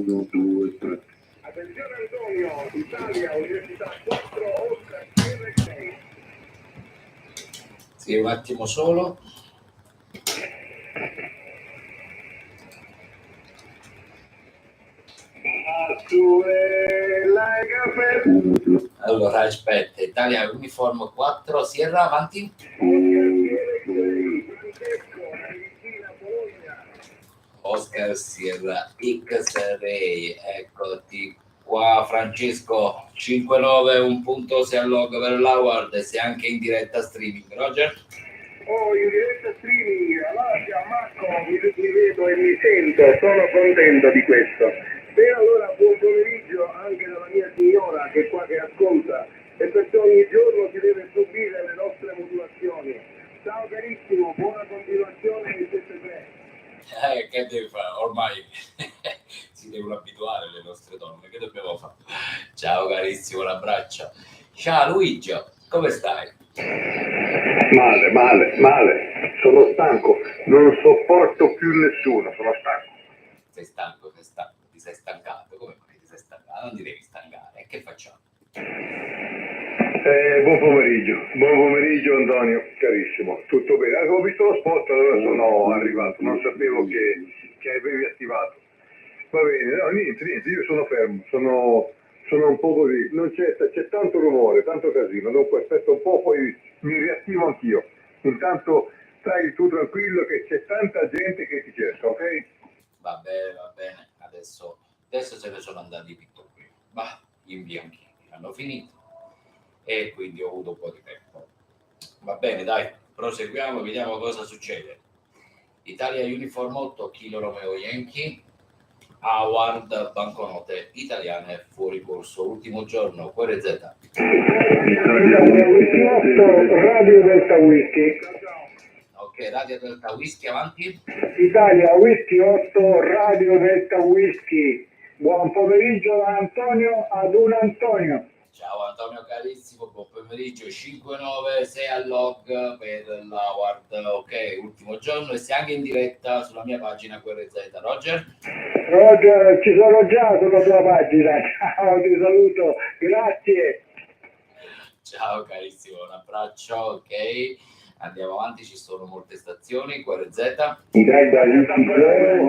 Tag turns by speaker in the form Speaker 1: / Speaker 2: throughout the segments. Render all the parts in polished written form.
Speaker 1: 1, 2, 3.
Speaker 2: Attenzione Antonio, Italia, Università 4, Oscar, Sierra 6.
Speaker 3: Sì, un attimo solo. Allora, aspetta, Italia Uniform 4, Sierra, avanti.
Speaker 1: 1, 6.
Speaker 3: Oscar Sierra X-Ray, eccoti qua Francesco, 5-9, un punto se allog per l'Award e se anche in diretta streaming, Roger?
Speaker 2: Oh, in diretta streaming, allora Marco, mi vedo e mi sento, sono contento di questo. Bene, allora buon pomeriggio anche dalla mia signora che è qua che ascolta e perciò ogni giorno si deve subire le nostre modulazioni. Ciao carissimo, buona continuazione in 7-3.
Speaker 3: Che devi fare? Ormai si devono abituare le nostre donne, che dobbiamo fare? Ciao carissimo, un abbraccio. Ciao Luigi, come stai?
Speaker 1: Male. Sono stanco. Non sopporto più nessuno. Sono stanco.
Speaker 3: Sei stanco, ti sei stancato. Come mai ti sei stancato? Non ti devi stancare. Che facciamo?
Speaker 1: Buon pomeriggio Antonio, carissimo. Tutto bene? Ho visto lo spot, allora sono arrivato. Non sapevo che avevi attivato. Va bene, no, niente, io sono fermo. Sono un po' così. Non c'è tanto rumore, tanto casino. Dopo aspetto un po', poi mi riattivo anch'io. Intanto stai tu tranquillo che c'è tanta gente che ti cerca, ok?
Speaker 3: Va bene. Adesso se ne sono andati tutti. Ma gli bianchi hanno finito e quindi ho avuto un po' di tempo. Va bene, dai, proseguiamo, vediamo cosa succede. Italia Uniform 8, Kilo Romeo Yankee, Award, banconote italiane fuori corso, ultimo giorno, QRZ.
Speaker 2: Radio Delta Whisky.
Speaker 3: Ok, Radio Delta Whisky, avanti.
Speaker 2: Italia Whisky 8, Radio Delta Whisky. Buon pomeriggio da Antonio ad un Antonio.
Speaker 3: Ciao Antonio carissimo, buon pomeriggio, 5-9, 6 al log per l'Award, ok, ultimo giorno e sei anche in diretta sulla mia pagina QRZ, Roger?
Speaker 2: Roger, ci sono già sulla tua pagina, ciao, ti saluto, grazie.
Speaker 3: Ciao carissimo, un abbraccio, ok, andiamo avanti, ci sono molte stazioni, QRZ.
Speaker 2: Italia Whisky 0,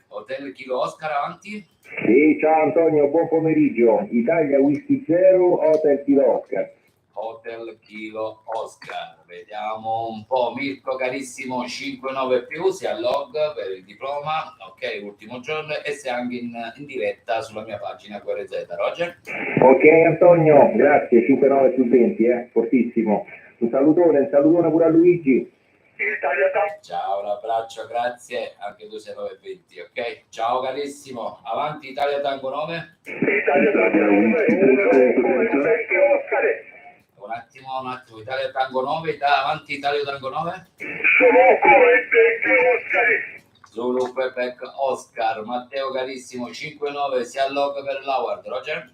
Speaker 3: Hotel Kilo Oscar, avanti.
Speaker 2: Sì, ciao Antonio, buon pomeriggio. Italia Whisky 0, Hotel Kilo Oscar.
Speaker 3: Hotel Kilo Oscar, vediamo un po'. Mirko carissimo, 5-9 più, si allog per il diploma, ok, ultimo giorno e sei anche in diretta sulla mia pagina QRZ, Roger?
Speaker 2: Ok Antonio, grazie, 5-9 su 20, fortissimo. Un salutone pure a Luigi.
Speaker 3: Ciao, un abbraccio, grazie, anche tu sei 920, ok? Ciao carissimo, avanti Italia Tango 9. Un attimo, Italia Tango 9, avanti Italia Tango 9. Zulu Quebec Oscar, Matteo carissimo, 5-9, si allog per l'Award, Roger?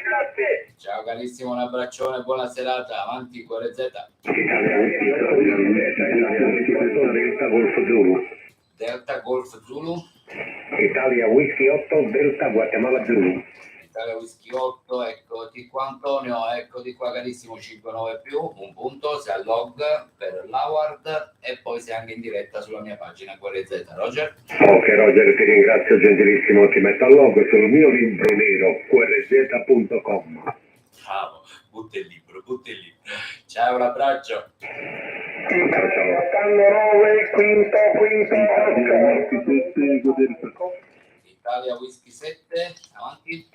Speaker 2: Grazie.
Speaker 3: Ciao carissimo, un abbraccione, buona serata, avanti QRZ. Delta Golf Zulu.
Speaker 2: Italia Whisky 8, Delta Guatemala Zulu.
Speaker 3: Italia Whisky 8, eccoti qua Antonio, eccoti qua carissimo, 5-9 più, un punto, sei al log per l'Award e poi sei anche in diretta sulla mia pagina QRZ, Roger?
Speaker 1: Ok Roger, ti ringrazio gentilissimo, ti metto al log sul mio libro nero, qrz.com.
Speaker 3: Bravo, butta il libro. Ciao, un abbraccio. Italia Whisky 7, avanti.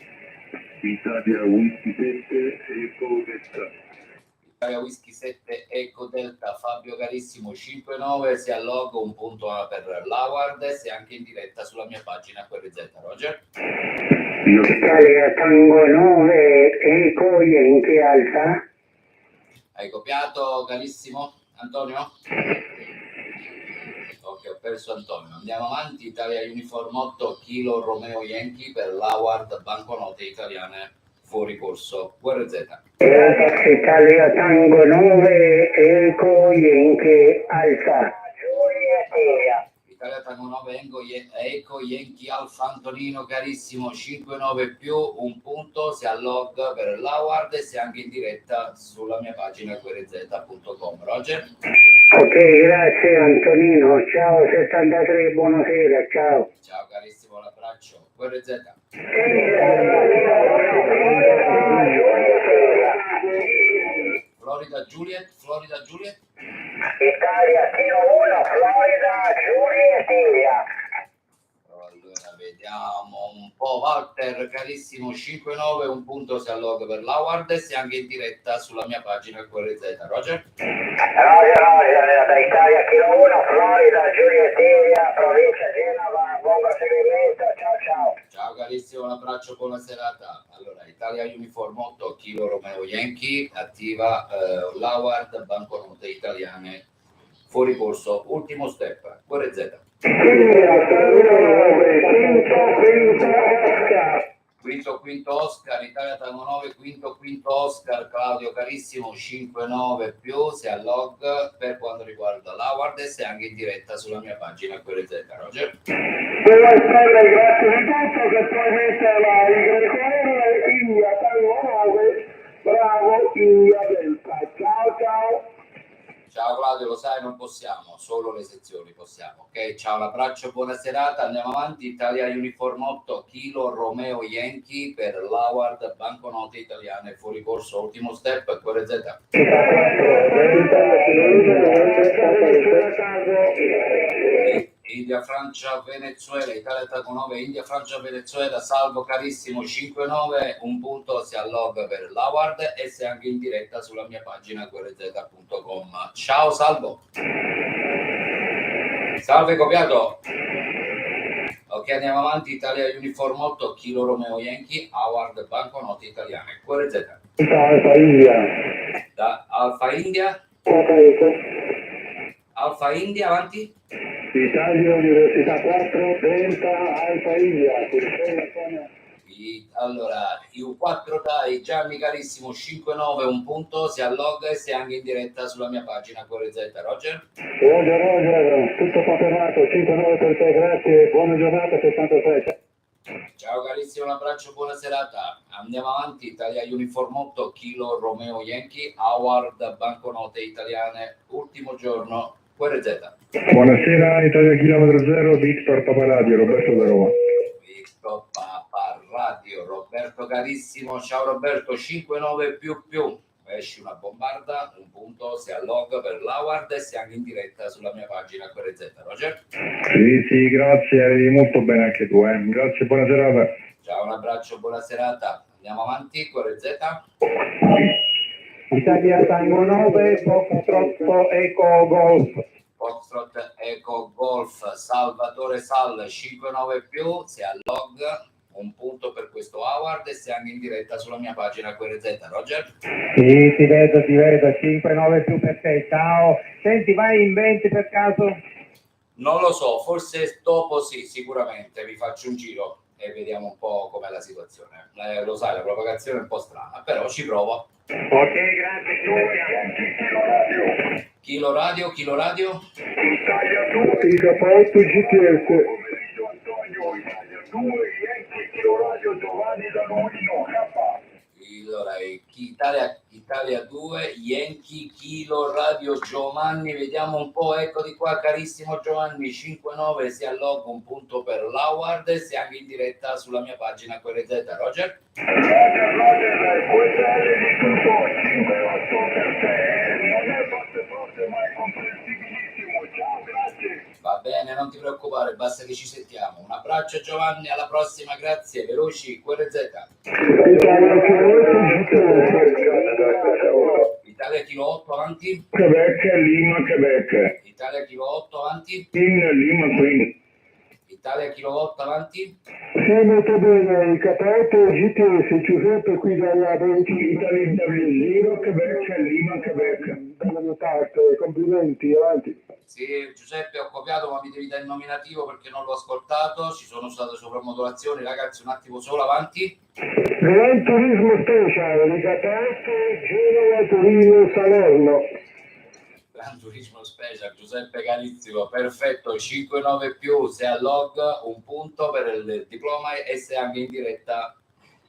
Speaker 1: Italia Whisky 7, Eco Delta.
Speaker 3: Italia Whisky 7, Eco Delta, Fabio carissimo, 5-9, si allogo un punto per l'Award e sei anche in diretta sulla mia pagina QRZ, Roger?
Speaker 2: Italia Tango 9, Eco Yankee Alfa.
Speaker 3: Hai copiato carissimo Antonio? Ok, ho perso Antonio. Andiamo avanti. Italia Uniform 8, Kilo Romeo Yankee per l'Award banconote italiane fuori corso QRZ.
Speaker 2: Italia Tango 9 Eco Yankee Alfa.
Speaker 3: Italia Tango 9 Eco Yankee Alfa Antonino carissimo 5-9 più un punto, si allog per l'award e si anche in diretta sulla mia pagina qrz.com. Roger?
Speaker 2: Ok, grazie Antonino, ciao 73, buonasera, ciao.
Speaker 3: Ciao carissimo, un abbraccio. QRZ. Florida Juliet.
Speaker 2: Italia Kilo 1, Florida, Giulia Italia.
Speaker 3: Allora vediamo un po'. Walter carissimo 5-9 un punto si allog per l'award e si anche in diretta sulla mia pagina QRZ. Roger?
Speaker 2: Roger, da Italia Kilo 1, Florida, Giulia Italia, provincia Genova, buon proseguimento, ciao.
Speaker 3: Ciao carissimo, un abbraccio, buona serata. Allora, Italia Uniform 8 Kilo Romeo Yankee, attiva l'award, banconote italiane, fuori corso, ultimo step, QRZ. Quinto Oscar, Italia Tango 9, quinto Oscar, Claudio carissimo 5-9 più, si allog per quanto riguarda l'award e si anche in diretta sulla mia pagina QRZ. Roger?
Speaker 2: Buonasera, grazie di tutto, che probabilmente la Igrecore, India Tango 9, bravo India Delta, ciao.
Speaker 3: Ciao Claudio, lo sai, non possiamo, solo le sezioni possiamo. Ok, ciao, un abbraccio, buona serata, andiamo avanti. Italia Uniform 8 Kilo Romeo Yankee per l'award, banconote italiane, fuori corso, ultimo step, QRZ. India, Francia, Venezuela, Italia Tango 9, India, Francia, Venezuela, salvo carissimo 5-9, un punto si allog per l'award e si anche in diretta sulla mia pagina qrz.com. Ciao Salvo. Salve copiato. Ok, andiamo avanti. Italia Uniform 8 Kilo Romeo Yankee, award banconote italiane, QRZ.
Speaker 2: Alfa India.
Speaker 3: Da Alfa India, avanti.
Speaker 2: Italia Università 4, Delta, Alfa India.
Speaker 3: Allora, U4 dai Gianni carissimo 5-9 un punto, si allog e si anche in diretta sulla mia pagina QRZ. Roger?
Speaker 2: Roger, tutto confermato, 5-9 per te, grazie, buona giornata, 66.
Speaker 3: Ciao carissimo, un abbraccio, buona serata. Andiamo avanti. Italia Uniform 8 Kilo Romeo Yankee, award banconote italiane, ultimo giorno, QRZ.
Speaker 1: Buonasera, Italia Chilometro Zero, Victor Paparadio, Roberto da Roma.
Speaker 3: Victor Paparadio, Roberto carissimo, ciao Roberto, 5-9 più. Esci una bombarda, un punto, si allog per l'award e si anche in diretta sulla mia pagina QRZ. Roger?
Speaker 1: Sì, grazie, eri molto bene anche tu, Grazie, buona serata.
Speaker 3: Ciao, un abbraccio, buona serata. Andiamo avanti, QRZ.
Speaker 2: Italia Tango 9, Foxtrot Eco Golf.
Speaker 3: Foxtrot Eco Golf, Salvatore Sal 5-9 più, si allog, un punto per questo award e si anche in diretta sulla mia pagina QRZ. Roger?
Speaker 2: Sì, ti vedo, 5-9 più per te, ciao. Senti, vai in 20 per caso?
Speaker 3: Non lo so, forse dopo sì, sicuramente vi faccio un giro e vediamo un po' com'è la situazione. Lo sai, la propagazione è un po' strana, però ci provo.
Speaker 2: Ok, grazie,
Speaker 3: Kilo Radio.
Speaker 2: Italia 2, Isaporto GTS. Pomeriggio Antonio, Italia 2, Yankee Kilo Radio, Giovanni da Luino, K.
Speaker 3: Allora, Italia 2, Yankee Kilo Radio Giovanni, vediamo un po', ecco di qua carissimo Giovanni, 5-9 si allog un punto per l'award e si anche in diretta sulla mia pagina QRZ. Roger?
Speaker 2: Roger, QSL di tutto, 5-8 per te, non è forte ma è comprensibilissimo, ciao, grazie.
Speaker 3: Va bene, non ti preoccupare, basta che ci sentiamo. Un abbraccio Giovanni, alla prossima, grazie, veloci, QRZ. Italia Kilo 8 avanti.
Speaker 1: Quebec, Lima, Quebec.
Speaker 3: Italia Kilo 8 avanti.
Speaker 1: Lima, Queen.
Speaker 3: Italia Kilo 8 avanti.
Speaker 2: Sì, molto bene, il capo GTS, Giuseppe qui dalla 20, Italia W0, Quebec, Lima, Quebec. Dalla mia parte, complimenti, avanti.
Speaker 3: Sì, Giuseppe, ho copiato, ma mi devi dare il nominativo perché non l'ho ascoltato. Ci sono state soprammodulazioni, ragazzi. Un attimo solo, avanti.
Speaker 2: Gran Turismo Special, Rigatacco, Genova, Torino, Salerno.
Speaker 3: Gran Turismo Special, Giuseppe carissimo, perfetto. 5-9 più, se a log, un punto per il diploma e se anche in diretta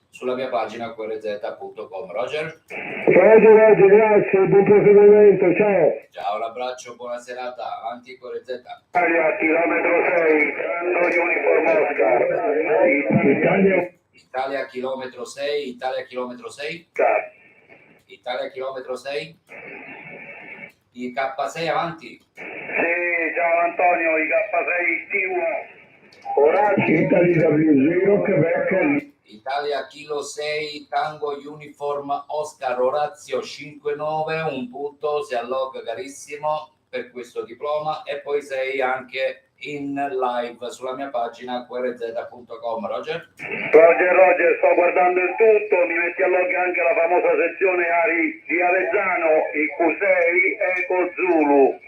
Speaker 3: sulla mia pagina qrz.com. Roger?
Speaker 2: Roger, grazie, buon proseguimento, ciao.
Speaker 3: Ciao, un abbraccio, buona serata. Avanti QRZ.
Speaker 2: Italia, chilometro 6, Grando Uniform Oscar.
Speaker 3: Italia chilometro 6, Italia chilometro 6, Italia chilometro 6, IK6 avanti.
Speaker 2: Sì, ciao Antonio, IK6 T1. Orazio, Italia W0, Quebec.
Speaker 3: Italia Kilo 6, Tango Uniform Oscar Orazio 59, un punto, si allog carissimo per questo diploma e poi sei anche in live sulla mia pagina qrz.com. Roger?
Speaker 2: Roger, sto guardando il tutto, mi metti a log anche la famosa sezione Ari di Avezzano, il Q6 Eco Zulu.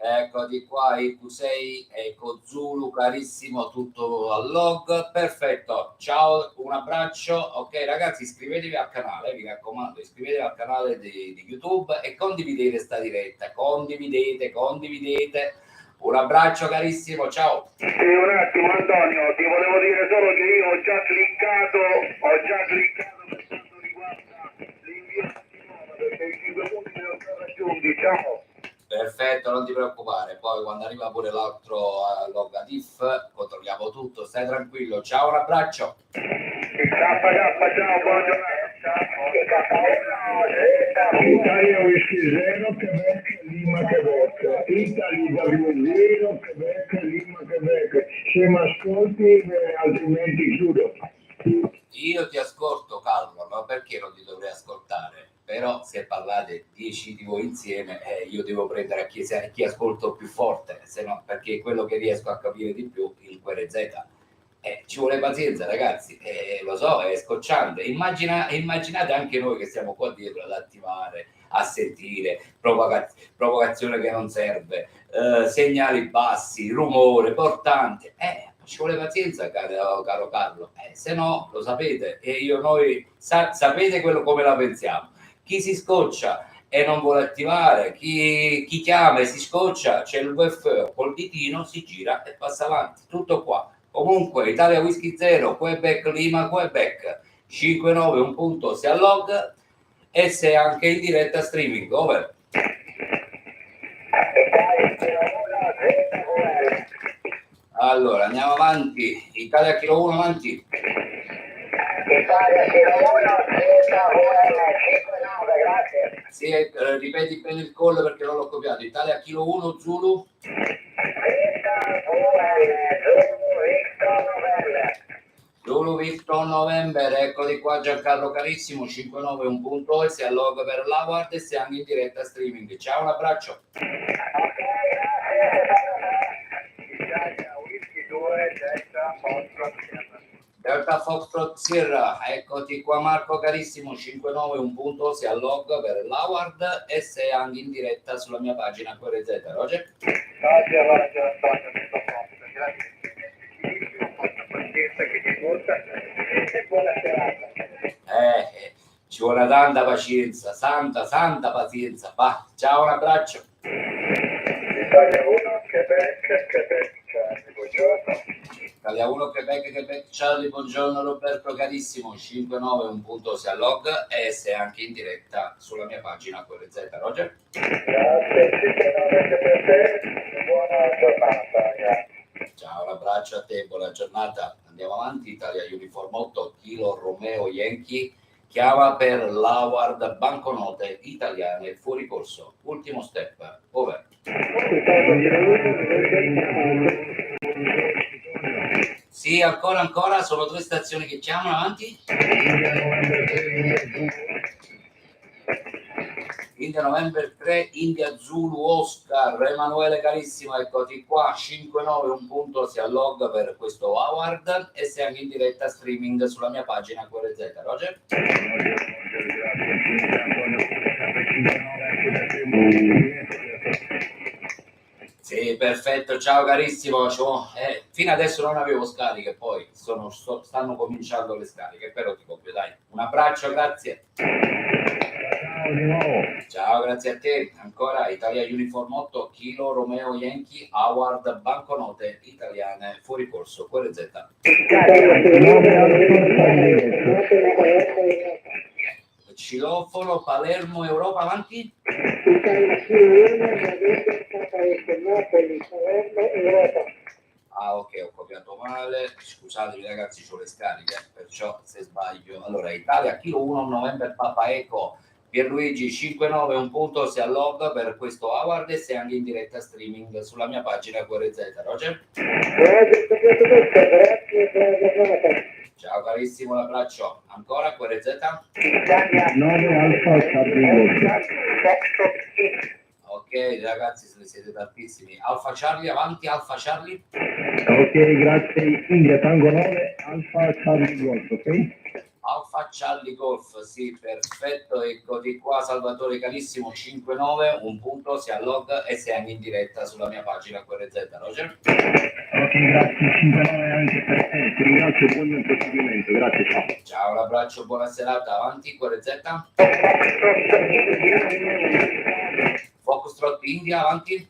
Speaker 3: Eccoti qua, il Q6 Eco Zulu, carissimo, tutto al log, perfetto, ciao, un abbraccio, ok ragazzi, iscrivetevi al canale, vi raccomando, iscrivetevi al canale di YouTube e condividete sta diretta, condividete, un abbraccio carissimo, ciao.
Speaker 2: Sì, un attimo Antonio, ti volevo dire solo che io ho già cliccato per quanto riguarda l'invio perché i 5 punti li ho già raggiunti, ciao.
Speaker 3: Perfetto, non ti preoccupare, poi quando arriva pure l'altro logatif controlliamo tutto, stai tranquillo, ciao, un abbraccio.
Speaker 2: Ciao, buona giornata. Italia Whisky 0, Quebec, Lima, Quebec. Italia W0, Quebec, Lima, Quebec. Se mi ascolti, altrimenti chiudo.
Speaker 3: Io ti ascolto, Carlo, ma perché non ti dovrei ascoltare? Però se parlate 10 di voi insieme, io devo prendere a chi ascolto più forte, se no, perché è quello che riesco a capire di più, il QRZ. Ci vuole pazienza, ragazzi, lo so, è scocciante. Immaginate anche noi che siamo qua dietro ad attivare, a sentire, provocazione che non serve, segnali bassi, rumore portante. Ci vuole pazienza, caro Carlo, se no, lo sapete, sapete quello come la pensiamo. Chi si scoccia e non vuole attivare, chi chiama e si scoccia, c'è il VF col ditino, si gira e passa avanti. Tutto qua. Comunque, Italia Whisky 0, Quebec Lima, Quebec 5-9, un punto, si allog e se anche in diretta streaming. Over. Allora, andiamo avanti. Italia Kilo 1 avanti.
Speaker 2: Italia Kilo 1, grazie.
Speaker 3: Sì, ripeti bene il call perché non l'ho copiato. Italia Kilo 1, Zulu. Zulu Victor November, eccoli qua Giancarlo carissimo, 5-9, un punto e si allog per l'Award e si anche in diretta streaming. Ciao, un abbraccio. Delta Foxtrot Sierra, eccoti qua Marco carissimo, 5-9, un punto, si allog per l'Award e sei anche in diretta sulla mia pagina QRZ. Roger?
Speaker 2: Grazie, Antonio, grazie. E buona serata.
Speaker 3: Ci vuole tanta pazienza, santa pazienza. Va, ciao, un abbraccio.
Speaker 2: Italia 1, Quebec, buongiorno.
Speaker 3: Italia 1, Quebec, Charlie, buongiorno Roberto carissimo, 5-9, un punto si allog e sei anche in diretta sulla mia pagina QRZ. Roger?
Speaker 2: Grazie, sicuramente per te, buona giornata, grazie.
Speaker 3: Ciao, un abbraccio a te, buona giornata. Andiamo avanti, Italia Uniform 8, Kilo Romeo Yankee, chiama per l'Award banconote italiane fuori corso. Ultimo step, over. Sì, ancora, sono 2 stazioni che chiamano, avanti. India November 3, India Zulu Oscar, Emanuele carissimo, eccoti qua, 5-9, un punto, si allog per questo award e sei anche in diretta streaming sulla mia pagina QRZ. Roger? perfetto, ciao carissimo. Fino adesso non avevo scariche, poi stanno cominciando le scariche, però ti copio, dai. Un abbraccio, grazie.
Speaker 2: Ciao di nuovo.
Speaker 3: Ciao, grazie a te. Ancora Italia Uniform 8, Kilo Romeo Yankee, Howard, banconote italiane, fuori corso, QRZ. Cilofono, Palermo, Europa, avanti. Ah, ok, ho copiato male. Scusatemi ragazzi, ho le scariche, perciò se sbaglio. Allora, Italia, Kilo 1, November, Papa Eco, Pierluigi 5-9, un punto, si allogga per questo Howard e sei anche in diretta streaming sulla mia pagina QRZ. Roger? Ciao carissimo, l'abbraccio. Ancora QRZ?
Speaker 2: 9 Alfa Charlie.
Speaker 3: Ok ragazzi, siete tantissimi. Alfa Charlie, avanti, Alfa Charlie.
Speaker 2: Ok, grazie. India Tango 9 Alfa Charlie Golf, ok?
Speaker 3: Alfa Charlie Golf, sì, perfetto. Ecco di qua Salvatore carissimo, 5-9, un punto, si allogga e sei anche in diretta sulla mia pagina QRZ. Roger?
Speaker 2: Ok, grazie. 5-9 anche per te. Ti ringrazio e buon proseguimento. Grazie, ciao.
Speaker 3: Ciao, un abbraccio, buona serata. Avanti, QRZ. Foxtrot India, avanti.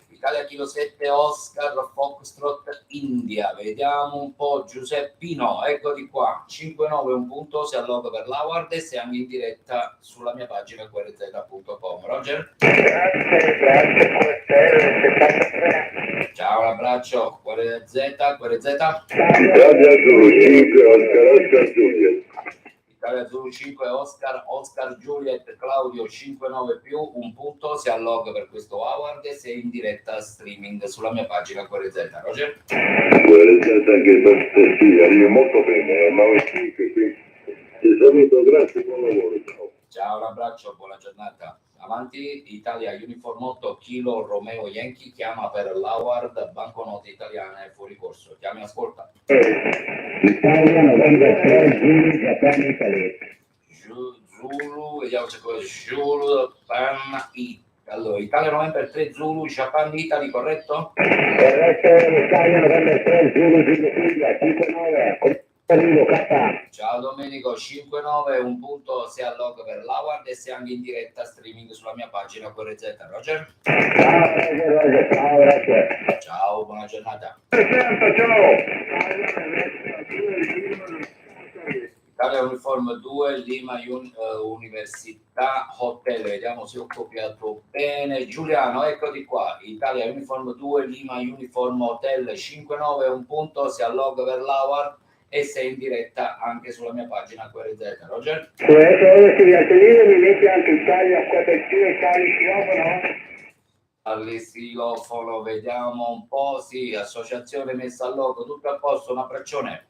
Speaker 3: Italia Kilo 7 Oscar Foxtrot India. Vediamo un po' Giuseppino, eccoti qua. 5-9, un punto, si allogga per l'Howard e sei anche in diretta sulla mia pagina qrz.com. Roger? Ciao, un abbraccio. QRZ.
Speaker 1: Italia Zulu 5 Oscar Juliet.
Speaker 3: Italia Zulu 5 Oscar Juliet Claudio 5-9 più, un punto, si allogga per questo Howard e sei in diretta streaming sulla mia pagina QRZ. Roger?
Speaker 1: QRZ anche per te, sì, arrivi molto bene, 9-5 qui. Ti saluto, grazie, buon lavoro, ciao.
Speaker 3: Ciao, un abbraccio, buona giornata. Avanti, Italia Uniform 8 Kilo Romeo Yankee, chiama per l'Howard, banconote italiane fuori corso. Chiami, ascolta.
Speaker 2: Italia 93 Zulu Japan Italy.
Speaker 3: Zulu, vediamo se cosa Zulu, Japan, allora, Italia November 3 Zulu, Japan Italy, corretto?
Speaker 2: Corretto, Italia 93 Zulu India 5-9.
Speaker 3: Ciao Domenico, 5-9, un punto, si allogga per l'Howard e sei anche in diretta streaming sulla mia pagina QRZ. Roger?
Speaker 2: Ciao, Roger, ciao, grazie.
Speaker 3: Ciao, buona giornata. Italia Uniform 2, Lima Università Hotel, vediamo se ho copiato bene. Giuliano, eccoti qua. Italia Uniform 2, Lima Uniform Hotel 5-9, un punto, si allogga per l'Howard e sei in diretta anche sulla mia pagina QRZ. Roger?
Speaker 2: Mi metti anche Italia 4 Italia
Speaker 3: All'estilofono, vediamo un po', sì, associazione messa al logo, tutto a posto, un abbraccione.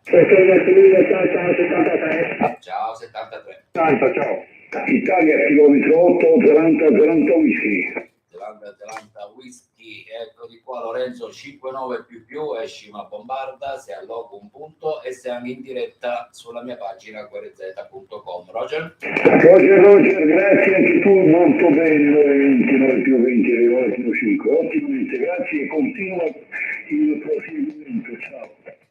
Speaker 3: Ciao 73.
Speaker 2: Ciao. Italia chilometro 8 Zelanda whisky.
Speaker 3: Zelanda whisky, ecco di qua Lorenzo 5-9 più, esci una bombarda, sei al logo un punto e sei anche in diretta sulla mia pagina qrz.com. Roger?
Speaker 2: Roger, grazie anche tu, molto bello, 29 più 20, 9 più 5, ottimamente, grazie e continua il proseguimento, ciao.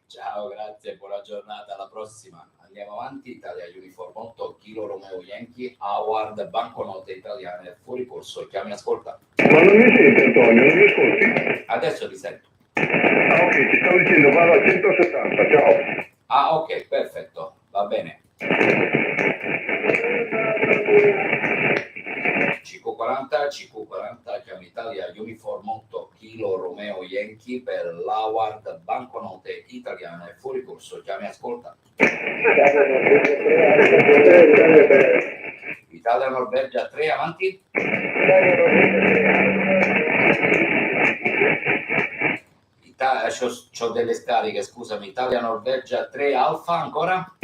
Speaker 3: Ciao, grazie, buona giornata, alla prossima. Andiamo avanti, Italia Uniform 8, Kilo Romeo Yankee, Howard, banconote italiane, fuori corso, chiami, ascolta.
Speaker 1: Ma non mi senti Antonio, non mi ascolti?
Speaker 3: Adesso ti sento.
Speaker 1: Ah ok, ti stavo dicendo, vado a 170, ciao.
Speaker 3: Ah ok, perfetto, va bene. CQ40, chiami Italia Uniform 8 Kilo Romeo Yankee per l'Howard, banconote italiane, fuori corso, chiami, ascolta. Italia Norvegia 3, avanti. C'ho delle scariche, scusami. Italia Norvegia 3 Alfa, ancora.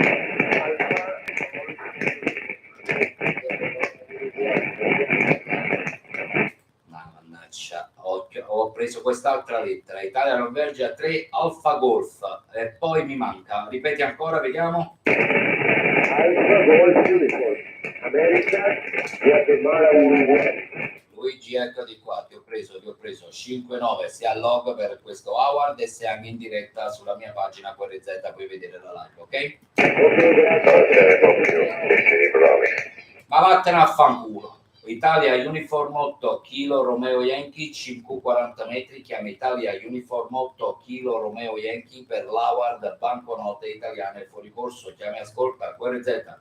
Speaker 3: Mannaggia, ho preso quest'altra lettera. Italia Norvegia 3 Alfa Golf e poi mi manca, ripeti ancora, vediamo.
Speaker 2: Alfa Golf Uniform. Va bene, Rica, Guatemala, Uruguay.
Speaker 3: Luigi, eccoti qua, ti ho preso 5-9, sei al log per questo award e sei anche in diretta sulla mia pagina QRZ, puoi vedere la live, ok?
Speaker 2: Ok, grazie.
Speaker 3: Ma vattene a fanculo. Italia Uniform 8 Kilo Romeo Yankee 540 metri, chiama Italia Uniform 8 Kilo Romeo Yankee per l'award banconote italiane fuori corso, chiami ascolta QRZ.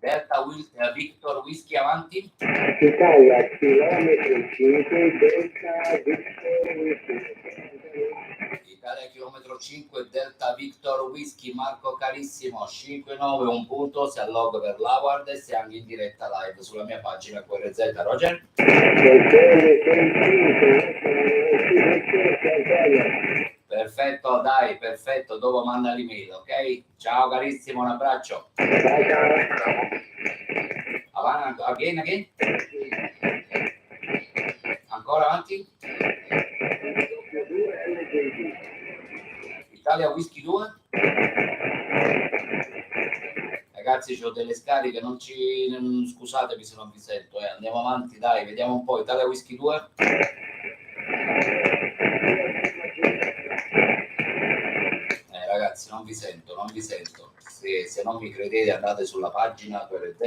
Speaker 3: Delta Victor Whisky avanti.
Speaker 2: Italia, chilometro 5, Delta Victor Whisky.
Speaker 3: Italia chilometro 5 Delta Victor Whisky Marco carissimo 5-9 un punto, si allog per l'award e si anche in diretta live sulla mia pagina QRZ. Roger? Perfetto, dai, perfetto, dopo manda l'email, ok? Ciao carissimo, un abbraccio. Avanti, again? Ancora avanti? Italia Whisky 2? Ragazzi, ho delle scariche, scusatemi se non vi sento, andiamo avanti, dai, vediamo un po'. Italia Whisky 2? Ragazzi, non vi sento. Se non mi credete andate sulla pagina QRZ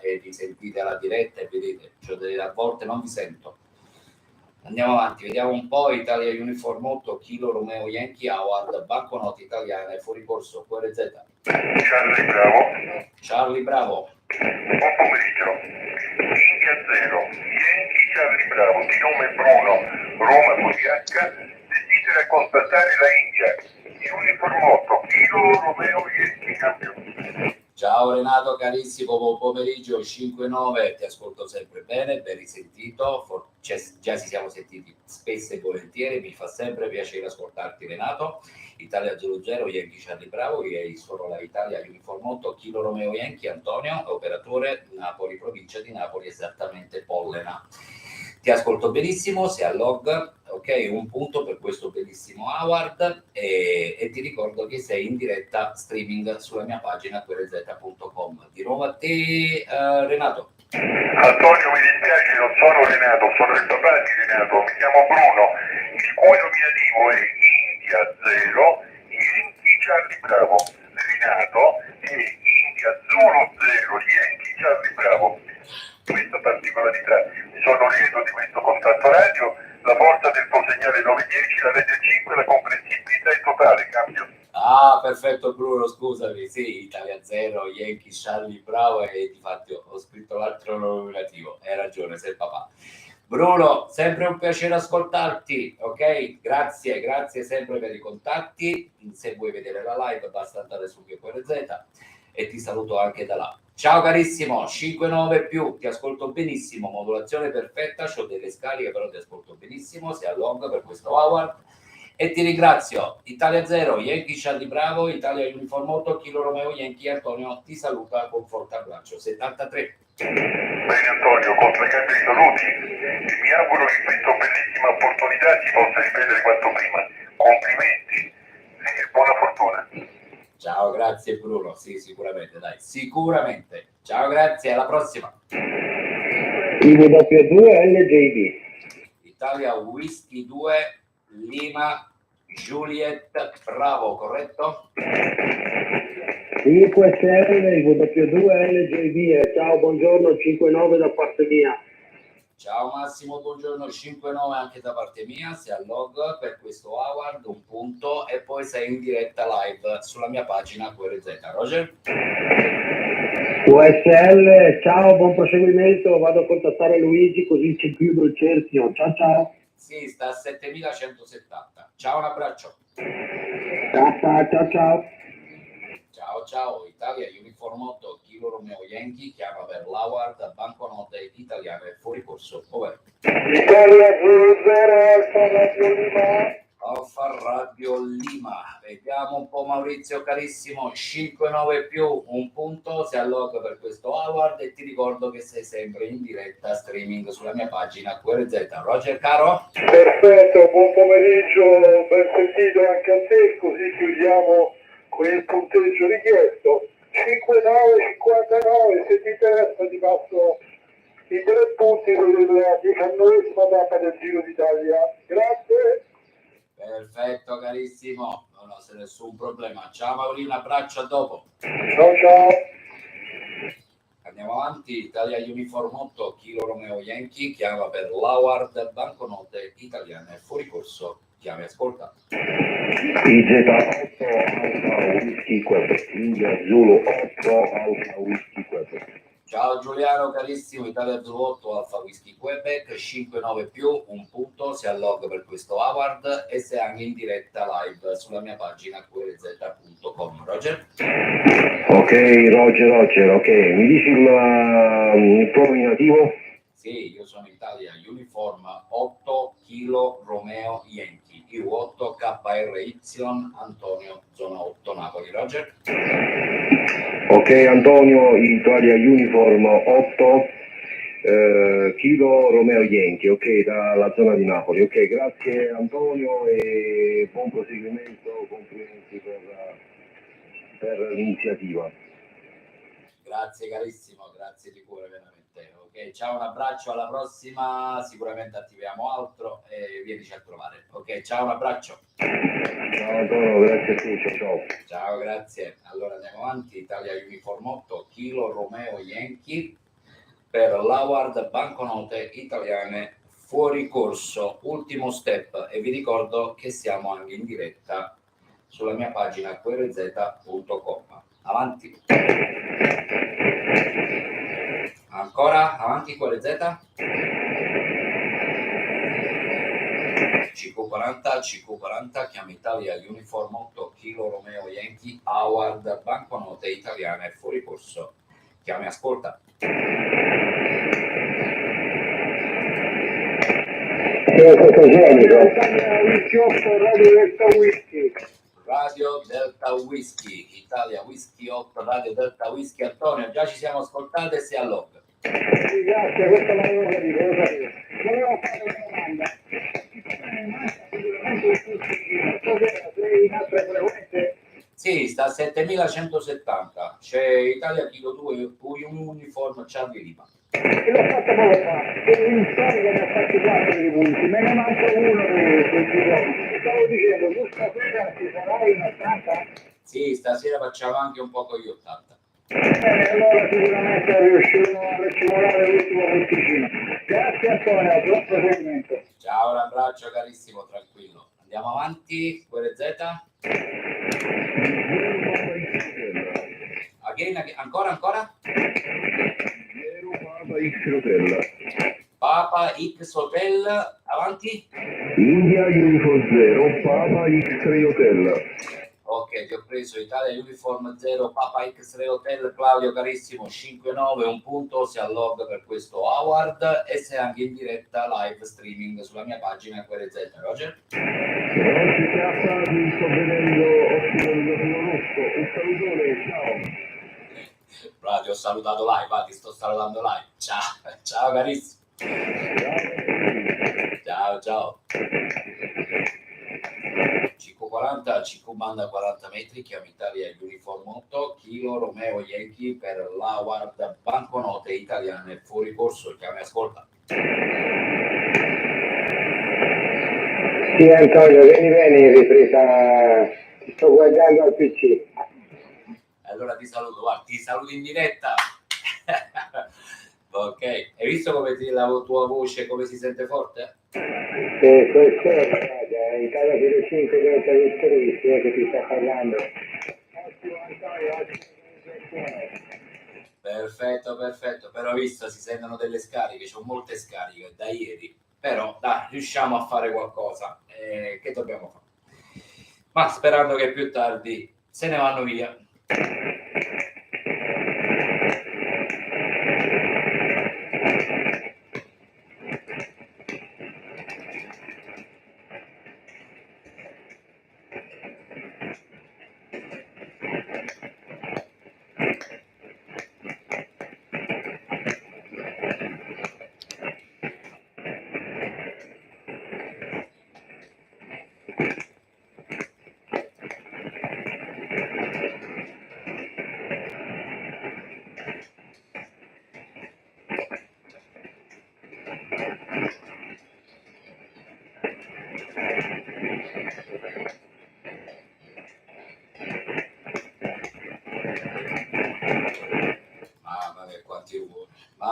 Speaker 3: e vi sentite alla diretta e vedete, a volte non vi sento. Andiamo avanti, vediamo un po'. Italia Uniform 8 Kilo Romeo Yankee Award banconote italiane fuori corso QRZ. Charlie Bravo.
Speaker 4: Buon pomeriggio. India 0, Yankee Charlie Bravo, di nome Bruno, Roma VH, desidera contattare la India. Uniform 8 Kilo Romeo Yankee campione.
Speaker 3: Ciao Renato carissimo, buon pomeriggio 5-9, ti ascolto sempre bene, ben risentito, già ci siamo sentiti spesso e volentieri, mi fa sempre piacere ascoltarti Renato. Italia 00 Yankee Charlie Bravo, io sono la Italia Uniform 8 Kilo Romeo Yankee Antonio, operatore Napoli, provincia di Napoli, esattamente Pollena. Ti ascolto benissimo, sei al log, ok, un punto per questo bellissimo award e ti ricordo che sei in diretta streaming sulla mia pagina QRZ.com. Di nuovo a te Renato.
Speaker 4: Antonio, mi dispiace, non sono Renato, sono il papà di Renato, mi chiamo Bruno, il cui nominativo è India 0, Yankee Charlie Bravo, Renato e India Zulu 0, Yankee Charlie Bravo. Questa particolarità, sono lieto di questo contatto radio, la forza del tuo segnale 910, la rete 5, la comprensibilità è totale, cambio.
Speaker 3: Ah, perfetto Bruno, scusami, sì, Italia 0, Yankee Charlie Bravo e difatti ho scritto l'altro nominativo, hai ragione, sei il papà. Bruno, sempre un piacere ascoltarti, ok? Grazie sempre per i contatti, se vuoi vedere la live basta andare su QRZ e ti saluto anche da là. Ciao carissimo, 5-9 più, ti ascolto benissimo, modulazione perfetta, ho delle scariche però ti ascolto benissimo, sei a log per questo award e ti ringrazio. Italia 0, Yankee Charlie Bravo, Italia Uniform 8, Kilo Romeo Yankee Antonio ti saluta con forte abbraccio. 73.
Speaker 4: Bene Antonio, complicati i saluti e mi auguro che questa bellissima opportunità si possa ripetere quanto prima. Complimenti e buona fortuna.
Speaker 3: Ciao, grazie Bruno. Sì, sicuramente, dai, sicuramente. Ciao, grazie, alla prossima.
Speaker 2: IW2 LJB.
Speaker 3: Italia Whisky 2, Lima, Juliet, Bravo, corretto?
Speaker 2: 5 Stelle, IW2 LJB. Ciao, buongiorno, 5-9 da parte mia.
Speaker 3: Ciao Massimo, buongiorno, 5-9 anche da parte mia, sei al log per questo award, un punto, e poi sei in diretta live sulla mia pagina QRZ. Roger?
Speaker 2: USL, ciao, buon proseguimento, vado a contattare Luigi così ci chiudo il cerchio. Ciao ciao.
Speaker 3: Sì, sta a 7170. Ciao, un abbraccio.
Speaker 2: Ciao.
Speaker 3: Ciao, Italia Uniform 8 Kilo Romeo Yankee chiama per l'award banconote italiane fuori corso. Over.
Speaker 2: Italia 00 Alfa Radio Lima.
Speaker 3: Alfa Radio Lima. Vediamo un po' Maurizio carissimo, 5-9 più un punto, si alloga per questo award e ti ricordo che sei sempre in diretta streaming sulla mia pagina QRZ. Roger caro?
Speaker 2: Perfetto, buon pomeriggio, ben sentito anche a te, così chiudiamo con il punteggio richiesto. 5-9-59, se ti interessa ti passo i 3 punti della 19ª tappa del Giro d'Italia. Grazie.
Speaker 3: Perfetto carissimo, non ho nessun problema. Ciao Maurino, un abbraccio, a dopo.
Speaker 2: Ciao ciao.
Speaker 3: Andiamo avanti, Italia Uniform 8, Kilo Romeo Yankee, chiama per l'Award, banconote italiane, fuori corso, chiami ascolta.
Speaker 5: IZ8 Alfa Whisky Quebec, India Zulu 8 Alfa Whisky Quebec.
Speaker 3: Ciao Giuliano carissimo, Italia Zulu 8 Alfa Whisky Quebec, 5-9 più, un punto, si allogga per questo award e sei anche in diretta live sulla mia pagina qrz.com. Roger?
Speaker 5: Ok, Roger, ok. Mi dici il tuo nominativo?
Speaker 3: Sì, io sono Italia Uniform 8 Kilo Romeo Yankee, U8 KRY Antonio Zona 8 Napoli. Roger?
Speaker 5: Ok, Antonio, Italia Uniform 8 Kilo Romeo Yankee, ok, dalla zona di Napoli. Ok, grazie Antonio e buon proseguimento, complimenti per l'iniziativa.
Speaker 3: Grazie carissimo, grazie di cuore veramente. Ok, ciao, un abbraccio, alla prossima, sicuramente attiviamo altro e vienici a trovare. Ok, ciao, un abbraccio.
Speaker 5: Ciao Antonio, grazie a te, ciao.
Speaker 3: Ciao, grazie. Allora andiamo avanti, Italia Uniform 8, Kilo Romeo Yankee per l'Award banconote italiane fuori corso, ultimo step, e vi ricordo che siamo anche in diretta sulla mia pagina qrz.com. Avanti. Ancora avanti QRZ. CQ40, chiama Italia Uniform 8 Kilo Romeo Yankee Award banconote italiane fuori corso. Chiami ascolta. Radio Delta Whisky, Italia Whisky 8, Radio Delta Whisky. Antonio, già ci siamo ascoltati e si allogga.
Speaker 2: Grazie, questa la volevo fare una domanda. In altre frequenze?
Speaker 3: Sì, sta a 7170. C'è Italia Kilo 2, Uniform Charlie Lima.
Speaker 2: E l'ho fatto poco fa, e in storica ne ho fatti 4 di punti, me ne manca uno dei giri. Stavo dicendo, tu stasera ci sarai in 80?
Speaker 3: Sì, stasera facciamo anche un po' con gli 80.
Speaker 2: Allora sicuramente riusciremo a racimolare l'ultimo punticino. Grazie Antonio, buon proseguimento.
Speaker 3: Ciao, un abbraccio carissimo, tranquillo. Andiamo avanti, QRZ. Ancora?
Speaker 5: Papa X Hotel.
Speaker 3: Papa X Hotel, avanti.
Speaker 5: India Uniform 0 Papa X-Ray Hotel.
Speaker 3: Ok, ti ho preso Italia Uniform 0 Papa X-Ray Hotel. Claudio carissimo, 5-9, un punto, si allogga per questo award e sei anche in diretta live streaming sulla mia pagina QRZ. Roger?
Speaker 5: Oggi K, mi sto vedendo ottimo negativo rosso. Un salutone, ciao.
Speaker 3: Ti ho salutato live, va, ti sto salutando live. Ciao carissimo. Ciao. CQ40, CQ banda 40 metri, chiama Italia Uniform 8, Kilo Romeo Yankee per l'Award banconote italiane fuori corso. Chiami ascolta.
Speaker 2: Sì Antonio, vieni, ripresa, ti sto guardando al PC.
Speaker 3: Allora ti saluto, guarda, ti saluto in diretta. Ok, hai visto come la tua voce come si sente forte?
Speaker 2: Questo è Italia 05 Delta Victory, che ti sta parlando.
Speaker 3: Perfetto, però visto si sentono delle scariche, c'ho molte scariche da ieri, però dai, riusciamo a fare qualcosa, che dobbiamo fare? Ma sperando che più tardi se ne vanno via.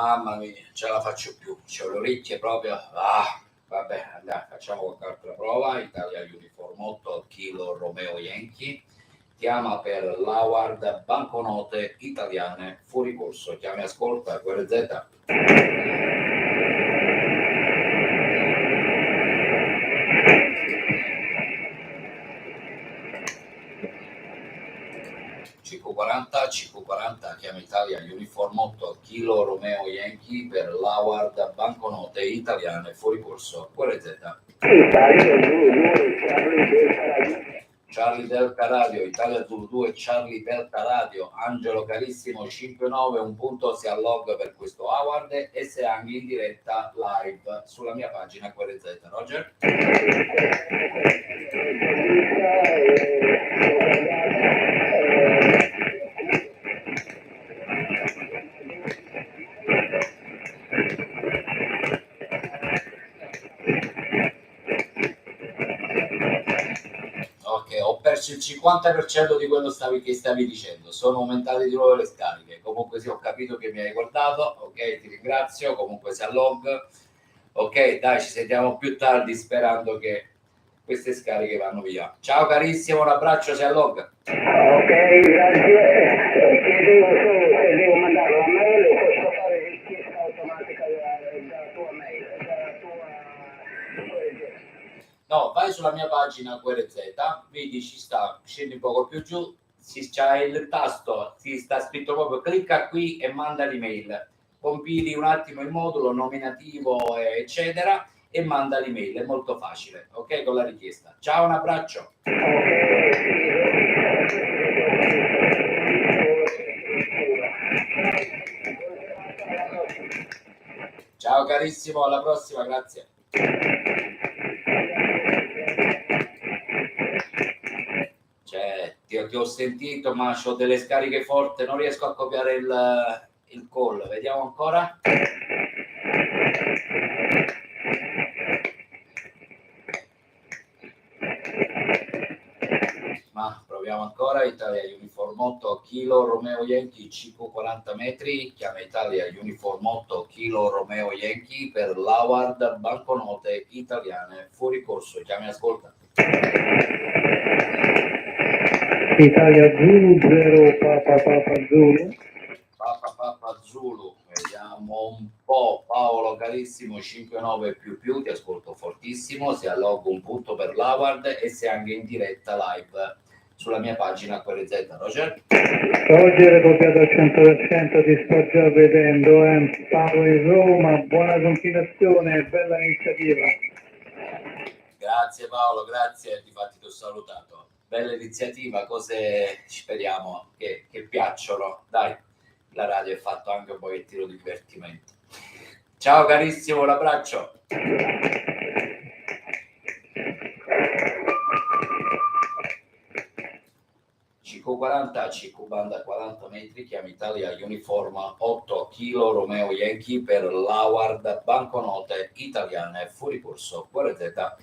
Speaker 3: Mamma mia, non ce la faccio più, c'ho le orecchie proprio. Ah, vabbè, andiamo, facciamo qualche altra prova. Italia Uniform 8 Kilo Romeo Yankee. Chiama per l'Howard banconote italiane fuori corso. Chiami ascolta, QRZ. CQ40, chiama Italia Uniform 8 Kilo Romeo Yankee per l'Howard banconote italiane fuori corso. QRZ. Charlie Delta Radio, Italia Zulu 2, Charlie Delta Radio, Angelo carissimo 5-9, un punto si allog per questo Howard e se anche in diretta live sulla mia pagina QRZ. Roger? Ok, ho perso il 50% di quello che stavi dicendo, sono aumentate di nuovo le scariche, comunque sì, ho capito che mi hai guardato, ok, ti ringrazio, comunque si allog, ok, dai, ci sentiamo più tardi sperando che queste scariche vanno via. Ciao carissimo, un abbraccio, si allog.
Speaker 2: Ok, grazie. Chiedevo solo se devo mandare una mail o posso fare richiesta automatica dalla tua mail, dalla tua...
Speaker 3: No, vai sulla mia pagina QRZ, vedi ci sta, scendi un poco più giù, c'è il tasto, si sta scritto proprio clicca qui e manda l'email, compili un attimo il modulo nominativo eccetera e manda l'email, è molto facile, ok, con la richiesta. Ciao, un abbraccio. Ciao carissimo, alla prossima, grazie. Cioè, ti ho sentito, ma ho delle scariche forti, non riesco a copiare il call. Vediamo ancora. Ma proviamo ancora. Italia Uniform 8 Kilo Romeo Yankee 540 metri. Chiama Italia Uniform 8 Kilo Romeo Yankee per l'Howard banconote italiane fuori corso. Chiami ascolta.
Speaker 2: Italia Zulu 0 Papa Zulu.
Speaker 3: Papa Zulu, vediamo un po'. Paolo carissimo 5-9 più, ti ascolto fortissimo, si alloggo un punto per l'Howard e sei anche in diretta live sulla mia pagina QRZ. Roger?
Speaker 2: Roger è copiato al 100%, ti sto già vedendo, Paolo in Roma, buona continuazione, bella iniziativa.
Speaker 3: Grazie Paolo, grazie, difatti ti ho salutato. Bella iniziativa, cose speriamo che piacciono. Dai, la radio è fatta anche un pochettino di divertimento. Ciao carissimo, un abbraccio. CQ40, CQ banda 40 metri, chiama Italia Uniform 8 Kilo Romeo Yankee per l'Howard banconote italiane fuori corso. QRZ.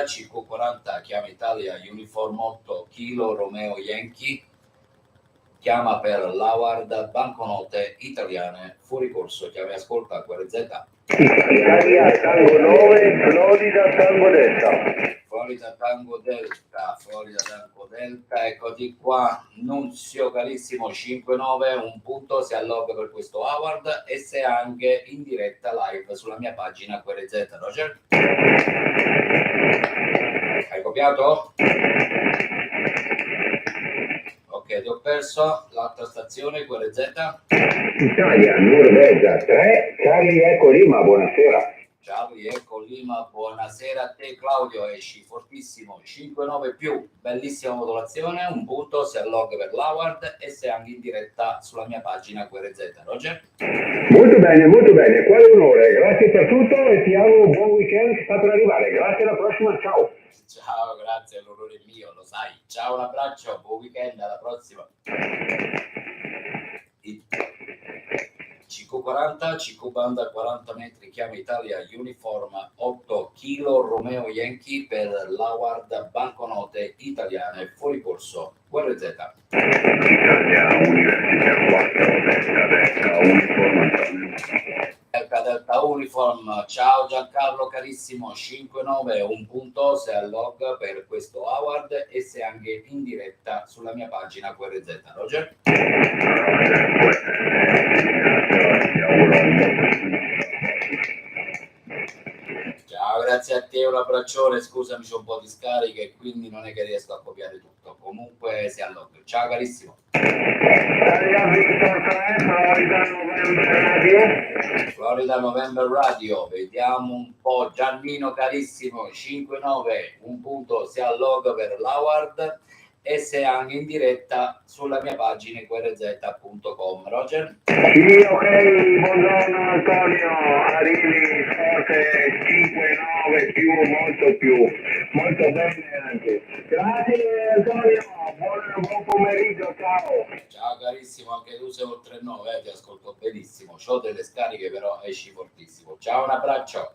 Speaker 3: CQ40, chiama Italia Uniform 8 Kilo Romeo Yankee, chiama per l'Howard banconote italiane fuori corso. Chiami ascolta QRZ.
Speaker 2: Italia Tango 9, Florida Tango Delta.
Speaker 3: Florida Tango Delta, eccoti qua. Nunzio carissimo 5-9, un punto si allogga per questo Howard e sei anche in diretta live sulla mia pagina QRZ. Roger? Hai copiato? Ok, ti ho perso. L'altra stazione QRZ.
Speaker 2: Italia Norvegia 3, Charlie Eco Lima, buonasera.
Speaker 3: Charlie Eco Lima, buonasera a te Claudio, esci fortissimo, 5-9 più, bellissima modulazione, un punto si allogga per l'Howard e sei anche in diretta sulla mia pagina QRZ. Roger?
Speaker 2: Molto bene, quale onore, grazie per tutto e ti auguro un buon weekend che sta per arrivare, grazie, alla prossima, ciao.
Speaker 3: Ciao, grazie, l'onore è mio, lo sai. Ciao, un abbraccio, buon weekend, alla prossima. CQ40, CQ banda 40 metri, chiama Italia Uniform 8 kilo Romeo Yankee per l'Howard banconote italiane fuori corso QRZ.
Speaker 4: Italia Università 4 Delta Uniform.
Speaker 3: Delta Uniform, ciao Giancarlo carissimo, 5-9, un punto se al log per questo Howard e se anche in diretta sulla mia pagina QRZ. Roger? Ciao, grazie a te, un abbraccione, scusami c'ho un po' di scariche e quindi non è che riesco a copiare tutto, comunque si al log. Ciao carissimo. Florida November Radio, vediamo un po', Giannino carissimo, 5-9, un punto sia al log per l'Howard e se anche in diretta sulla mia pagina qrz.com. Roger?
Speaker 2: Sì, ok, buongiorno Antonio, arrivi forte 5-9 più, molto bene anche. Grazie Antonio, buon pomeriggio, ciao.
Speaker 3: Ciao carissimo, anche tu sei oltre 9, ti ascolto benissimo, c'ho delle scariche però esci fortissimo. Ciao, un abbraccio.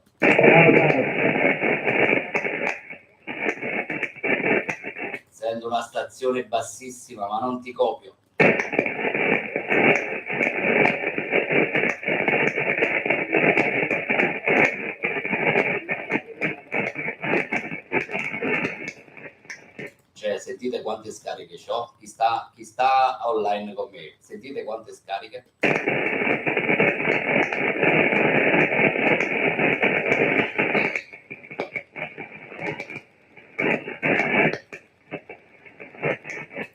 Speaker 3: Sento una stazione bassissima ma non ti copio. Cioè, sentite quante scariche c'ho, chi sta online con me, sentite quante scariche.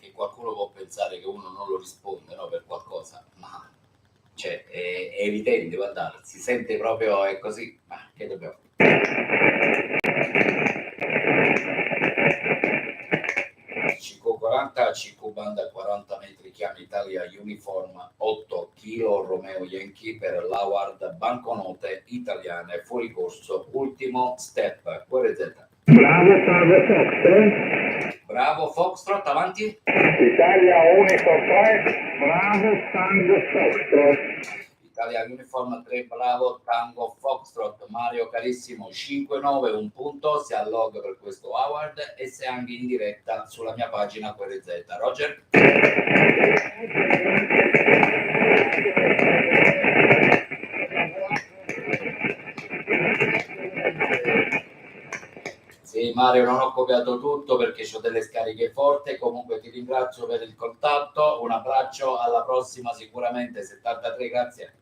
Speaker 3: Che qualcuno può pensare che uno non lo risponde, no, per qualcosa, ma cioè, è evidente, guardate, si sente proprio, è così, ma che dobbiamo CQ40, CQ banda 40 metri, chiama Italia Uniform 8 kilo Romeo Yankee per l'Howard banconote italiane fuori corso, ultimo step, QRZ. Bravo Foxtrot, avanti.
Speaker 2: Italia Uniform 3, bravo Tango Foxtrot.
Speaker 3: Italia Uniform 3, bravo Tango Foxtrot. Mario carissimo, 5-9, un punto, si allog per questo Howard e se anche in diretta sulla mia pagina QRZ. Roger? Sì, Mario, non ho copiato tutto perché ho delle scariche forti. Comunque ti ringrazio per il contatto. Un abbraccio, alla prossima sicuramente. 73, grazie.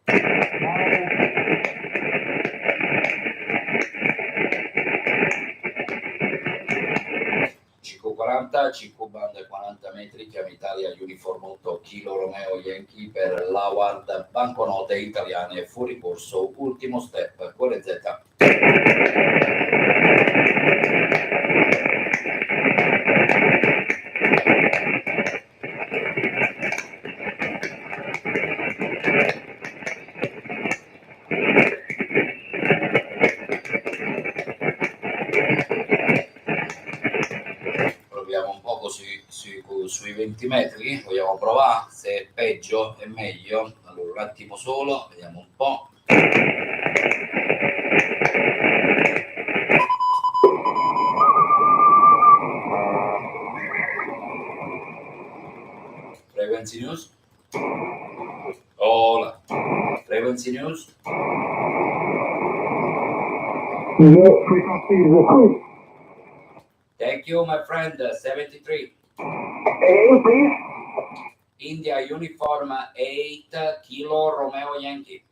Speaker 3: CQ40, CQ banda 40 metri, chiama Italia Uniform 8 kilo Romeo Yankee per l'Howard banconote italiane fuori corso, ultimo step, QRZ. Proviamo un poco sui 20 metri, vogliamo provare se è peggio è meglio. Allora un attimo solo, vediamo un po'. Frequency News. Hola. Frequency News. Thank you, my friend. 73.
Speaker 2: Hey, please.
Speaker 3: India Uniform 8 kilo Romeo Yankee.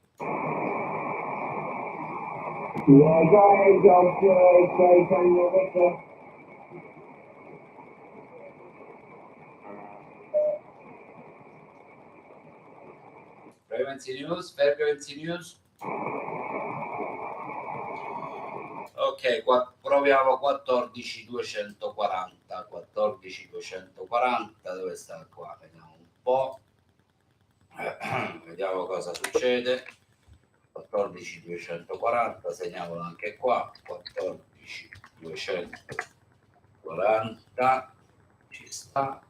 Speaker 3: Frequency News, Frequency News. Ok, proviamo 14240. 14240, dove sta qua? Vediamo un po'. Vediamo cosa succede. 14240, segniamolo anche qua. 14240, ci sta.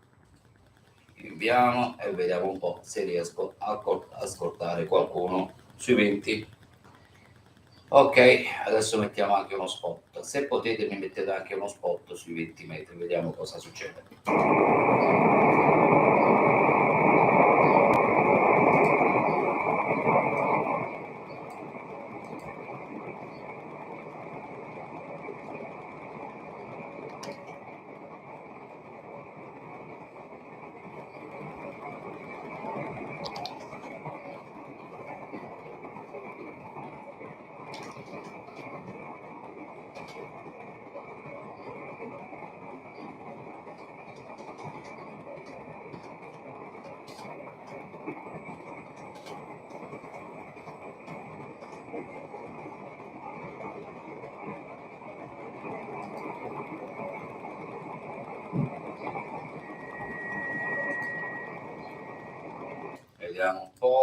Speaker 3: Inviamo e vediamo un po' se riesco a ascoltare qualcuno sui 20. Ok, adesso mettiamo anche uno spot. Se potete mi mettete anche uno spot sui 20 metri, vediamo cosa succede.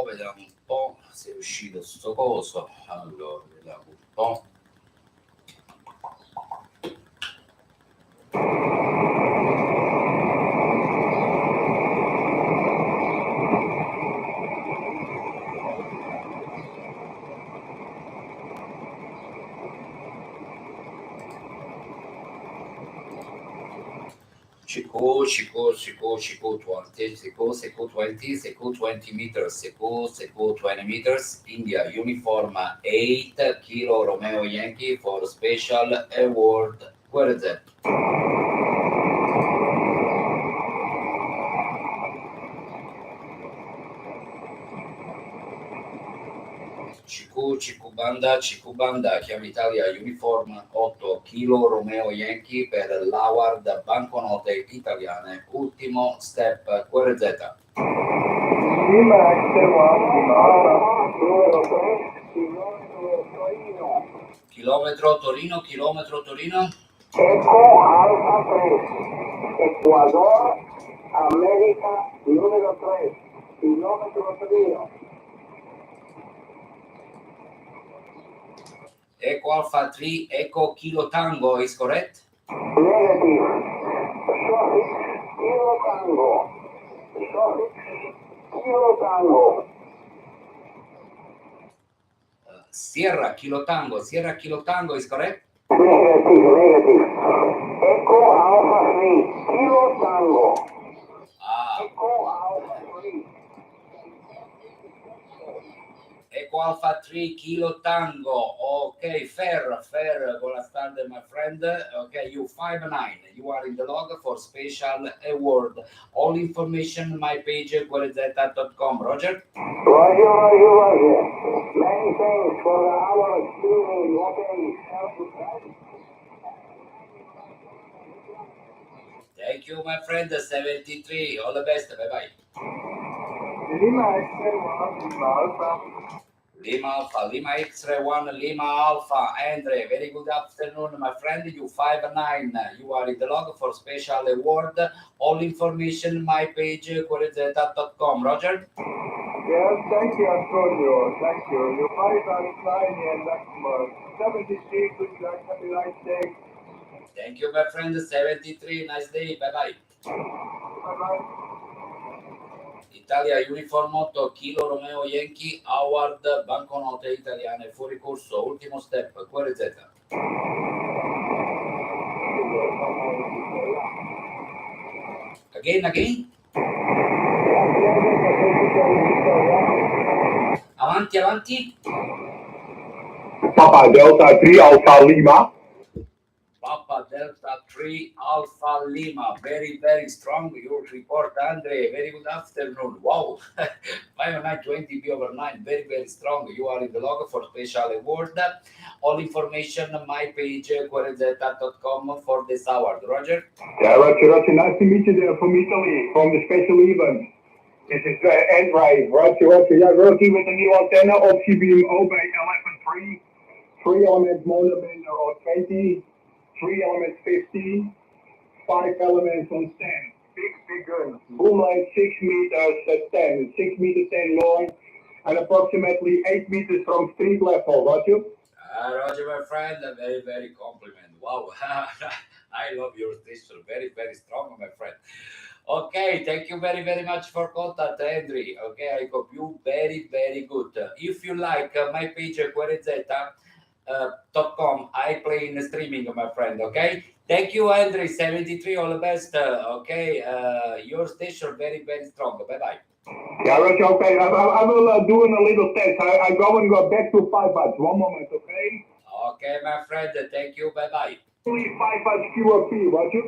Speaker 3: Vediamo un po' se è uscito sto coso. Allora, vediamo un po'. Chico 20, Chico 20 meters, Chico 20 meters, India uniform 8 Kilo Romeo Yankee for special award. Where is it? Cicu Banda, chiama Italia uniform 8 Kilo Romeo Yankee per l'award banconote italiane. Ultimo step, QRZ.
Speaker 2: Lima X1, numero 3, chilometro Torino.
Speaker 3: Chilometro Torino.
Speaker 2: Eco Alfa 3, Ecuador, América, número 3, kilómetro Torino.
Speaker 3: Eco Alpha 3, Eco Kilo Tango, is correct?
Speaker 2: Negative. Suffix Kilo Tango. Suffix Kilo Tango.
Speaker 3: Sierra Kilo Tango, is correct?
Speaker 2: Negative. Eco Alpha 3, Kilo Tango. Eco Alpha 3.
Speaker 3: Eco Alpha 3 Kilo Tango. Okay, fair, gonna start, my friend. Okay, you 5-9. You are in the log for special award. All information, my page, guarizeta.com. Roger?
Speaker 2: Roger. Many thanks for the hour of tuning. Okay.
Speaker 3: Thank you, my friend. 73. All the best. Bye-bye.
Speaker 2: Lima X1, Lima Alpha.
Speaker 3: Lima X-ray 1, Lima Alpha. Andre, very good afternoon, my friend. You 5-9. You are in the log for special award. All information, my page, guarizeta.com. Roger?
Speaker 2: Yes, thank you, Antonio. Thank you. You 5-9 and Luxembourg. 73, good luck. Have a nice day.
Speaker 3: Thank you, my friend. 73. Nice day. Bye-bye.
Speaker 2: Bye-bye.
Speaker 3: Italia Uniform 8 Kilo Romeo Yankee Award banconote italiane fuori corso. Ultimo step, QRZ. Again. Avanti.
Speaker 1: Papa Delta 3 Alpha Lima.
Speaker 3: Papa Delta 3 Alpha Lima. Very, very strong. Your report, Andre. Very good afternoon. Wow. 5-9-20 B/9. Very, very strong. You are in the log for special award. All information, my page, guarizeta.com for this award. Roger?
Speaker 1: Yeah, Roger. Nice to meet you there from Italy, from the special event. This is Andre. Roger. Yeah, working with the new antenna, optie beam OB 11.3. 3 elements monoband or 20. 3 elements 15, 5 elements on 10. Big gun. Boom line 6 meters at 10, 6 meters 10 long, and approximately 8 meters from street level. Roger?
Speaker 3: Roger, my friend, a very, very compliment. Wow. I love your station. Very, very strong, my friend. Okay, thank you very, very much for contact, Henry. Okay, I hope you very, very good. If you like my page, QRZ.com, I play in streaming, my friend. Okay, thank you, Henry. 73, all the best. Okay, your station very, very strong. Bye bye.
Speaker 2: Yeah, Roger, okay. I will do a little test. I go and go back to 5 watts. One moment, okay?
Speaker 3: Okay, my friend. Thank you. Bye bye.
Speaker 2: Only 5 watts QRP, Roger.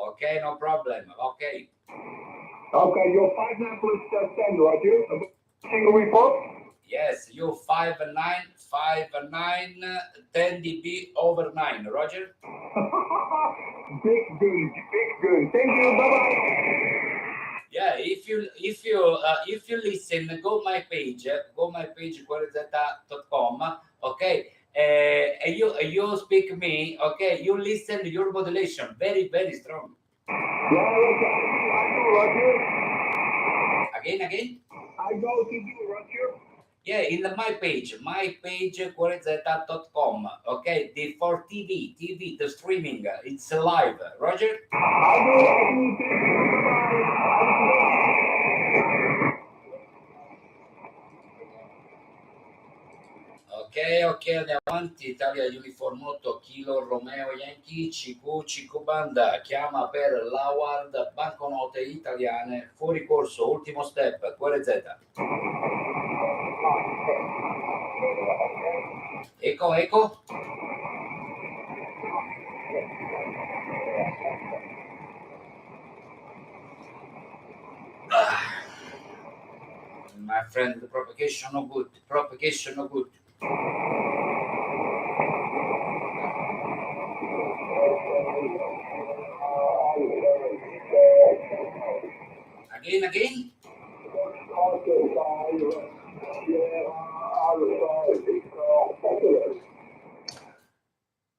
Speaker 3: Okay, no problem. Okay.
Speaker 2: Okay, you're 5 plus 10, Roger. Single report?
Speaker 3: Yes, you 5'9", 10 dB over 9. Roger.
Speaker 2: Big gun. Thank you. Bye bye.
Speaker 3: Yeah, if you listen, go my page QRZ.com, okay, and you speak me, okay, you listen your modulation very, very strong.
Speaker 2: Yeah, Roger.
Speaker 3: Again.
Speaker 2: I go to you, Roger.
Speaker 3: Yeah, in my page QRZ.com, okay, for TV, the streaming, it's live. Roger.
Speaker 2: I do.
Speaker 3: Ok, andiamo avanti. Italia Uniform 8 Kilo Romeo Yankee CQ Banda chiama per l'Award banconote italiane fuori corso, ultimo step, QRZ. Eco. My friend, the propagation no good. Again.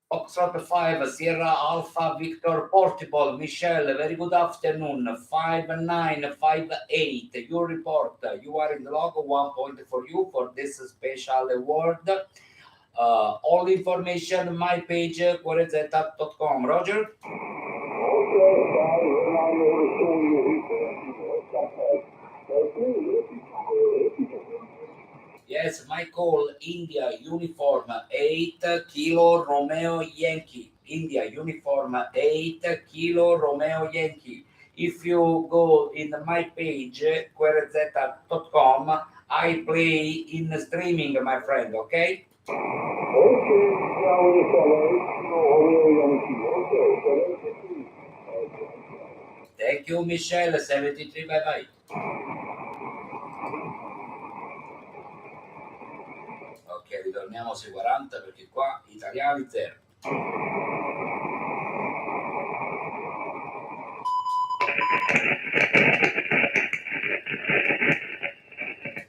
Speaker 3: Foxtrot 5, Sierra Alpha Victor Portable, Michelle, very good afternoon, 5958, your report, you are in the log, 1 point for you for this special award. All information, my page, QRZ.com, Roger? Yes, my call, India Uniform 8 Kilo Romeo Yankee. India Uniform 8 Kilo Romeo Yankee. If you go in my page, QRZ.com, I play in streaming, my friend, okay? Thank you, Michelle, 73, bye-bye. Ok, ritorniamo sui 40 perché qua italiani zero.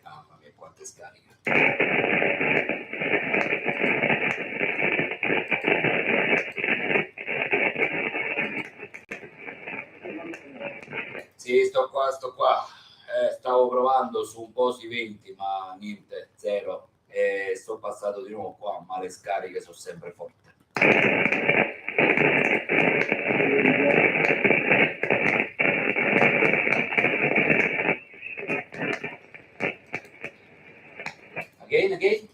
Speaker 3: Mamma mia, quante scariche. Sì, sto qua. Stavo provando su un po' sui 20, ma niente, zero. E sto passato di nuovo qua, ma le scariche sono sempre forti. Again.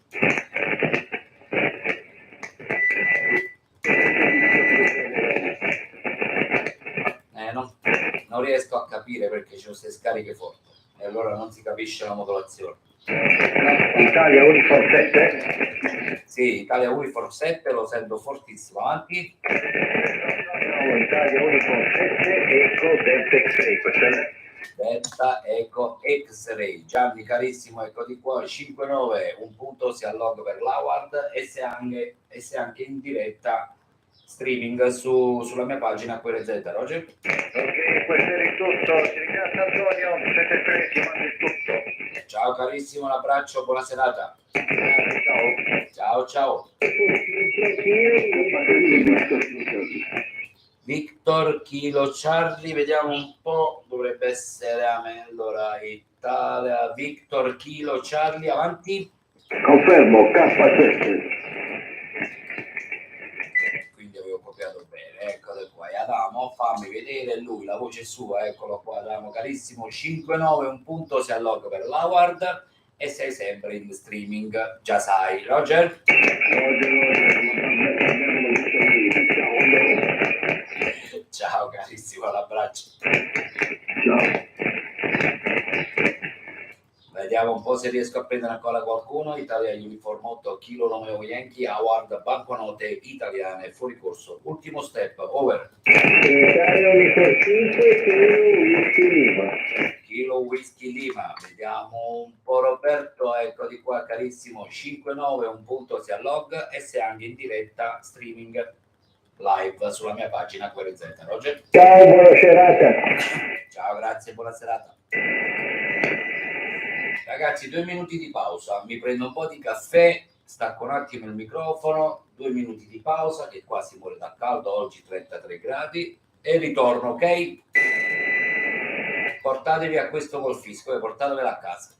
Speaker 3: Non riesco a capire perché c'è queste scariche forti e allora non si capisce la modulazione.
Speaker 5: Italia Uniform 7?
Speaker 3: Sì, Italia Uniform 7 lo sento fortissimo. Avanti.
Speaker 5: Italia Uniform 7 Eco Delta X-Ray, questo è
Speaker 3: Delta Eco X-Ray. Gianni carissimo, ecco di qua 5-9, un punto si allog per l'Award e se anche in diretta streaming sulla mia pagina QRZ, Roger.
Speaker 5: Ok, questo è il tutto, ti ringrazio Antonio, 73, ti mando il tutto.
Speaker 3: Ciao carissimo, un abbraccio, buona serata. Ciao. Victor Kilo Charlie, vediamo un po', dovrebbe essere allora Italia Victor Kilo Charlie, avanti.
Speaker 5: Confermo, K7.
Speaker 3: Quindi avevo copiato bene, eccolo qua, Adamo, fammi vedere lui, la voce sua, eccolo qua, Adamo carissimo, 5-9, un punto si allogga per l'Award e sei sempre in streaming, già sai. Roger? Ciao carissimo, l'abbraccio.
Speaker 5: Ciao.
Speaker 3: Vediamo un po' se riesco a prendere ancora qualcuno. Italia Uniform 8 Kilo Romeo Yankee Award, banconote italiane fuori corso. Ultimo step, over.
Speaker 2: Italia Uniform 5
Speaker 3: Kilo Whisky Lima, vediamo un po' Roberto, ecco di qua carissimo, 5-9, un punto si allog e sei anche in diretta streaming live sulla mia pagina QRZ. Roger?
Speaker 2: Ciao, buona serata.
Speaker 3: Ciao, grazie, buona serata. Ragazzi, 2 minuti di pausa, mi prendo un po' di caffè, stacco un attimo il microfono, 2 minuti di pausa, che qua si muore da caldo, oggi 33 gradi, e ritorno, ok? Portatevi a questo col fisco e portatevela a casa.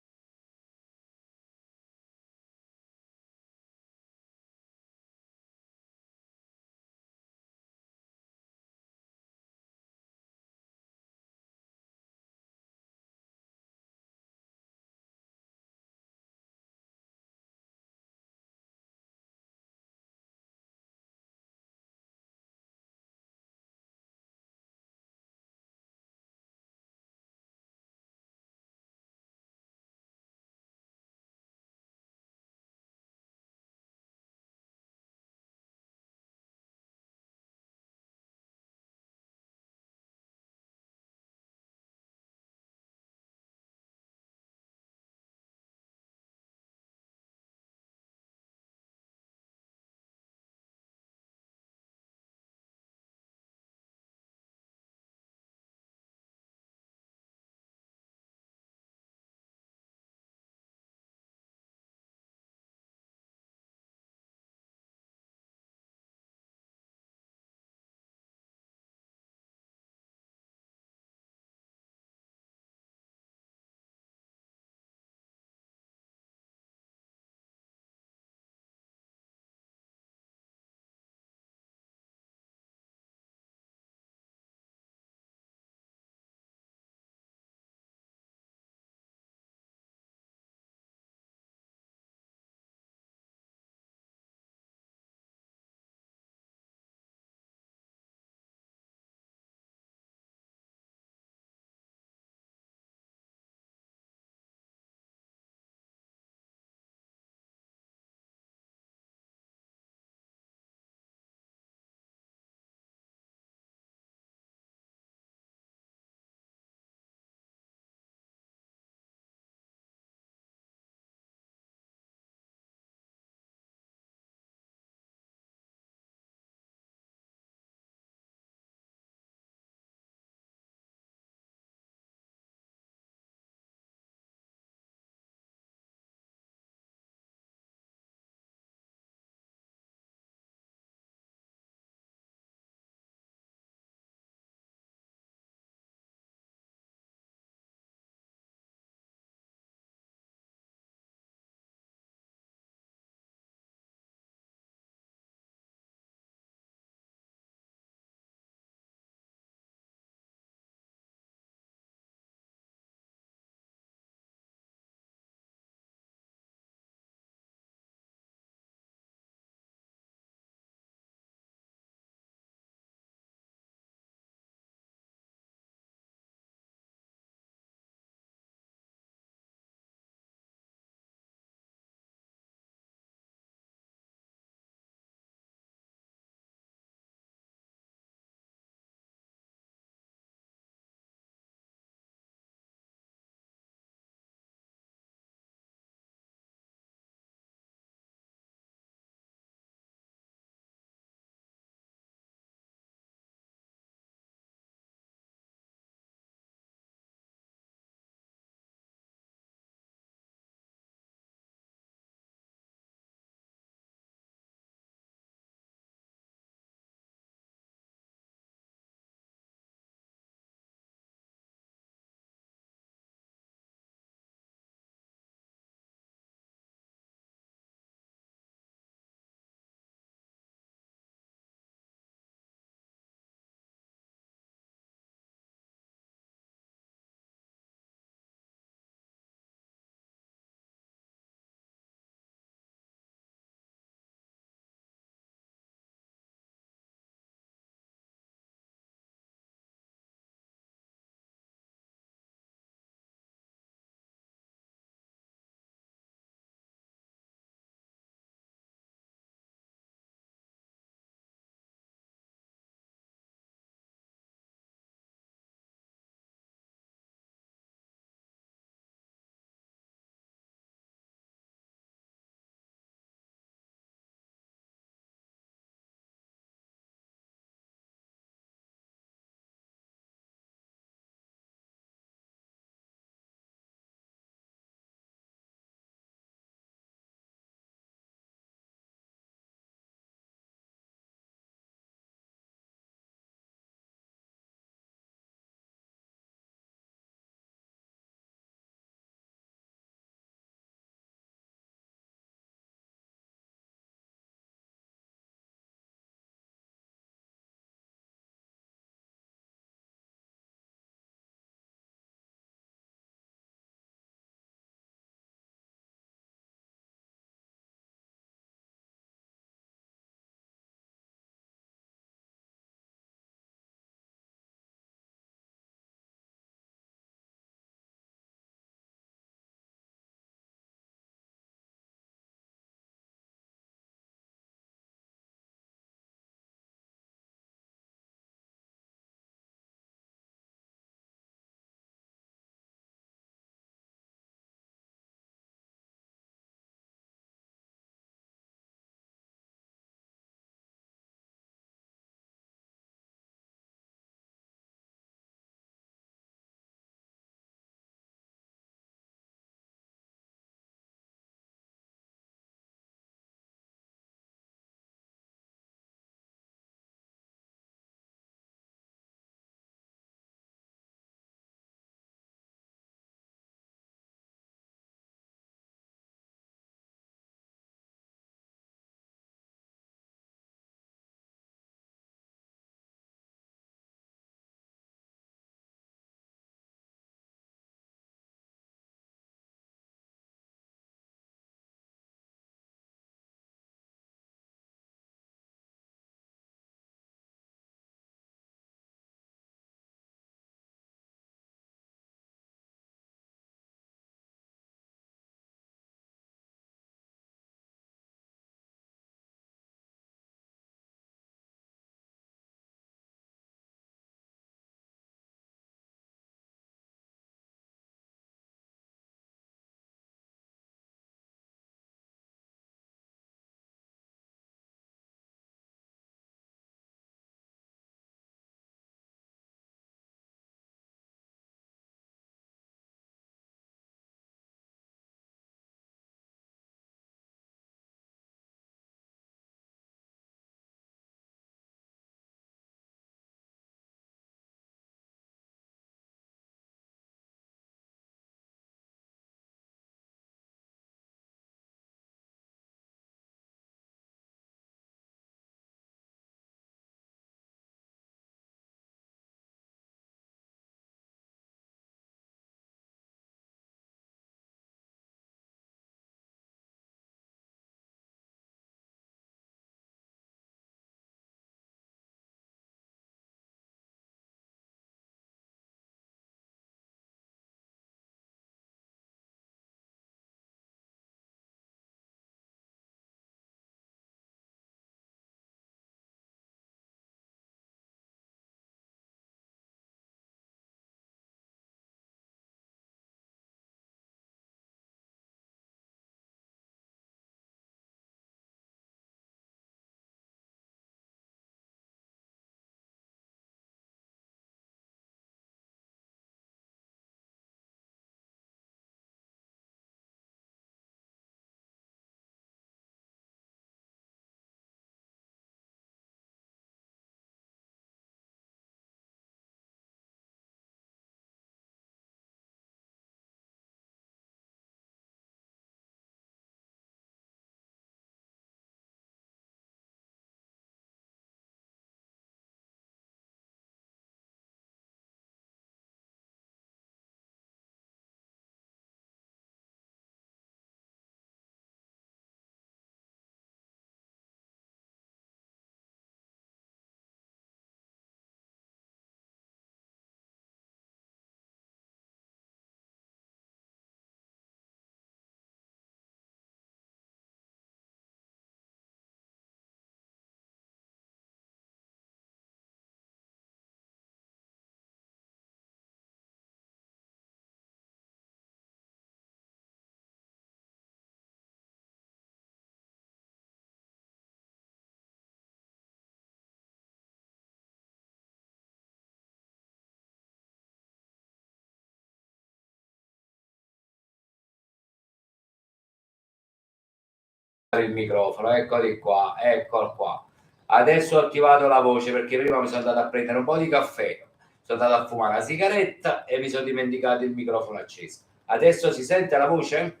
Speaker 3: il microfono, eccoli qua, eccolo qua. Adesso ho attivato la voce perché prima mi sono andato a prendere un po' di caffè, sono andato a fumare una sigaretta e mi sono dimenticato il microfono acceso. Adesso si sente la voce?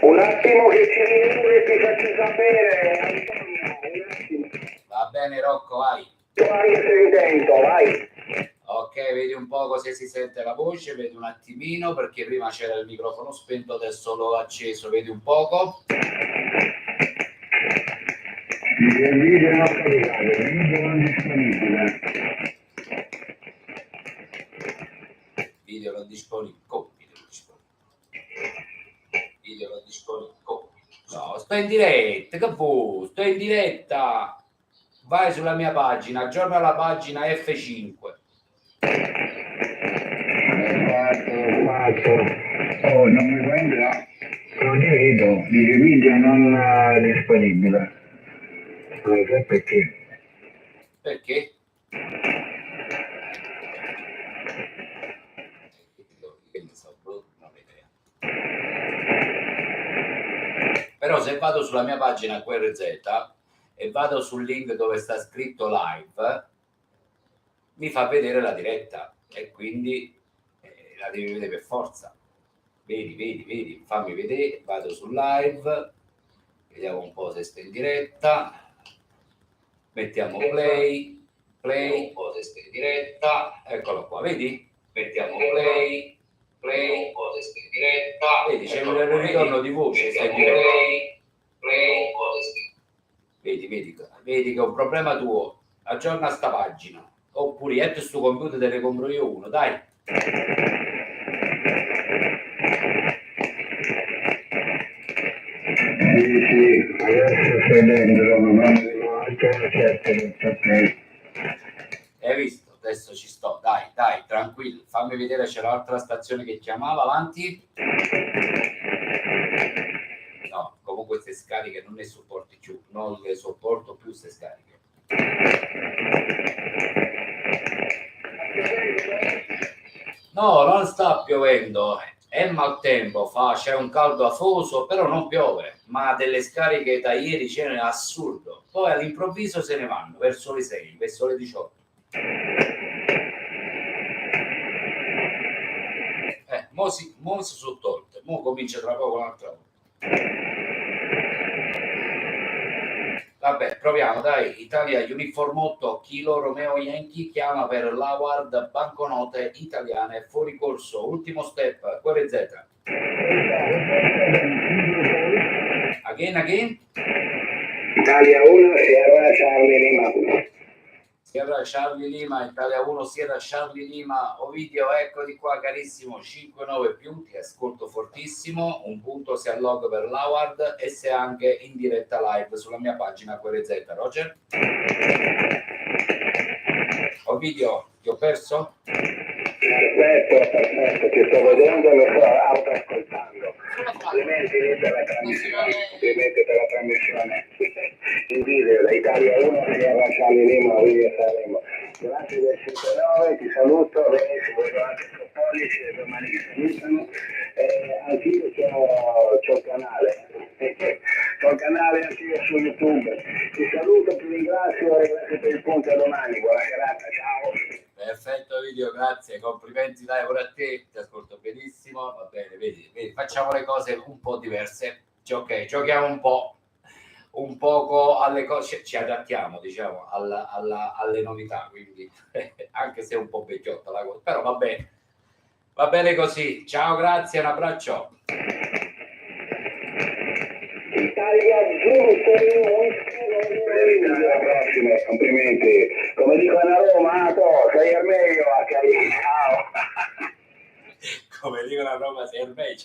Speaker 2: Un attimo che ci rimuovo e ti faccio sapere, Antonio, un attimo.
Speaker 3: Va bene Rocco, vai.
Speaker 2: Vai sentendo, vai.
Speaker 3: Ok, vedi un po' se si sente la voce, vedi un attimino perché prima c'era il microfono spento, adesso l'ho acceso, vedi un poco.
Speaker 5: Il video non caricato, il video non disponibile.
Speaker 3: Video non disponibile. Video non disponibile. No, sto in diretta, che fu? Sto in diretta. Vai sulla mia pagina, aggiorna la pagina F5.
Speaker 5: Fatto. Oh, non mi prende, non ti vedo, dice video non disponibile. Non so perché.
Speaker 3: Perché? Però se vado sulla mia pagina QRZ e vado sul link dove sta scritto live, mi fa vedere la diretta e quindi la devi vedere per forza. Vedi, fammi vedere, vado sul live, vediamo un po' se sta in diretta, mettiamo play, un po' se sta in diretta, eccolo qua, vedi? Mettiamo play, un po' se sta in diretta, vedi c'è un ritorno di voce, sta in diretta. Play, un po' se sta in diretta. Vedi che è un problema tuo, aggiorna sta pagina, oppure io sto computer te ne compro io uno, dai.
Speaker 5: Sì, adesso stai dentro, ma
Speaker 3: Hai visto? Adesso ci sto, dai, tranquillo, fammi vedere, c'è l'altra stazione che chiamava, avanti. No, comunque queste scariche non le sopporti più, non le sopporto più queste scariche. No, non sta piovendo, è maltempo, c'è un caldo afoso, però non piove, ma delle scariche da ieri c'è assurdo. Poi all'improvviso se ne vanno, verso le 6, verso le 18. Mo si sono tolte, mo comincia tra poco un'altra volta. Vabbè, proviamo, dai. Italia Uniform 8 Kilo Romeo Yankee chiama per l'award banconote italiane fuori corso. Ultimo step, QRZ. Again.
Speaker 2: Italia 1, Sierra Charlie Lima.
Speaker 3: Sierra Charlie Lima, Italia 1, Sierra Charlie Lima. Ovidio, eccoti qua carissimo, 5-9 più, ti ascolto fortissimo, un punto se allog per l'award e se anche in diretta live sulla mia pagina QRZ. Roger? Ovidio, ti ho perso?
Speaker 2: Perfetto, ti sto vedendo e lo sto autoascoltando. Complimenti per la trasmissione. In video da Italia 1 Sierra Charlie Lima, Ovidio Sanremo. Grazie del 5-9, ti saluto, benissimo, vedo anche il tuo pollice, le domani che salutano. Anch'io c'ho il canale. C'ho il canale anch'io su YouTube. Ti saluto, ti ringrazio e grazie per il punto a domani. Buona serata, ciao.
Speaker 3: Perfetto Video, grazie, complimenti dai pure a te, ti ascolto benissimo, va bene, vedi, facciamo le cose un po' diverse, ok, giochiamo un poco alle cose, ci adattiamo diciamo alle novità, quindi anche se è un po' vecchiotta la cosa, però va bene così, ciao, grazie, un abbraccio.
Speaker 2: Italia alla prossima, complimenti. Come dicono a Roma, sei al meglio a Cali. Ciao.
Speaker 3: Come dicono a Roma, sei al meglio.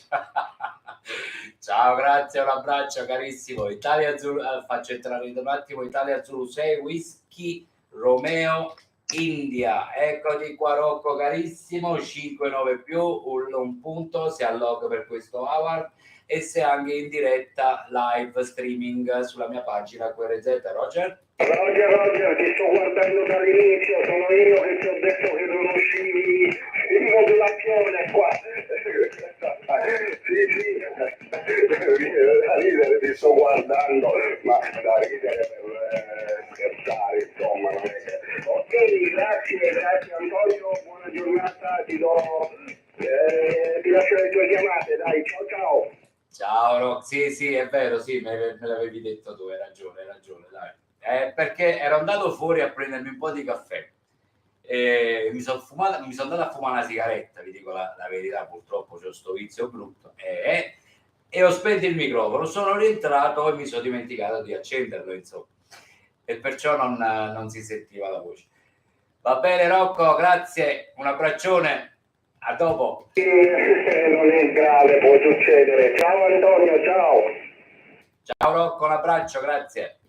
Speaker 3: Ciao, grazie, un abbraccio carissimo. Italia Zulu, faccio entrare un attimo. Italia Zulu 6 Whisky Romeo India. Eccoti qua Rocco carissimo, 5-9 più, un punto se allog per questo award e se anche in diretta live streaming sulla mia pagina QRZ. Roger?
Speaker 2: Roger, ti sto guardando dall'inizio, sono io che ti ho detto che non uscivi in modulazione qua. sì, da ridere ti sto guardando, ma da ridere per scherzare, insomma. Non è che... Ok, grazie Antonio, buona giornata, ti lascio le tue chiamate, dai, ciao.
Speaker 3: Ciao Rock, sì, è vero, sì, me l'avevi detto tu, hai ragione, dai. Perché ero andato fuori a prendermi un po' di caffè. Mi sono andato a fumare una sigaretta, vi dico la verità, purtroppo c'ho sto vizio brutto, e ho spento il microfono, sono rientrato e mi sono dimenticato di accenderlo, insomma, e perciò non si sentiva la voce. Va bene Rocco, grazie, un abbraccione, a dopo.
Speaker 2: Non è grave, può succedere. Ciao Antonio, ciao.
Speaker 3: Ciao Rocco, un abbraccio, grazie.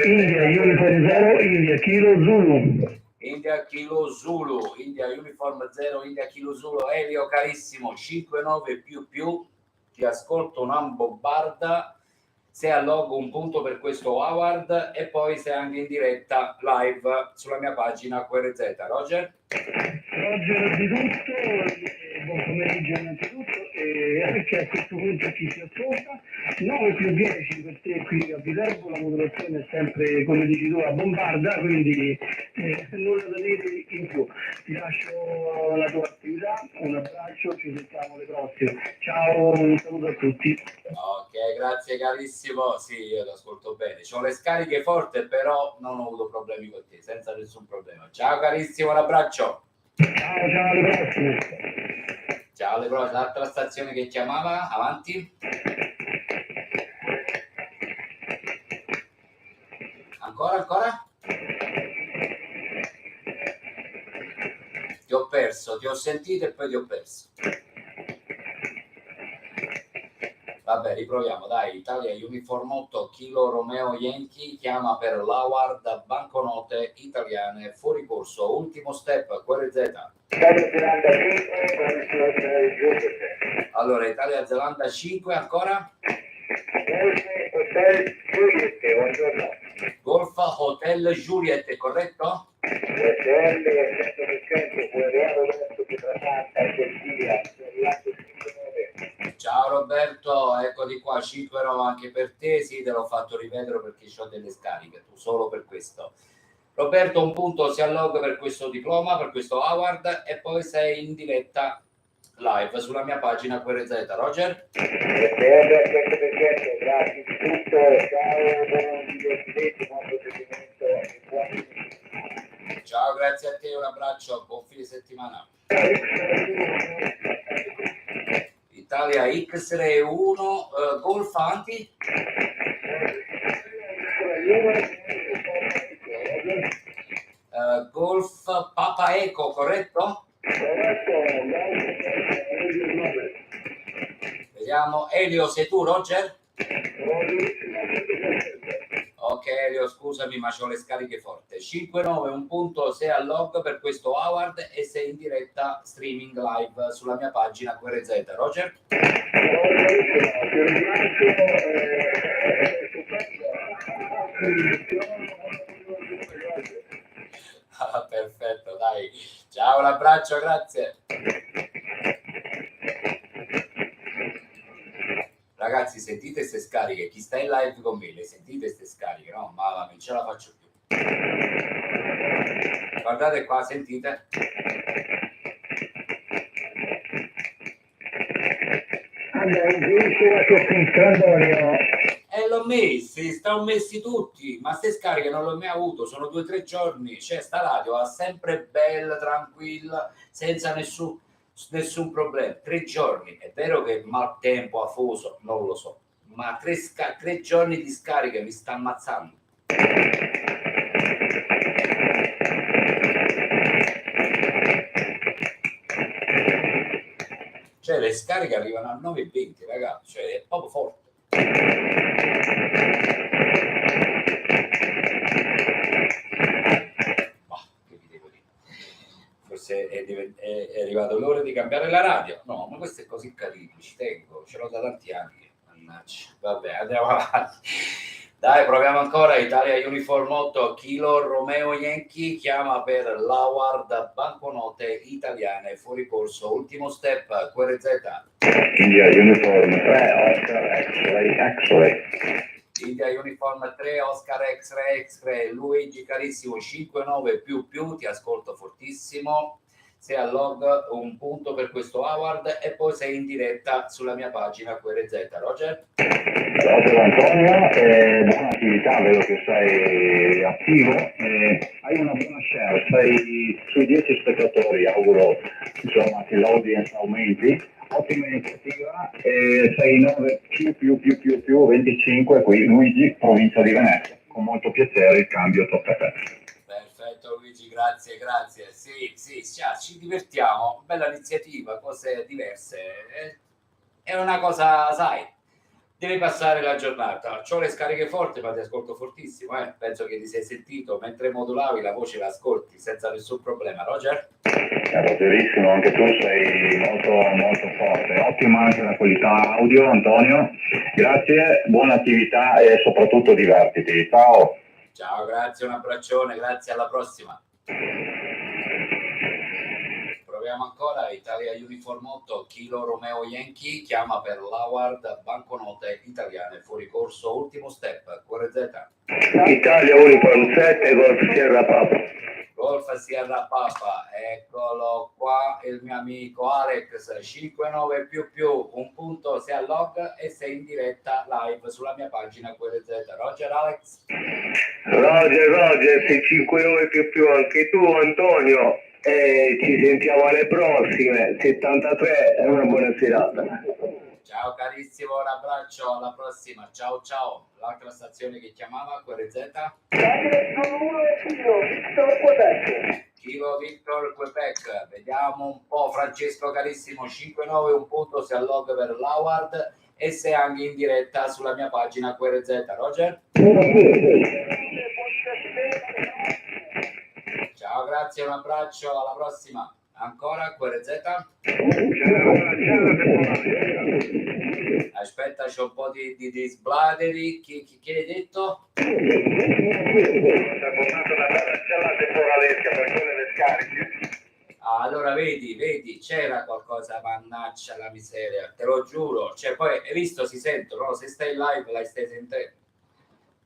Speaker 2: India, Uniform 0, India, Kilo Zulu.
Speaker 3: India Kilo Zulu, India Uniform 0, India Kilo Zulu, Elio carissimo, 59 più, ti ascolto una bombarda, sei al logo un punto per questo award e poi sei anche in diretta live sulla mia pagina QRZ, Roger?
Speaker 6: Roger di tutto, buon pomeriggio innanzitutto e anche a questo punto chi si ascolta, 9 più 10 per te qui a Viterbo, la moderazione è sempre come dici tu a bombarda, quindi nulla da dire in più. Ti lascio la tua attività, un abbraccio, ci sentiamo le prossime. Ciao, un saluto a tutti.
Speaker 3: Ok, grazie carissimo, sì, io ti ascolto bene, c'ho le scariche forti però non ho avuto problemi con te, senza nessun problema. Ciao carissimo, un abbraccio.
Speaker 6: Ciao, alle prossime.
Speaker 3: Ciao, alle prossime. L'altra stazione che chiamava, avanti. Ancora? Ti ho perso, ti ho sentito e poi ti ho perso. Vabbè, riproviamo, dai. Italia Uniform 8, Kilo Romeo Yankee, chiama per l'award banconote italiane fuori corso. Ultimo step, QRZ. Allora, Italia-Zelanda 5, ancora? Golf Hotel Juliet, corretto? Ciao Roberto, eccoti qua, 5 euro anche per te, sì, te l'ho fatto ripetere perché ho delle scariche, tu solo per questo. Roberto, un punto si alloga per questo diploma, per questo award e poi sei in diretta live sulla mia pagina QRZ. Roger?
Speaker 2: Grazie di tutto, ciao, buon divertimento, buon procedimento e buon...
Speaker 3: Ciao, grazie a te, un abbraccio, buon fine settimana. Italia X-Ray 1, Golf Anti? Golf Papa Eco, corretto? Vediamo, Elio, sei tu, Roger? Ok, Elio, scusami, ma c'ho le scariche forti. 5-9, un punto, sei al log per questo award e sei in diretta streaming live sulla mia pagina QRZ. Roger? Ah, perfetto, dai. Ciao, un abbraccio, grazie. Ragazzi, sentite queste scariche, chi sta in live con me, le sentite queste scariche, no? Ma non ce la faccio più. Guardate qua, sentite. L'ho messi, stanno messi tutti, ma ste scariche non l'ho mai avuto, sono 2 o 3 giorni, cioè sta radio va sempre bella, tranquilla, senza nessun problema. 3 giorni, è vero che maltempo, afoso, non lo so, ma 3 giorni di scariche mi sta ammazzando. Cioè le scariche arrivano a 9,20 ragazzi, cioè è proprio forte. Che vi devo dire? Forse è arrivato l'ora di cambiare la radio. No, ma questo è così carino, ci tengo, ce l'ho da tanti anni. Mannaggia. Vabbè, andiamo avanti. Dai, proviamo ancora. Italia Uniform 8, Kilo Romeo Yankee, chiama per l'Award banconote italiane fuori corso. Ultimo step, QRZ.
Speaker 5: India Uniform 3, Oscar X-Ray.
Speaker 3: India Uniform 3, Oscar X-Ray, Luigi carissimo, 5-9 più, ti ascolto fortissimo. Sei al log, un punto per questo award e poi sei in diretta sulla mia pagina QRZ. Roger?
Speaker 5: Roger Antonio, buona attività, vedo che sei attivo, hai una buona share, sei sui 10 spettatori, auguro insomma che l'audience aumenti, ottima iniziativa, sei 9 più 25 qui, Luigi, provincia di Venezia, con molto piacere il cambio tocca a te.
Speaker 3: Perfetto Luigi, grazie. Sì, ci divertiamo, bella iniziativa, cose diverse. È una cosa, sai, devi passare la giornata. C'ho le scariche forti, ma ti ascolto fortissimo. Penso che ti sei sentito mentre modulavi la voce, l'ascolti senza nessun problema. Roger?
Speaker 5: Rogerissimo, anche tu sei molto forte, ottima anche la qualità audio, Antonio. Grazie, buona attività e soprattutto divertiti. Ciao.
Speaker 3: Ciao, grazie, un abbraccione, grazie, alla prossima. Proviamo ancora. Italia Uniform 8, Kilo Romeo Yankee, chiama per l'Award banconote italiane fuori corso. Ultimo step, QRZ.
Speaker 2: Italia Uniform 7, Golf Sierra Papa.
Speaker 3: Golf Sierra Papa, eccolo qua, il mio amico Alex, 5-9 più, un punto, sei al log e sei in diretta live sulla mia pagina QRZ. Roger, Alex?
Speaker 2: Roger, sei 5-9 più, anche tu Antonio, ci sentiamo alle prossime, 73, è una buona serata.
Speaker 3: Ciao carissimo, un abbraccio, alla prossima, ciao. L'altra stazione che chiamava, QRZ? Kilo Victor Quebec, vediamo un po', Francesco carissimo, 5-9, un punto, si allog per l'Award e sei anche in diretta sulla mia pagina QRZ. Roger? Ciao, grazie, un abbraccio, alla prossima. Ancora QRZ? Aspetta, c'è un po' di sbladeri. Chi hai detto?
Speaker 4: Si è portato una bella cella temporalesca per quelle le scariche.
Speaker 3: Allora vedi, c'era qualcosa, mannaggia la miseria, te lo giuro. Cioè, poi hai visto, si sentono, no? Se stai in live la stai sentendo.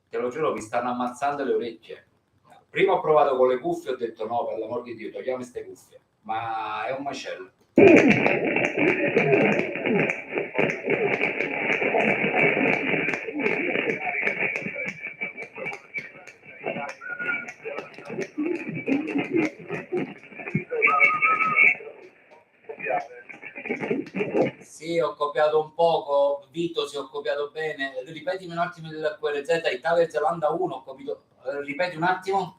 Speaker 3: Te lo giuro, mi stanno ammazzando le orecchie. Prima ho provato con le cuffie, ho detto no, per l'amor di Dio, togliamo queste cuffie. Ma è un macello. Sì, ho copiato un poco, Vito si è copiato bene. Ripetimi un attimo il QRZ, Italia e Zelanda 1, ho capito. Ripeti un attimo.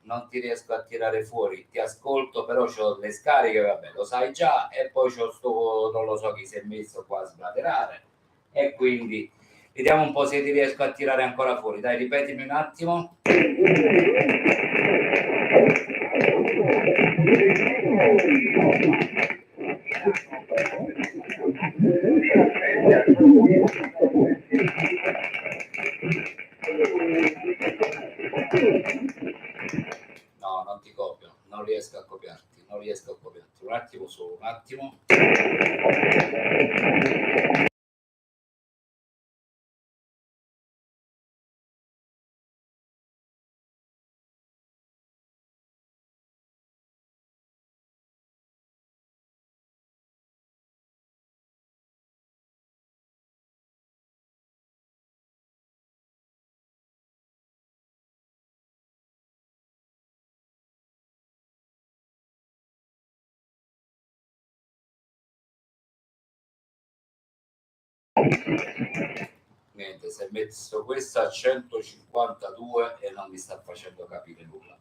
Speaker 3: Non ti riesco a tirare fuori, ti ascolto, però c'ho le scariche, vabbè, lo sai già, e poi c'ho sto, non lo so chi si è messo qua a sblaterare, e quindi vediamo un po' se ti riesco a tirare ancora fuori. Dai, ripetimi un attimo. No, non ti copio, non riesco a copiarti. Un attimo solo, un attimo. Niente, si è messo questa a 152 e non mi sta facendo capire nulla.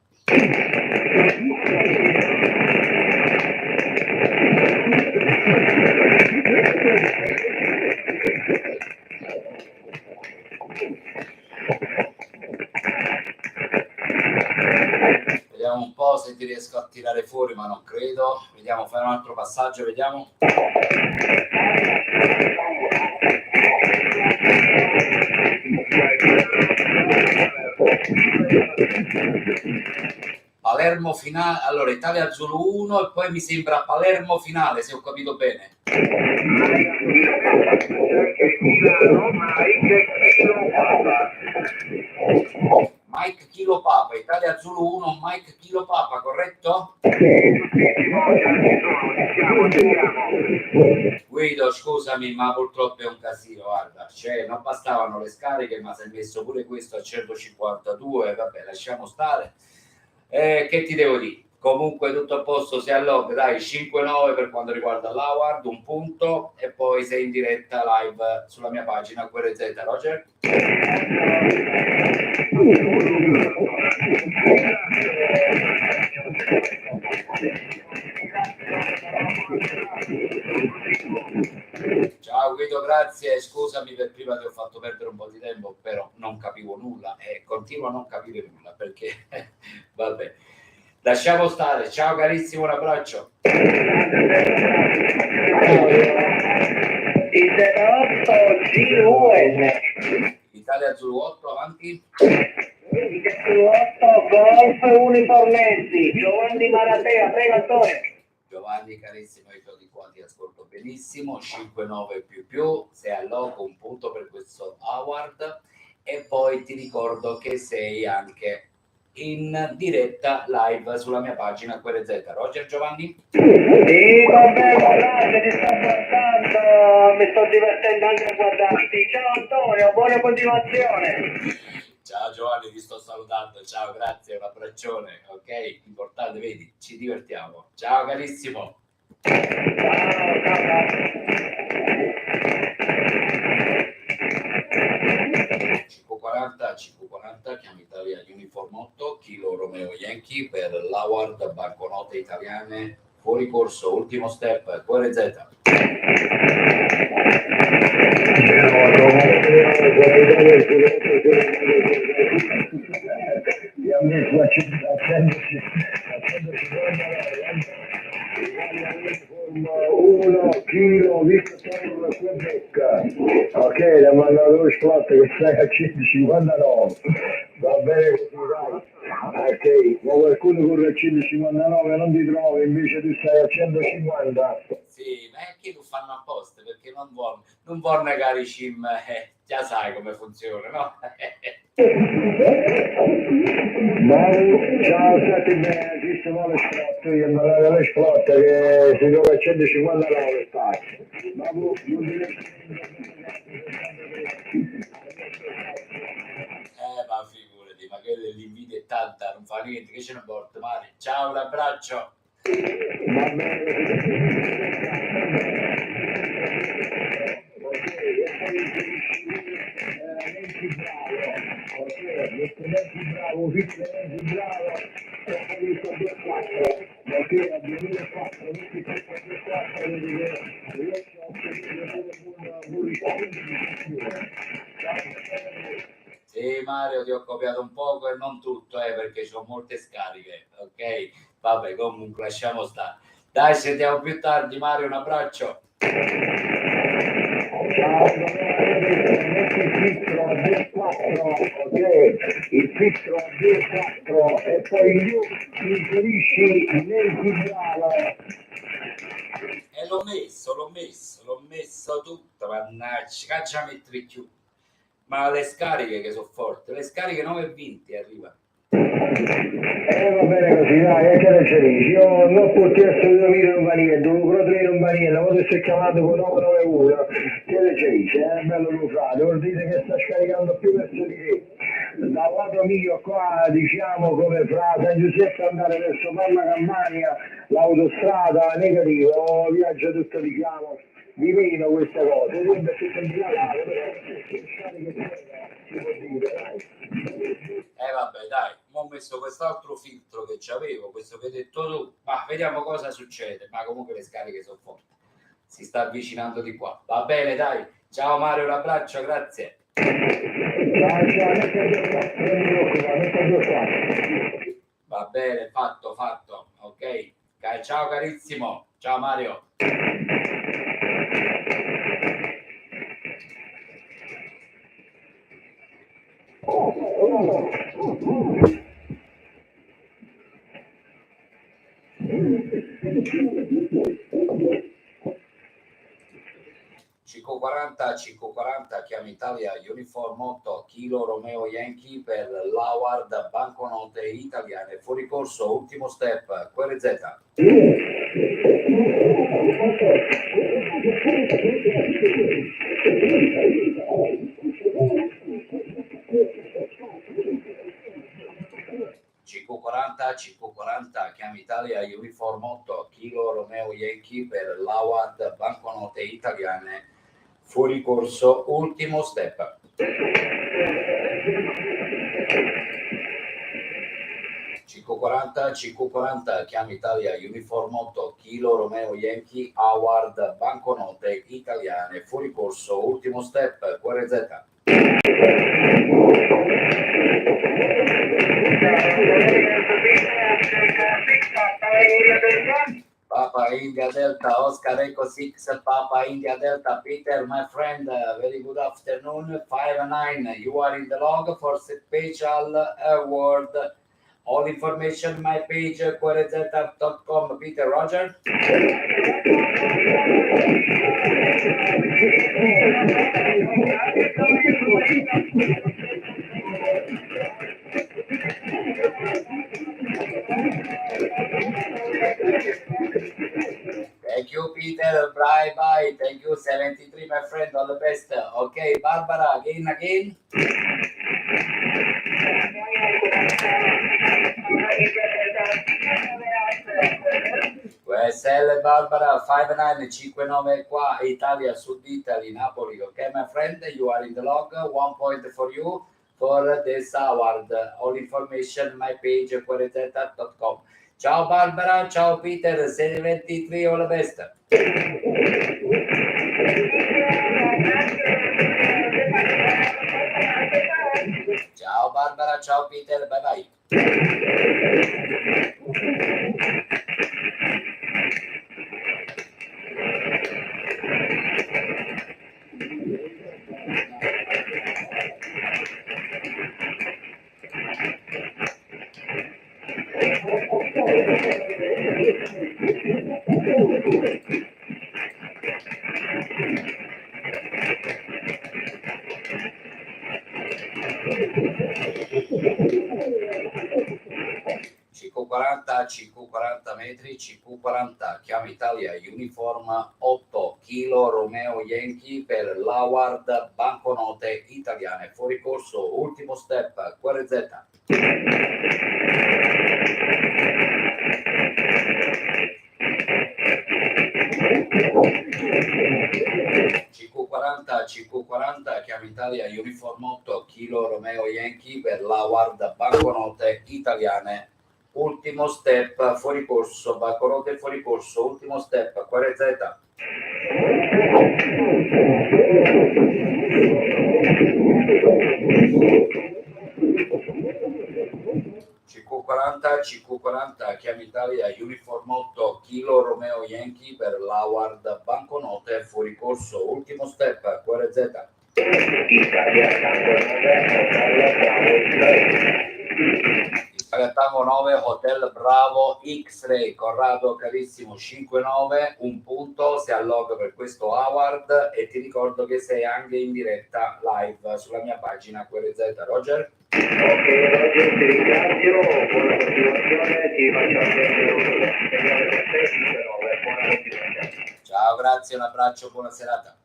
Speaker 3: ti riesco a tirare fuori, ma non credo. Vediamo, fai un altro passaggio, vediamo. Palermo finale, allora Italia Zulu 1 e poi mi sembra Palermo finale, se ho capito bene. Mike Kilo Papa, Italia Zulu 1, Mike Kilo Papa, corretto? Guido, scusami, ma purtroppo è un casino, guarda, cioè non bastavano le scariche, ma si è messo pure questo a 152, vabbè, lasciamo stare. Che ti devo dire? Comunque tutto a posto, sei al log, dai, 5-9 per quanto riguarda l'Award, un punto, e poi sei in diretta live sulla mia pagina QRZ, Roger. Ciao Guido, grazie, scusami per prima ti ho fatto perdere un po' di tempo, però non capivo nulla e continuo a non capire nulla perché vabbè, lasciamo stare. Ciao carissimo, un abbraccio. Italia Zulu 8, avanti.
Speaker 2: Zulu 8 Golf Uniformetti, Giovanni Maratea, prego Antonio.
Speaker 3: Giovanni carissimo, io di qua ti ascolto benissimo, 5-9 sei al logo, un punto per questo award, e poi ti ricordo che sei anche in diretta live sulla mia pagina QRZ. Roger, Giovanni?
Speaker 2: Sì, vabbè, guardate, ti sto guardando, mi sto divertendo anche a guardarti. Ciao Antonio, buona continuazione.
Speaker 3: Ciao Giovanni, ti sto salutando, ciao, grazie, un abbraccione, ok? Importante, vedi, ci divertiamo. Ciao carissimo.
Speaker 2: Ciao.
Speaker 3: 540, chiamo Italia Uniform 8, Kilo Romeo Yankee per l'Award Banconote Italiane fuori corso, ultimo step, QRZ.
Speaker 2: Uno chilo Victor Quebec, ok, le ha mandato lo slot che stai a 159, va bene così, dai, ok, ma qualcuno corre a 159 non ti trovi, invece tu stai a 150.
Speaker 3: Sì, ma è che lo fanno apposta perché non vuol negare i cim, già sai come funziona, no?
Speaker 2: Ciao, state bene, ci stiamo allo slot, io non avevo lo slot che si trova a 159 spazio, ma non
Speaker 3: Ma figurati, ma che l'invidia è tanta, non fa niente, che ce ne porta male. Ciao, un abbraccio.
Speaker 2: va bravo, fisicamente bravo, ho visto 2-4, perché a 2004, 24-24, vedi che riesce a ottenere un risparmio.
Speaker 3: Sì, Mario, ti ho copiato un poco e non tutto, perché ho molte scariche, ok? Vabbè, comunque lasciamo stare. Dai, sentiamo più tardi, Mario, un abbraccio.
Speaker 2: Ciao, il filtro a 2-4, ok? Il filtro a 2-4 e poi io mi inserisci nel bravo.
Speaker 3: E l'ho messo tutto, mannaggia, caccia mettere più. Ma le scariche che sono forti, le scariche 9,20 arriva.
Speaker 2: Va bene così, dai, che ne c'è dici? Io non potevo assolutamente un vanille, dovevo proprio un vanille, ma adesso è chiamato con 991, che ne c'è dici? È bello lo frate, vuol dire che sta scaricando più verso di te. Dal lato mio qua, diciamo, come fra San Giuseppe andare verso Parma Campania, l'autostrada negativo, viaggio tutto, diciamo, di meno queste cose, sembra tutto in bilancio, però si può dire, dai.
Speaker 3: Vabbè, dai, ho messo quest'altro filtro che c'avevo, questo che hai detto tu, ma vediamo cosa succede. Ma comunque le scariche sono forti, si sta avvicinando di qua. Va bene, dai, ciao Mario, un abbraccio, grazie. Va bene, fatto. ok? Ciao carissimo, ciao Mario. CQ40, chiama Italia, Uniform 8, Kilo Romeo Yankee per l'Howard, banconote italiane, fuori corso, ultimo step, QRZ. CQ40, chiama Italia, Uniform 8, Kilo Romeo Yankee per l'Howard, banconote italiane, fuori corso, ultimo step. CQ40, chiama Italia, Uniform 8, Kilo Romeo Yankee, Howard, banconote italiane, fuori corso, ultimo step, QRZ. Papa India Delta, Oscar Echo 6, Papa India Delta, Peter, my friend, very good afternoon, 5-9, you are in the log for special award. All information, my page, QRZ.com, Peter, Roger. Thank you, Peter. Bye. Thank you, 73, my friend. All the best. Okay, Barbara, again. QSL Barbara 5959 qua, Italia, Sud Italy, Napoli. Okay, my friend, you are in the log. 1 point for you for this award. All information, my page, QRZ.com. Ciao Barbara, ciao Peter, 623, all the best. Ciao Barbara, ciao Peter, bye bye. CQ40 metri, CQ40, chiama Italia, Uniform 8, Kilo Romeo Yankee per l'Howard, banconote italiane, fuori corso, ultimo step, QRZ. CQ40, chiama Italia, Uniform 8, Kilo Romeo Yankee per l'Howard, banconote italiane, ultimo step, fuori corso, banconote fuori corso, ultimo step, QRZ. CQ40, chiama Italia, Uniform 8, Kilo Romeo Yankee per l'Howard, banconote fuori corso, ultimo step, QRZ. Italia Tango 9, Hotel Bravo X-Ray, Corrado carissimo, 5-9, un punto, si alloga per questo award e ti ricordo che sei anche in diretta live sulla mia pagina QRZ, Roger.
Speaker 2: Ok Roger, ti ringrazio, buona continuazione, ti faccio anche buona continuazione.
Speaker 3: Ciao, grazie, un abbraccio, buona serata.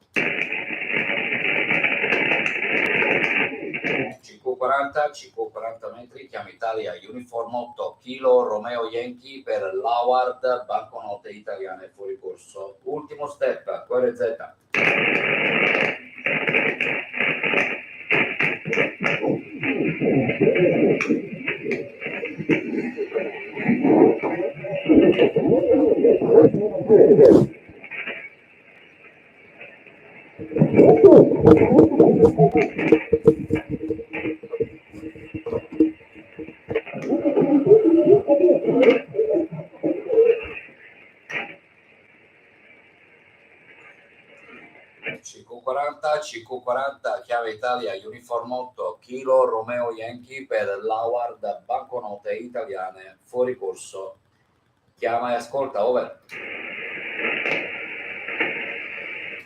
Speaker 3: CQ40 metri, chiama Italia, Uniform 8, Kilo Romeo Yankee per l'Howard, banconote italiane fuori corso, ultimo step, QRZ. CQ40, chiave Italia, Uniform 8, Kilo Romeo Yankee per l'Howard, banconote italiane, fuori corso. Chiama e ascolta, over.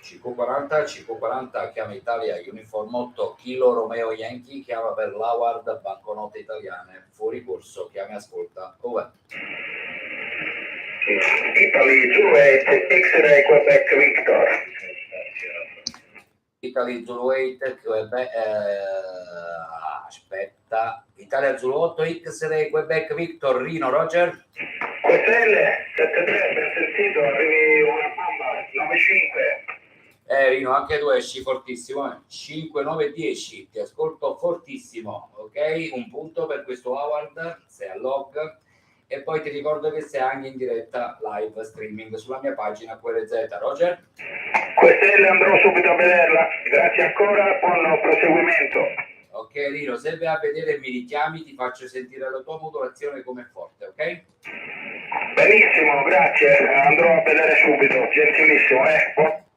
Speaker 3: CQ40, chiama Italia, Uniform 8, Kilo Romeo Yankee, chiama per l'Howard, banconote italiane, fuori corso. Chiama e ascolta, over.
Speaker 2: Italy Zulu 8, X-Ray Quebec Victor.
Speaker 3: Italy Zulu 8, Quebec, aspetta, Italia Zulu 8, X-Ray Quebec Victor, Rino, Roger.
Speaker 2: QSL 73, ben sentito, arrivi una bomba, 95.
Speaker 3: Rino, anche tu esci fortissimo, 5, 9, 10, ti ascolto fortissimo, ok? Un punto per questo Howard, sei a log. E poi ti ricordo che sei anche in diretta live streaming sulla mia pagina QRZ. Roger?
Speaker 2: QSL andrò subito a vederla, grazie ancora, buon proseguimento.
Speaker 3: Ok Rino, se vai a vedere e mi richiami ti faccio sentire la tua modulazione come forte, ok?
Speaker 2: Benissimo, grazie, andrò a vedere subito, gentilissimo,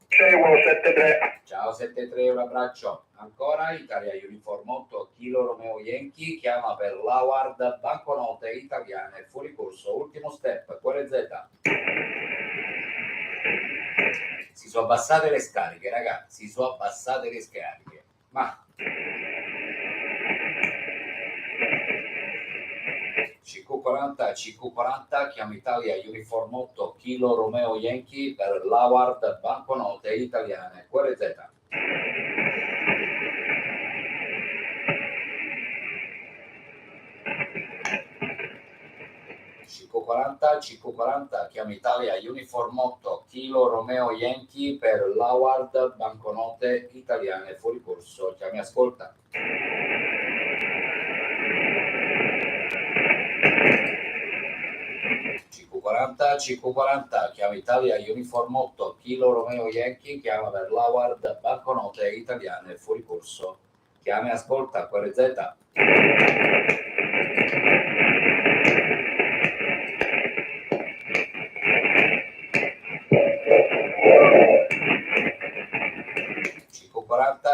Speaker 2: seguo 73.
Speaker 3: Ciao 73, un abbraccio. Ancora Italia Uniform 8, Kilo Romeo Yankee, chiama per l'Howard, banconote italiane, fuori corso, ultimo step, QRZ. Si sono abbassate le scariche, ragazzi, si sono abbassate le scariche. Ma CQ40, chiama Italia Uniform 8, Kilo Romeo Yankee per l'Howard, banconote italiane, QRZ. CQ40, chiama Italia Uniform 8, Kilo Romeo Yankee per l'Howard, banconote italiane, fuori corso. Chiami ascolta. CQ40, chiama Italia Uniform 8, Kilo Romeo Yankee, chiama per l'Howard, banconote italiane, fuori corso. Chiami ascolta, QRZ.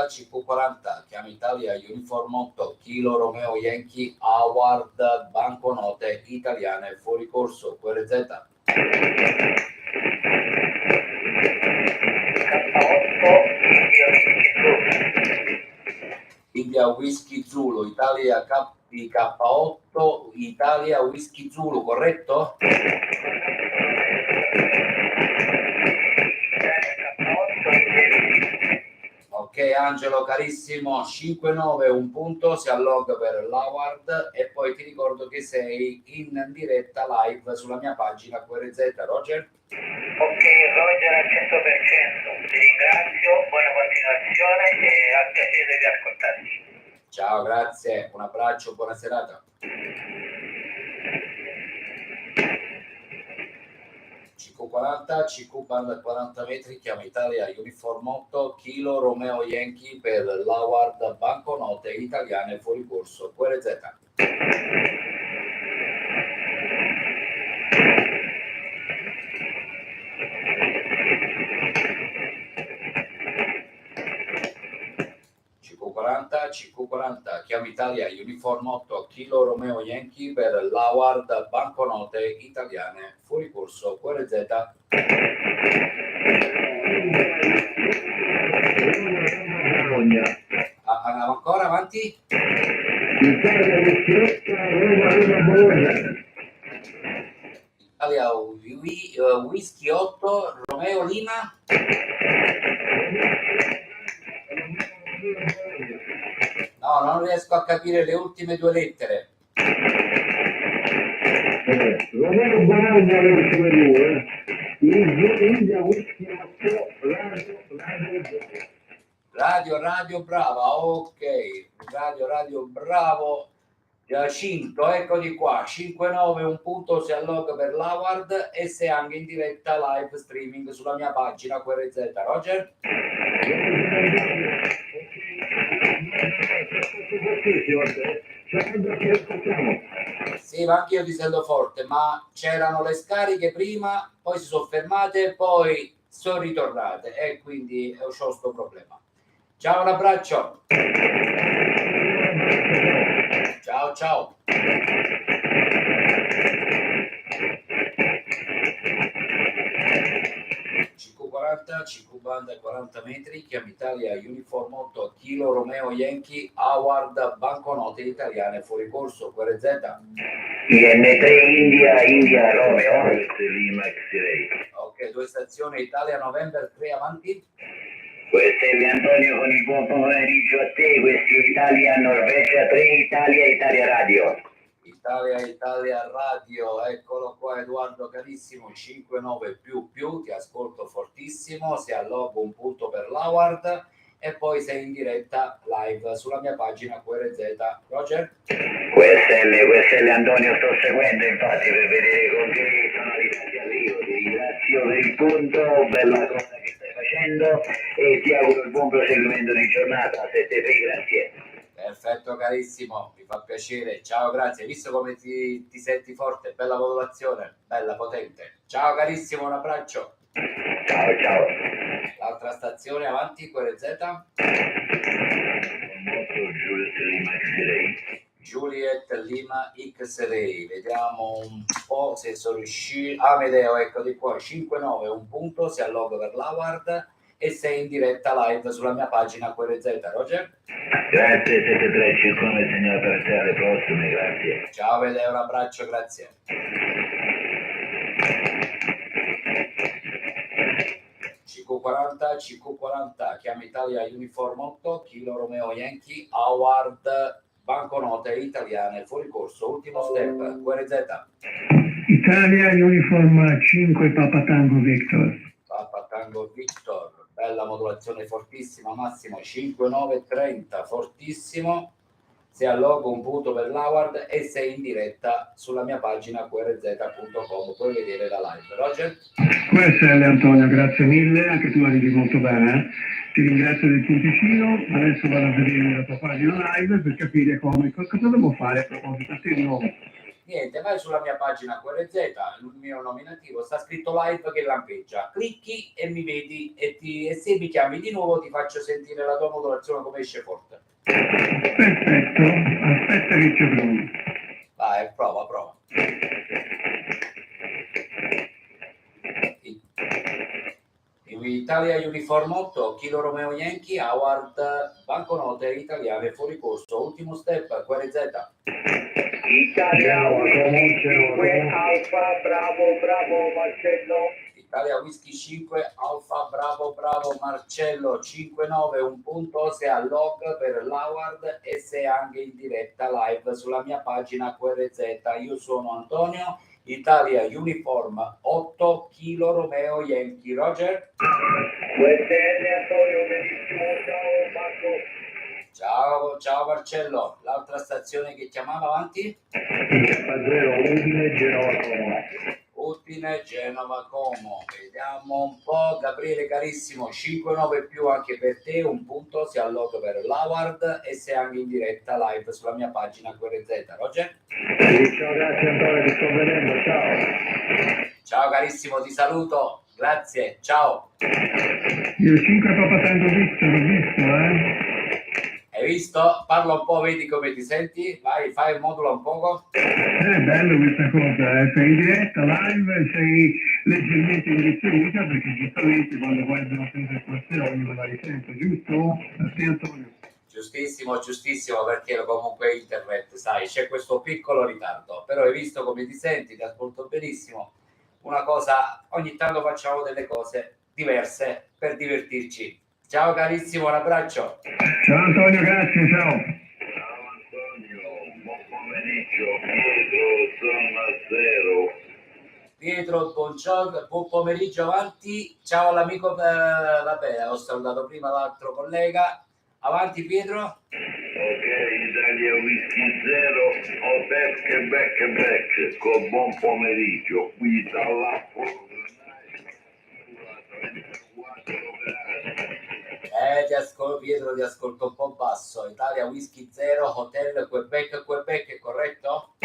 Speaker 3: CQ40, chiama Italia Uniform 8, Kilo Romeo Yankee, Howard, banconote italiane, fuori corso, QRZ. India Whisky Zulu, Italia K8, Italia Whisky Zulu, corretto? Ok Angelo carissimo, 5-9, un punto, si allog per l'Howard e poi ti ricordo che sei in diretta live sulla mia pagina QRZ, Roger?
Speaker 2: Ok Roger al 100%, ti ringrazio, buona continuazione e al piacere di ascoltarti.
Speaker 3: Ciao, grazie, un abbraccio, buona serata. CQ40, 40 metri, chiama Italia Uniform 8, Kilo Romeo Yankee per l'Howard, banconote italiane, fuori corso, QRZ. CQ40, chiama Italia Uniform 8, Kilo Romeo Yankee per l'Howard, banconote italiane, fuori corso, QRZ. Ancora avanti? Italia Whisky 8, Romeo Lima. No, non riesco a capire le ultime due lettere.
Speaker 6: Romeo Bologna le ultime due. India Whisky 8,
Speaker 3: Radio Brava, ok. Radio Bravo. Giacinto, eccoti qua. 5-9, un punto si allog per l'Howard e sei anche in diretta live streaming sulla mia pagina QRZ. Roger? Sì, ma anche io ti sento forte, ma c'erano le scariche prima, poi si sono fermate, poi sono ritornate e quindi ho questo problema. Ciao, un abbraccio. Ciao, ciao. CQ40, CQ banda 40 metri, chiama Italia Uniform 8 Kilo Romeo Yankee, Howard, banconote italiane fuori corso, QRZ.
Speaker 5: IN3 India Romeo, Lima X-Ray.
Speaker 3: Ok, 2 stazioni, Italia November 3 avanti.
Speaker 5: Questo è Antonio con il buon pomeriggio a te, questo è Italia Norvegia 3, Italia Radio.
Speaker 3: Italia Radio, eccolo qua Edoardo carissimo, 59 ti ascolto fortissimo, si allogo un punto per l'Howard e poi sei in diretta live sulla mia pagina QRZ. Roger?
Speaker 5: QSL Antonio, sto seguendo infatti per vedere con che tonalità ti arrivo, ti ringrazio per il punto, bella cosa che stai facendo e ti auguro il buon proseguimento di giornata, 7-3, grazie.
Speaker 3: Perfetto carissimo, mi fa piacere, ciao, grazie, visto come ti senti forte, bella modulazione, bella potente, ciao carissimo, un abbraccio.
Speaker 5: Ciao.
Speaker 3: L'altra stazione avanti, QRZ. Juliet Lima X-Ray, vediamo un po' se sono riuscito. Amedeo, ecco di qua, 5-9, un punto, si alloga per l'Howard e sei in diretta live sulla mia pagina QRZ. Roger?
Speaker 5: Grazie, 7-3, circone segnale per te, alle prossime, grazie.
Speaker 3: Ciao Amedeo, un abbraccio, grazie. CQ40, chiama Italia Uniform 8, Kilo Romeo Yankee, Howard, banconote italiane, fuori corso, ultimo step, QRZ.
Speaker 6: Italia Uniform 5 Papa Tango Victor.
Speaker 3: Papa Tango Victor, bella modulazione fortissima, massimo 5-9-30, fortissimo. Si allogo un punto per l'Howard e sei in diretta sulla mia pagina qrz.com, puoi vedere la live. Roger?
Speaker 6: QSL Antonio, grazie mille, anche tu arrivi molto bene. Ti ringrazio del punticino, adesso vado a vedere la tua pagina live per capire cosa devo fare a proposito a te di nuovo.
Speaker 3: Niente, vai sulla mia pagina QRZ, il mio nominativo sta scritto live che lampeggia, clicchi e mi vedi e se mi chiami di nuovo ti faccio sentire la tua modulazione come esce forte.
Speaker 6: Perfetto, aspetta che ci provo.
Speaker 3: Vai, prova. Italia Uniform 8, Kilo Romeo Yankee, Howard, banconote italiane fuori corso, ultimo step, QRZ.
Speaker 2: Italia Whisky 5 Alfa Bravo Marcello.
Speaker 3: Italia Whisky 5 Alfa Bravo Marcello 5-9, un punto, se a log per l'Howard e se anche in diretta live sulla mia pagina QRZ. Io sono Antonio, Italia Uniform 8 Kilo Romeo Yankee. Roger?
Speaker 2: QSL Antonio, benissimo, ciao Marco.
Speaker 3: Ciao Marcello, l'altra stazione che chiamava avanti?
Speaker 5: 0
Speaker 3: Udine, Genova, Como. Vediamo un po', Gabriele carissimo, 5-9 più anche per te, un punto, si alloga per l'Howard e sei anche in diretta live sulla mia pagina QRZ. Roger?
Speaker 5: Ciao, grazie Antonio, ti sto vedendo, ciao.
Speaker 3: Ciao carissimo, ti saluto, grazie, ciao.
Speaker 6: Io 5 Papa Tango Victor, ho visto,
Speaker 3: Hai visto? Parla un po', vedi come ti senti? Vai, fai il modulo un poco.
Speaker 6: È bello questa cosa, sei in diretta, live, sei leggermente indifferita perché giustamente quando guardano sempre queste ogni la risento, giusto? A te Antonio.
Speaker 3: Giustissimo, perché comunque internet, sai, c'è questo piccolo ritardo, però hai visto come ti senti, ti ascolto benissimo. Una cosa, ogni tanto facciamo delle cose diverse per divertirci. Ciao carissimo, un abbraccio.
Speaker 6: Ciao Antonio, grazie, ciao.
Speaker 5: Ciao Antonio, buon pomeriggio, Pietro, zona 0.
Speaker 3: Pietro, buon pomeriggio avanti. Ciao all'amico, vabbè, ho salutato prima l'altro collega. Avanti Pietro.
Speaker 5: Ok, Italia Whisky 0, Hotel Quebec, con buon pomeriggio, qui dalla
Speaker 3: Pietro, ti ascolto un po' basso. Italia Whisky 0, Hotel Quebec, è corretto?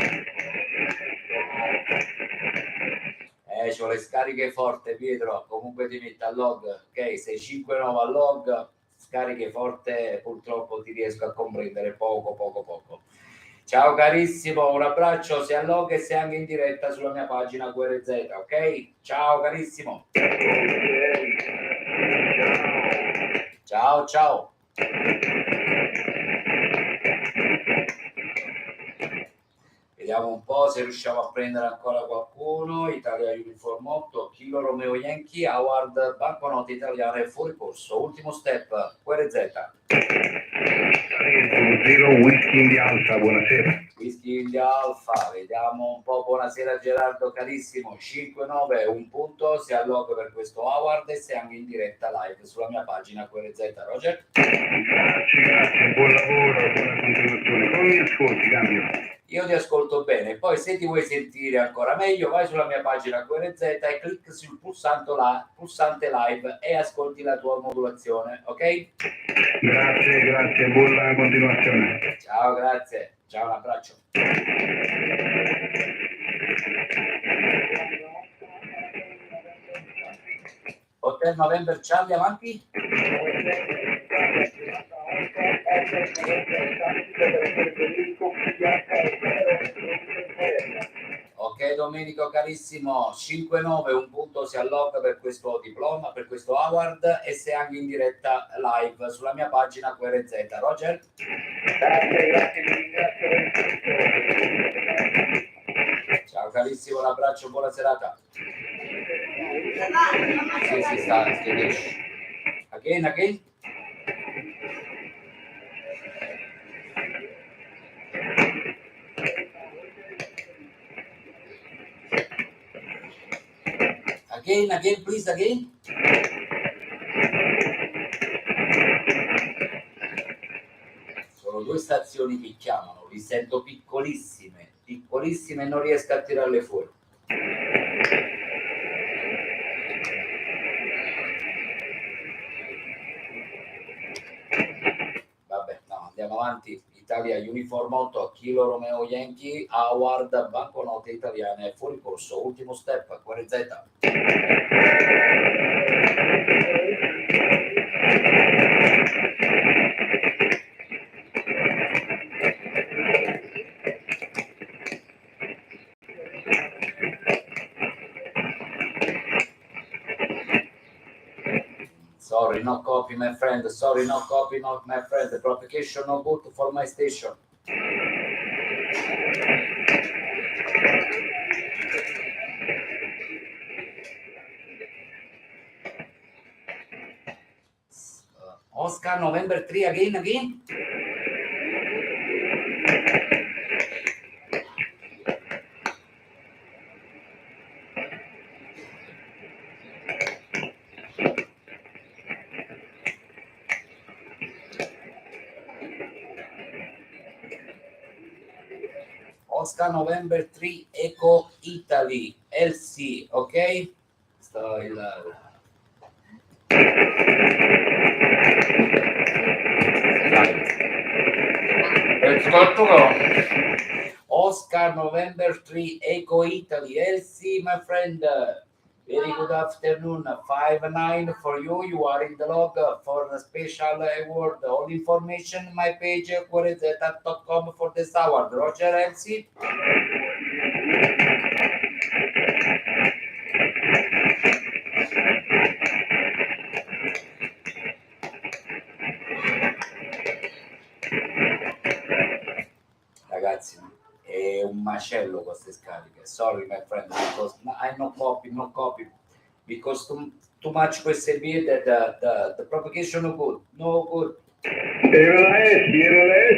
Speaker 3: C'ho le scariche forte Pietro, comunque ti metto al log, ok? 659 al log, scariche forte purtroppo ti riesco a comprendere poco. Ciao carissimo, un abbraccio sia a log e sia anche in diretta sulla mia pagina QRZ, ok? Ciao carissimo. Ciao. Vediamo un po' se riusciamo a prendere ancora qualcuno. Italia Uniform 8, Kilo Romeo Yankee, Howard, banconote italiane fuori corso. Ultimo step, QRZ.
Speaker 1: Zero Whisky India Alfa, buonasera.
Speaker 3: Whisky India Alfa, vediamo un po'. Buonasera Gerardo carissimo. 5-9, un punto, si alloga per questo Howard e sei anche in diretta live sulla mia pagina QRZ. Roger?
Speaker 1: Grazie, buon lavoro, buona continuazione. Come mi ascolti, Cambio?
Speaker 3: Io ti ascolto bene, poi se ti vuoi sentire ancora meglio vai sulla mia pagina QRZ e clicca sul pulsante live e ascolti la tua modulazione, ok?
Speaker 1: Grazie, buona continuazione.
Speaker 3: Ciao, grazie, ciao, un abbraccio. Hotel November Charlie avanti. Ok Domenico carissimo, 5-9, un punto si alloga per questo diploma, per questo award e sei anche in diretta live sulla mia pagina QRZ. Roger?
Speaker 2: Grazie,
Speaker 3: Ciao carissimo, un abbraccio, buona serata. Sì, sta. Again. Again, please, again. Sono 2 stazioni che chiamano, li sento piccolissime e non riesco a tirarle fuori. Vabbè, no, andiamo avanti. Italia Uniform 8, Kilo Romeo Yankee, Howard, banconote italiane fuori corso. Ultimo step, QRZ. Sorry, no copy, my friend. Sorry, no copy, not my friend. The propagation no good for my station. Oscar, November 3, again. Oscar November 3 Eco Italy LC, ok? Sto il Oscar November 3 Eco Italy LC, my friend. Very good afternoon. 5-9 for you. You are in the log for the special award. All information my page QRZ.com for this award. Roger LC. Ragazzi, è un macello queste scariche. Sorry my friend, because I no copy because too much USB that the propagation no good.
Speaker 1: Era la S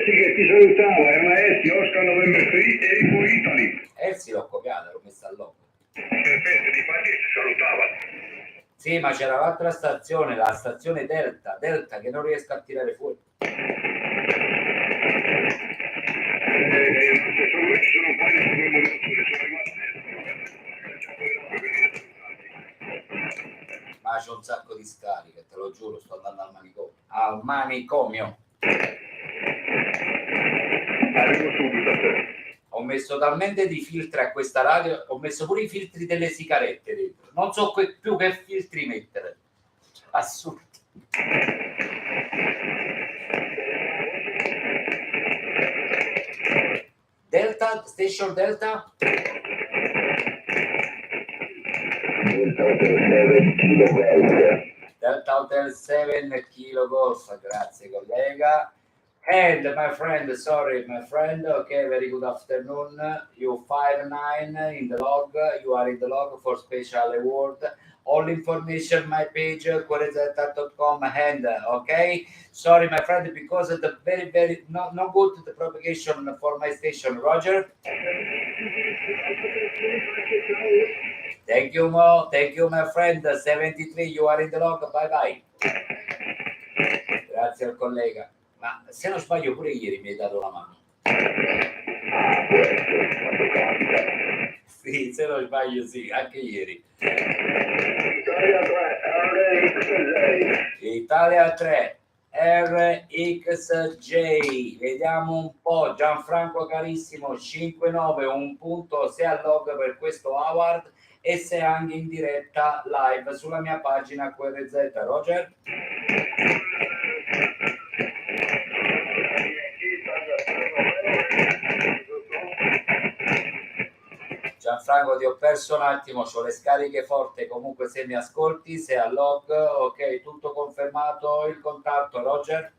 Speaker 1: che ti salutava, era la S, Oscar November 3 Eco Italy.
Speaker 3: Sì, l'ho copiata, l'ho messa al logo.
Speaker 1: Perfetto, difatti si salutava.
Speaker 3: Sì, ma c'era l'altra stazione, la stazione Delta, che non riesco a tirare fuori.
Speaker 1: Ci sono un paio di modulazioni, sono rimaste.
Speaker 3: Ma c'è un sacco di scariche, te lo giuro, sto andando al manicomio.
Speaker 1: Arrivo subito a te.
Speaker 3: Ho messo talmente di filtri a questa radio, ho messo pure i filtri delle sigarette dentro. Non so più che filtri mettere. Assurdo. station Delta?
Speaker 5: Delta Hotel 7 Kilo Golf.
Speaker 3: Delta Hotel 7 Kilo Golf, grazie collega. And my friend, sorry, my friend, okay, very good afternoon. You 59 in the log, you are in the log for special award. All information, my page, quarezetta.com, and okay. Sorry, my friend, because of the very not good the propagation for my station. Roger. Thank you, Mo. Thank you, my friend. 73, you are in the log. Bye bye. Grazie al collega. Ma se non sbaglio pure ieri mi hai dato la mano. Sì, se non sbaglio sì, anche ieri. Italia 3 RXJ, vediamo un po'. Gianfranco carissimo, 5-9, un punto se al log per questo award e se anche in diretta live sulla mia pagina QRZ. Roger? Gianfranco, ti ho perso un attimo, ho le scariche forti, comunque se mi ascolti, se al log, ok, tutto confermato, il contatto, Roger?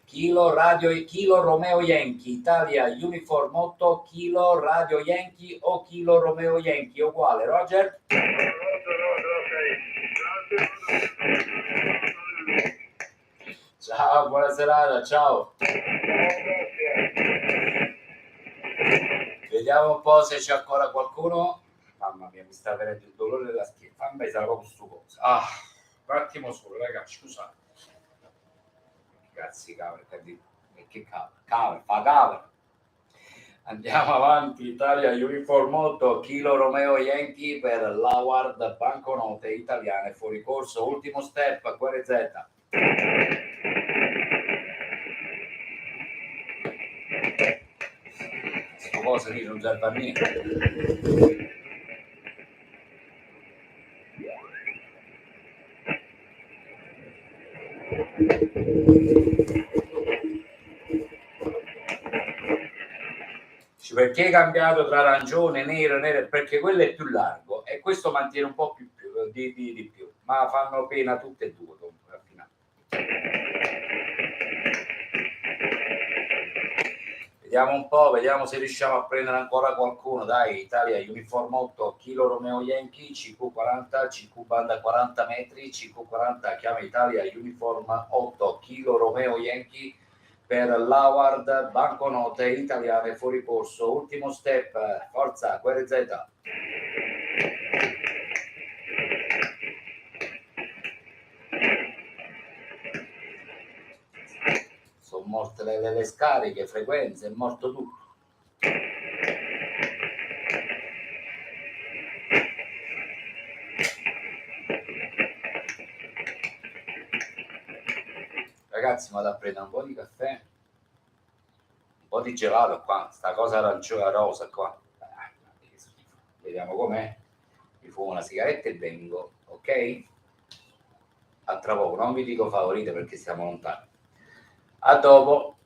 Speaker 3: Kilo Radio Kilo Romeo Yankee, Italia Uniform 8, Kilo Radio Yankee o Kilo Romeo Yankee, uguale, Roger? Ciao, buona serata, ciao. Vediamo un po' se c'è ancora qualcuno. Mamma mia, mi sta venendo il dolore della schiena. Fammi sarà proprio sto cosa. Un attimo solo, ragazzi, scusate. Cazzi, cavolo, che cavolo, fa cavolo. Andiamo avanti, Italia Uniform 8, Kilo Romeo Yankee per l'award banconote italiane fuori corso. Ultimo step, QRZ. Sto cosa lì non serve a niente. Perché è cambiato tra arancione, nero, perché quello è più largo e questo mantiene un po' più di più, ma fanno pena tutte e due comunque al finale. Vediamo un po', vediamo se riusciamo a prendere ancora qualcuno. Dai, Italia Uniform 8, Kilo Romeo Yankee, CQ40, CQ banda 40 metri, CQ40 chiama Italia Uniform 8, Kilo Romeo Yankee per l'award banconote italiane fuori corso. Ultimo step, forza, QRZ. Sono morte le scariche, frequenze, è morto tutto. Ragazzi, vado a prendere un po' di caffè, un po' di gelato qua, sta cosa arancione rosa qua. Vediamo com'è. Mi fumo una sigaretta e vengo, ok? A tra poco, non vi dico favorite perché siamo lontani. A dopo.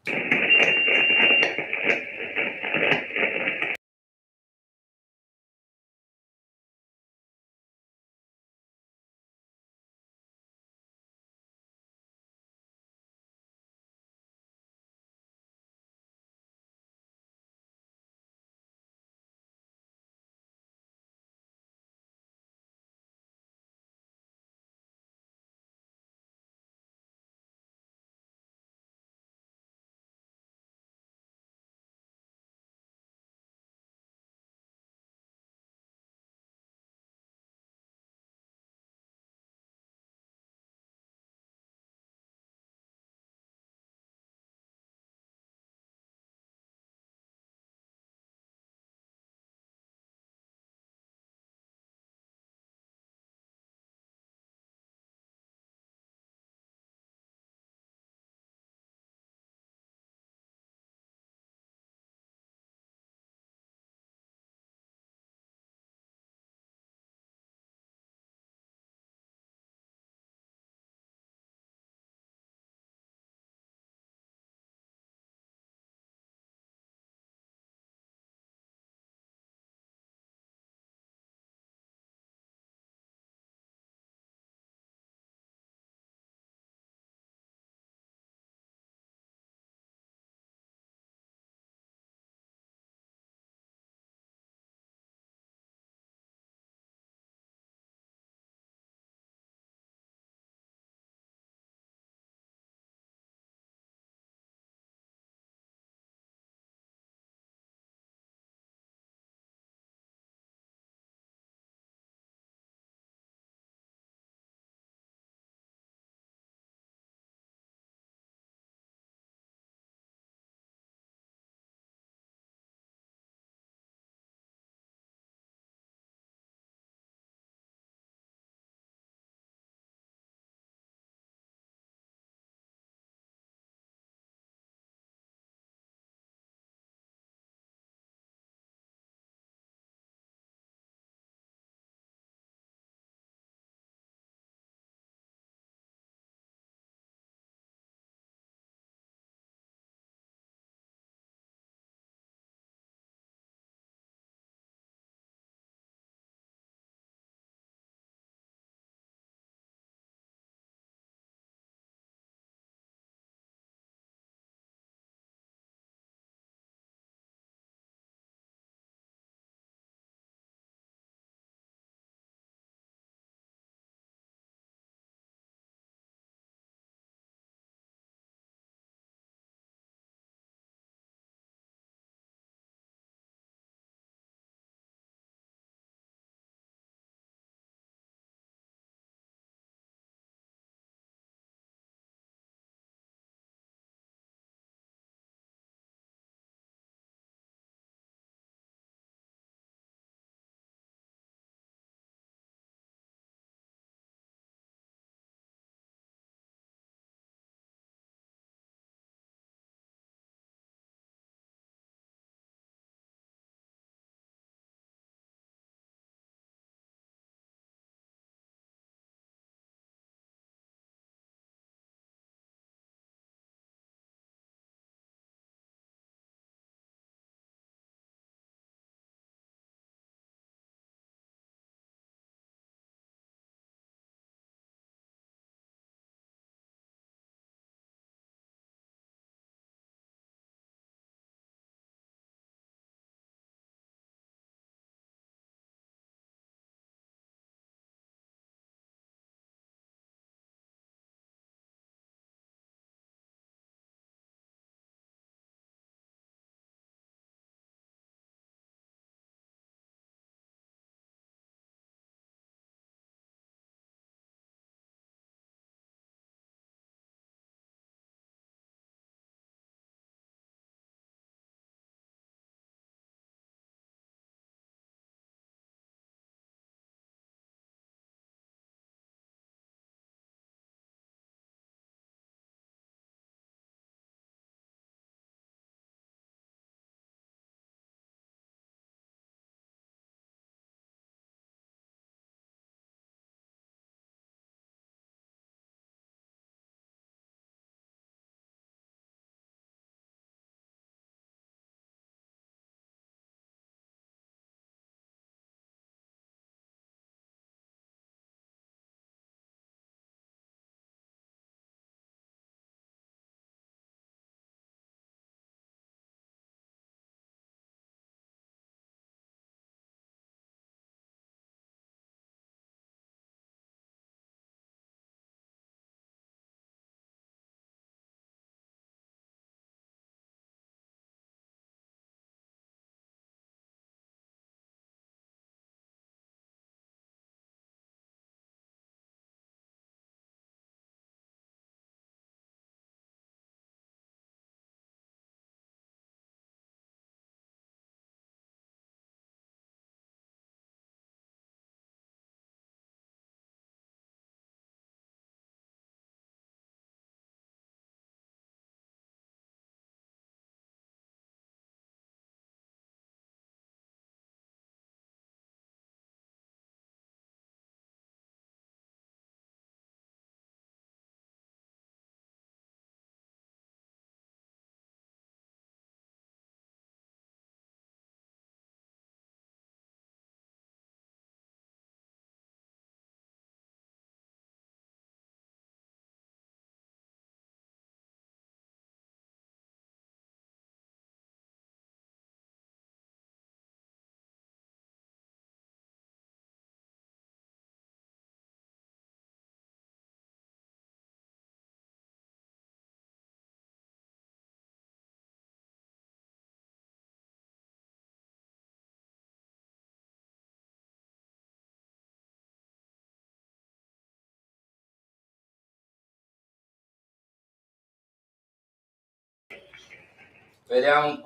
Speaker 3: Vediamo un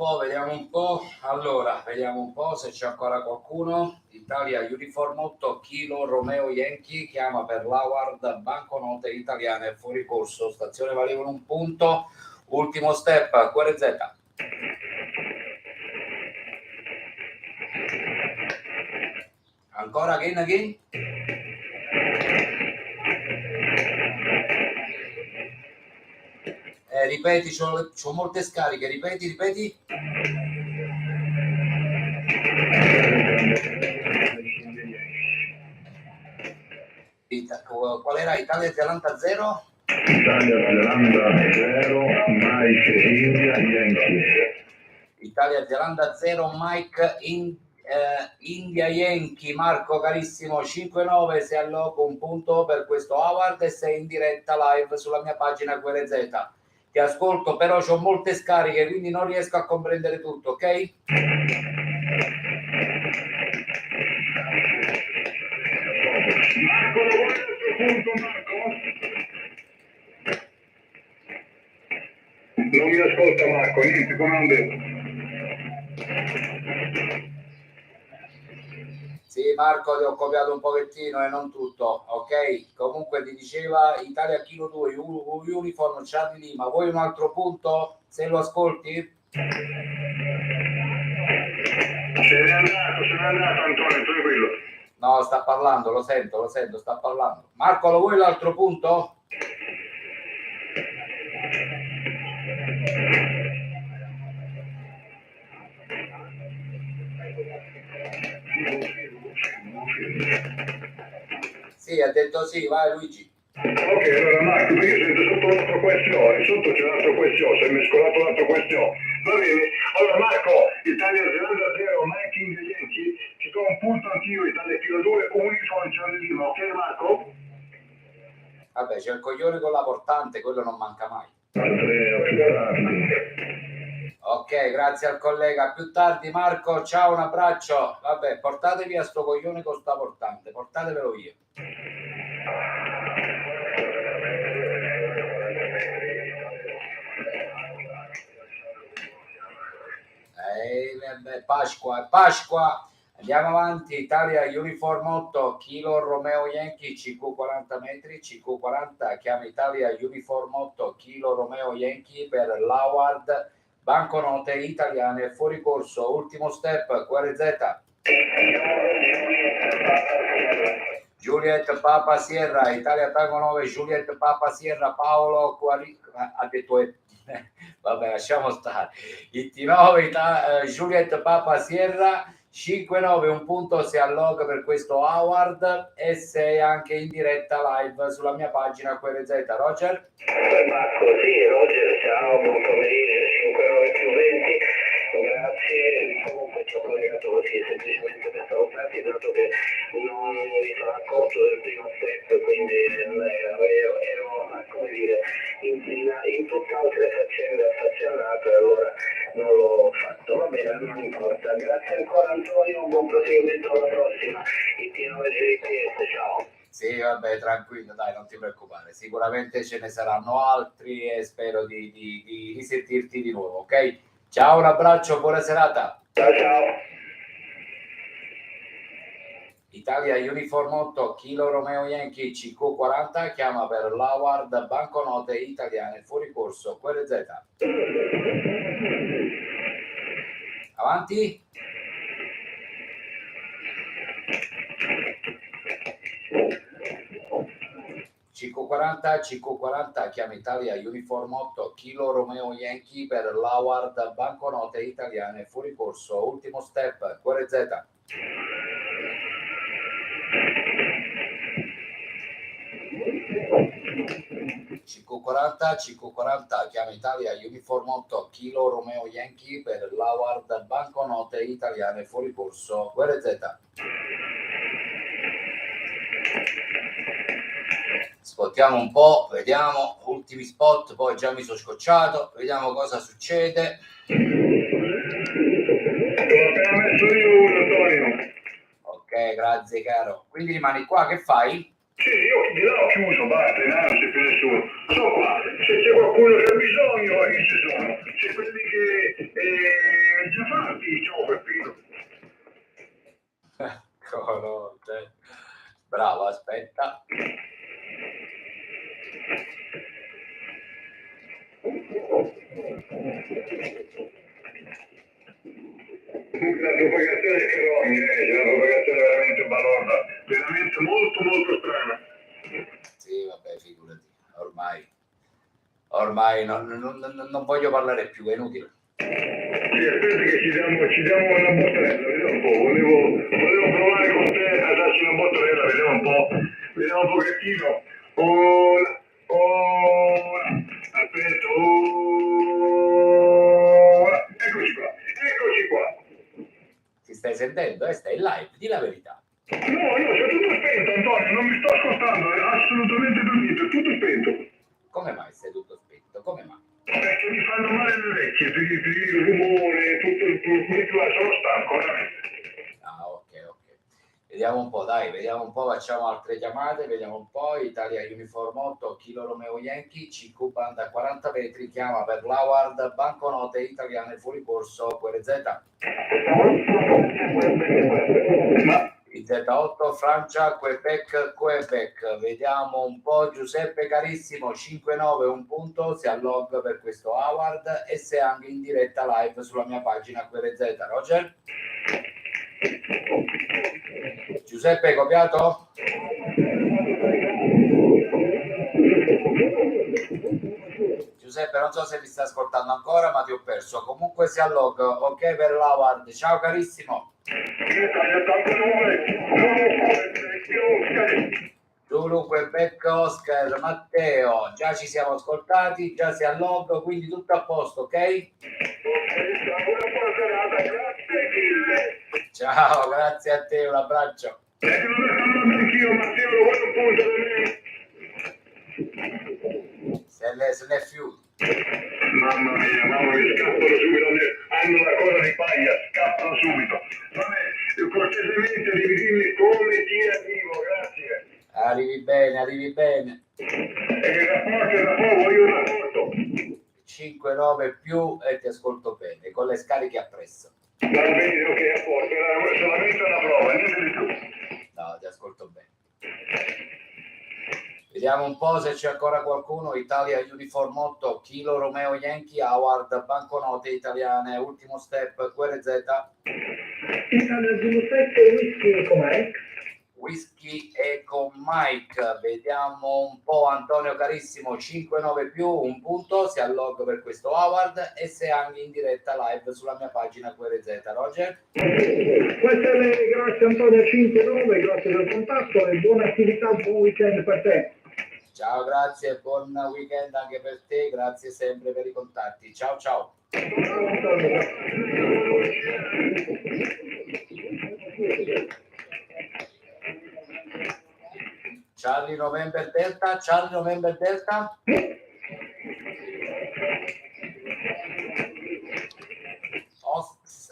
Speaker 3: po'. Allora, vediamo un po' se c'è ancora qualcuno. Italia Uniform 8 Kilo Romeo Yankee chiama per l'Howard banconote italiane fuori corso, stazione valevole 1 punto. Ultimo step, QRZ. Ancora again. Ripeti, c'ho molte scariche, ripeti. Qual era? Italia Zelanda 0?
Speaker 5: Italia Zelanda 0, Mike India Yankee.
Speaker 3: Italia Zelanda 0, Mike India Yankee. Marco carissimo, 5-9, sei al logo, un punto per questo Howard e sei in diretta live sulla mia pagina QRZ. Ti ascolto, però ho molte scariche, quindi non riesco a comprendere tutto, ok?
Speaker 1: Marco, lo vuoi il tuo punto, Marco? Non mi ascolta Marco, niente, come non detto.
Speaker 3: Sì, Marco, ti ho copiato un pochettino e non tutto, ok? Comunque ti diceva Italia Kilo 2, Uniform Charlie Lima. Vuoi un altro punto? Se lo ascolti?
Speaker 1: Se n'è andato Antonio, tranquillo.
Speaker 3: No, sta parlando, lo sento, sta parlando. Marco, lo vuoi l'altro punto? Sì, ha detto sì, vai Luigi.
Speaker 1: Ok, allora Marco, io sento sotto un'altra questione, sotto c'è un'altra questione, si è mescolato un'altra questione. Va bene, allora Marco, Italia Zelanda 0, Mike India Yankee, ci do un punto anch'io, Italia Kilo 2, Uniform Charlie Lima, ok Marco?
Speaker 3: Vabbè, c'è il coglione con la portante, quello non manca mai.
Speaker 5: Andrea più tardi.
Speaker 3: Ok, grazie al collega. A più tardi Marco, ciao, un abbraccio. Vabbè, portate via sto coglione con sta portante, portatevelo via. Pasqua. Andiamo avanti. Italia Uniform 8 Kilo Romeo Yankee CQ 40 metri, CQ 40 chiama Italia Uniform 8 Kilo Romeo Yankee per l'Howard banconote italiane fuori corso. Ultimo step, QRZ. Juliet Papa Sierra, Italia Tango 9, Juliet Papa Sierra, Paolo ha detto vabbè, lasciamo stare. IT9, Juliet Papa Sierra, 5-9, un punto si alloga per questo Howard e sei anche in diretta live sulla mia pagina QRZ. Roger?
Speaker 2: Marco, sì, Roger, ciao, buon pomeriggio, 5-9 più 20. Grazie, comunque ci ho collegato così semplicemente per salutarti, dato che non mi sono accorto del primo step, quindi ero come dire, in tutt'altre faccende affazionato e allora non l'ho fatto. Va bene, non importa. Grazie ancora Antonio, buon proseguimento alla prossima. IT9 GPS, ciao.
Speaker 3: Sì, vabbè, tranquillo, dai, non ti preoccupare. Sicuramente ce ne saranno altri e spero di risentirti di nuovo, ok? Ciao, un abbraccio, buona serata.
Speaker 2: Ciao.
Speaker 3: Italia Uniform 8 Kilo Romeo Yankee CQ 40 chiama per l'Howard banconote italiane fuori corso. QRZ. Avanti. CQ40 chiama Italia Uniform 8 Kilo Romeo Yankee per l'Howard banconote italiane fuori corso. Ultimo step, QRZ. CQ40 chiama Italia Uniform 8 Kilo Romeo Yankee per l'Howard banconote italiane fuori corso. QRZ. Spottiamo un po', vediamo, ultimi spot, poi già mi sono scocciato, vediamo cosa succede. Ok, grazie caro. Quindi rimani qua, che fai?
Speaker 1: Sì, io di là ho chiuso, basta, non c'è più nessuno. Sono qua, se c'è qualcuno che ha bisogno, io ci sono. C'è quelli che La propagazione è feroce, c'è una propagazione veramente balorda, veramente molto molto strana.
Speaker 3: Sì, vabbè, figurati, ormai non voglio parlare più, è inutile.
Speaker 1: Sì, aspetta che ci diamo una bottarella, vediamo un po', volevo provare con te a darci una bottarella, vediamo un pochettino. Ora, aspetta, ora, eccoci qua.
Speaker 3: Ti stai sentendo? Stai in live, di la verità.
Speaker 1: No, c'è tutto spento, Antonio, non mi sto scostando, assolutamente per niente, tutto spento.
Speaker 3: Come mai stai tutto spento? Come mai?
Speaker 1: Perché mi fanno male le orecchie, il rumore, tutto il sono stanco, veramente.
Speaker 3: Ah, ok. Vediamo un po', dai, facciamo altre chiamate, vediamo un po'. Italia Uniform 8, Kilo Romeo Yankee, CQ Banda 40 metri, chiama per l'Howard, banconote italiane fuori corso, QRZ. Z8 Francia, Quebec, vediamo un po'. Giuseppe carissimo, 5-9, un punto, si allog per questo Howard e se anche in diretta live sulla mia pagina QRZ. Roger? Giuseppe, copiato? Giuseppe, non so se mi stai ascoltando ancora, ma ti ho perso. Comunque si allog, ok per l'Howard. Ciao carissimo. Zulu, Quebec, Oscar, Matteo, già ci siamo ascoltati, già si allog, quindi tutto a posto, ok? Ciao, grazie a te, un abbraccio.
Speaker 1: Anch'io, Matteo, lo vuoi un punto da me?
Speaker 3: Se ne fiuto.
Speaker 1: Mamma mia, scappano subito, hanno la coda di paglia, scappano subito. Vabbè, cortesemente devi dirmi come ti arrivo, grazie.
Speaker 3: Arrivi bene.
Speaker 1: E il rapporto, voglio un rapporto.
Speaker 3: 5-9 più e ti ascolto bene, con le scariche appresso.
Speaker 1: Va bene, ok, a posto, era solamente una prova, niente di più.
Speaker 3: No, ti ascolto bene. Vediamo un po' se c'è ancora qualcuno. Italia Uniform 8, Kilo Romeo Yankee, Howard, banconote italiane, ultimo step, QRZ.
Speaker 2: Italia 07, Whisky Eco Mike.
Speaker 3: Whisky Eco Mike, vediamo un po'. Antonio carissimo, 5-9 più, un punto, si allog per questo Howard e se anche in diretta live sulla mia pagina QRZ. Roger?
Speaker 2: Grazie Antonio, 5-9, grazie del contatto e buona attività, buon weekend per te.
Speaker 3: Ciao, grazie, buon weekend anche per te, grazie sempre per i contatti. Ciao. Charlie November Delta.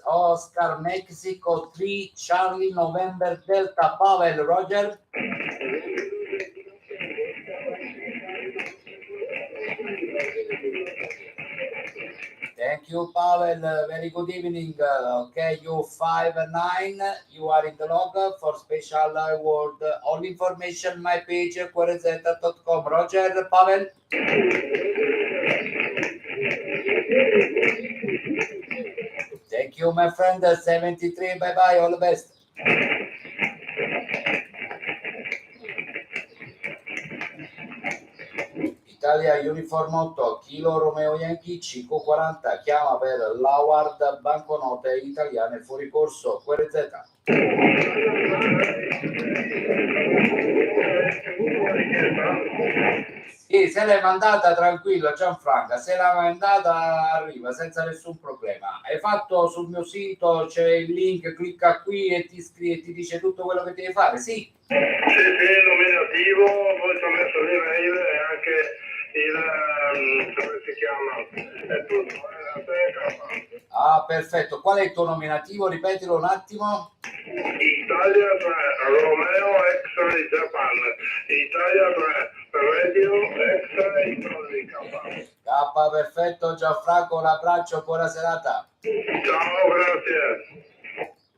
Speaker 3: Oscar Mexico 3, Charlie November Delta, Pavel, Roger. Thank you, Pavel. Very good evening. Okay, you 5-9. You are in the log for special award. All information my page QRZ.com. Roger, Pavel. Thank you, my friend. 73. Bye bye. All the best. Italia Uniform 8, Kilo Romeo Yankee, CQ40, chiama per l'Howard, banconote italiane fuori corso, QRZ. Sì, se l'hai mandata tranquillo Gianfranca, se l'hai mandata arriva senza nessun problema. Hai fatto sul mio sito, c'è il link, clicca qui e ti iscrivi e ti dice tutto quello che devi fare, sì?
Speaker 1: Sì, nominativo, poi ci ho messo l'email e anche il come si chiama? È tutto,
Speaker 3: Ah, perfetto. Qual è il tuo nominativo? Ripetilo un attimo.
Speaker 1: Italia 3, Romeo X-Ray Japan. Italia 3, Radio X-Ray Japan.
Speaker 3: K, perfetto Gianfranco, un abbraccio, buona serata.
Speaker 1: Ciao, grazie.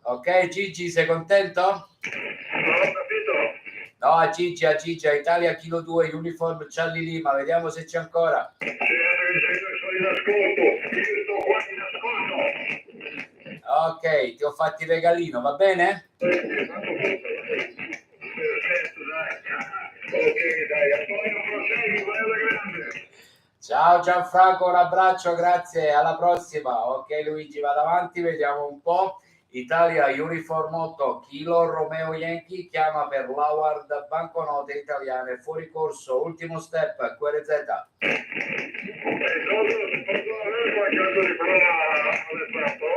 Speaker 3: Ok Gigi, sei contento?
Speaker 1: Non ho capito.
Speaker 3: No, a Gigi, Italia Kilo 2, Uniform Charlie Lima, vediamo se c'è ancora.
Speaker 1: Io sono in ascolto, io sto qua in ascolto.
Speaker 3: Ok, ti ho fatto il regalino, va bene?
Speaker 1: Perfetto, dai. Ok, dai, Antonio, prosegui, vai alla grande.
Speaker 3: Ciao Gianfranco, un abbraccio, grazie, alla prossima. Ok Luigi, vado avanti, vediamo un po'. Italia Uniform 8 Kilo Romeo Yankee chiama per l'Howard banconote italiane fuori corso, ultimo step QRZ.
Speaker 1: Posso avere qualche altro di prova alle fatto?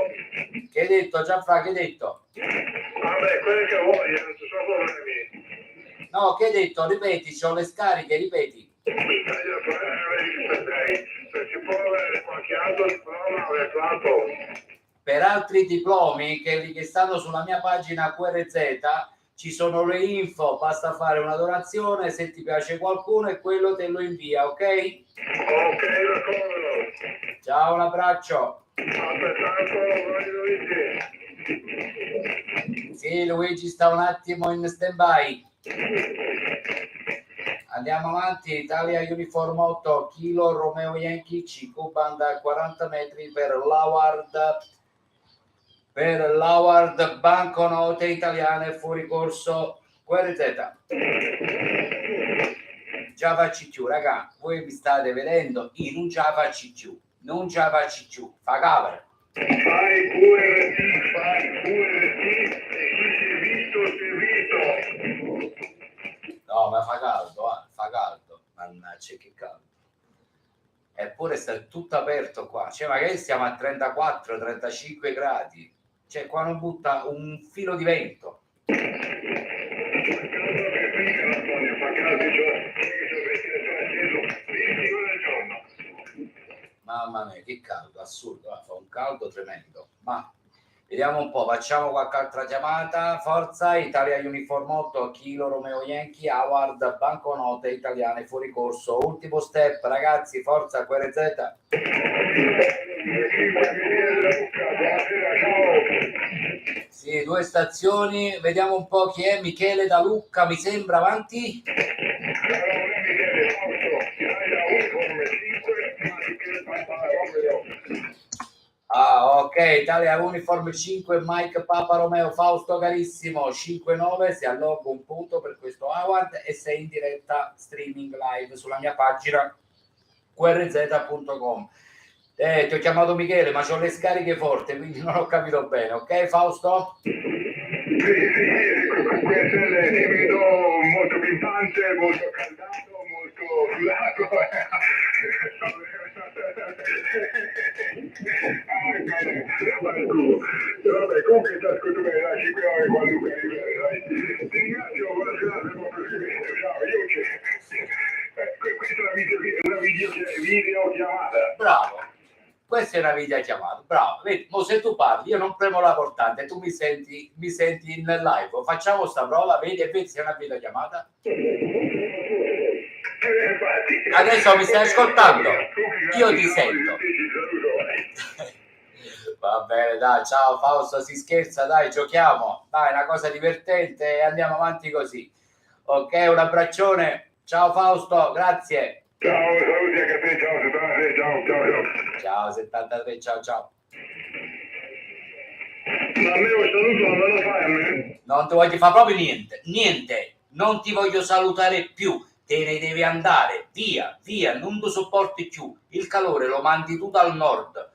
Speaker 3: Che hai detto Gianfranco, che hai detto?
Speaker 1: Vabbè, quelli che vuoi, non ci sono problemi.
Speaker 3: No, che hai detto? Ripeti, c'ho le scariche, ripeti.
Speaker 1: Se si può avere qualche altro di prova alle fatto?
Speaker 3: Per altri diplomi che stanno sulla mia pagina QRZ ci sono le info, basta fare una donazione, se ti piace qualcuno e quello te lo invia, ok?
Speaker 1: Ok, d'accordo.
Speaker 3: Ciao, un abbraccio.
Speaker 1: Altrettanto, vai Luigi.
Speaker 3: Sì, Luigi sta un attimo in stand-by. Andiamo avanti, Italia Uniform 8 Kilo Romeo Yankee CQ banda 40 metri per l'Howard banconote italiane fuori corso QRZ. Java CQ, raga, voi mi state vedendo in un Java CQ, non Java CQ, fa cover.
Speaker 1: Fai QRT e chi si è visto.
Speaker 3: No, ma fa caldo, mannaggia che caldo. Eppure sta tutto aperto qua, cioè magari stiamo a 34-35 gradi, cioè qua non butta un filo di vento. Mamma mia, che caldo, assurdo, fa un caldo tremendo. Ma vediamo un po', facciamo qualche altra chiamata. Forza, Italia Uniform 8, Kilo Romeo Yankee, Howard, banconote italiane fuori corso. Ultimo step, ragazzi, forza, QRZ. Sì, 2 stazioni, vediamo un po' chi è. Michele da Lucca, mi sembra, avanti. Ah, ok, Italia Uniform 5, Mike Papa Romeo, Fausto carissimo, 5-9, si alloga un punto per questo Howard e sei in diretta streaming live sulla mia pagina qrz.com. Ti ho chiamato Michele, ma ho le scariche forti, quindi non ho capito bene, ok Fausto?
Speaker 1: Sì, questo ti vedo molto pimpante, molto caldato, molto sudato. Vabbè, comunque ti ascolto bene, dai, 5 ore quando Luca dai. Ti ringrazio, buona serata, buon proseguimento. Ciao, io questa è una videochiamata.
Speaker 3: Bravo, questa è una videochiamata, bravo. Vedi, mo se tu parli, io non premo la portante, tu mi senti in live. Facciamo sta prova, vedi se è una videochiamata. Adesso mi stai ascoltando? Io ti sento. Va bene, dai, ciao Fausto, si scherza, dai, giochiamo. Dai, una cosa divertente e andiamo avanti così. Ok, un abbraccione. Ciao Fausto, grazie.
Speaker 1: Ciao, saluti anche a te, ciao, 73, ciao.
Speaker 3: Ciao 73, ciao.
Speaker 1: Ma a me un saluto non me lo fai a me?
Speaker 3: Non ti voglio fare proprio niente, non ti voglio salutare più, te ne devi andare, via, non ti sopporti più, il calore lo mandi tu dal nord,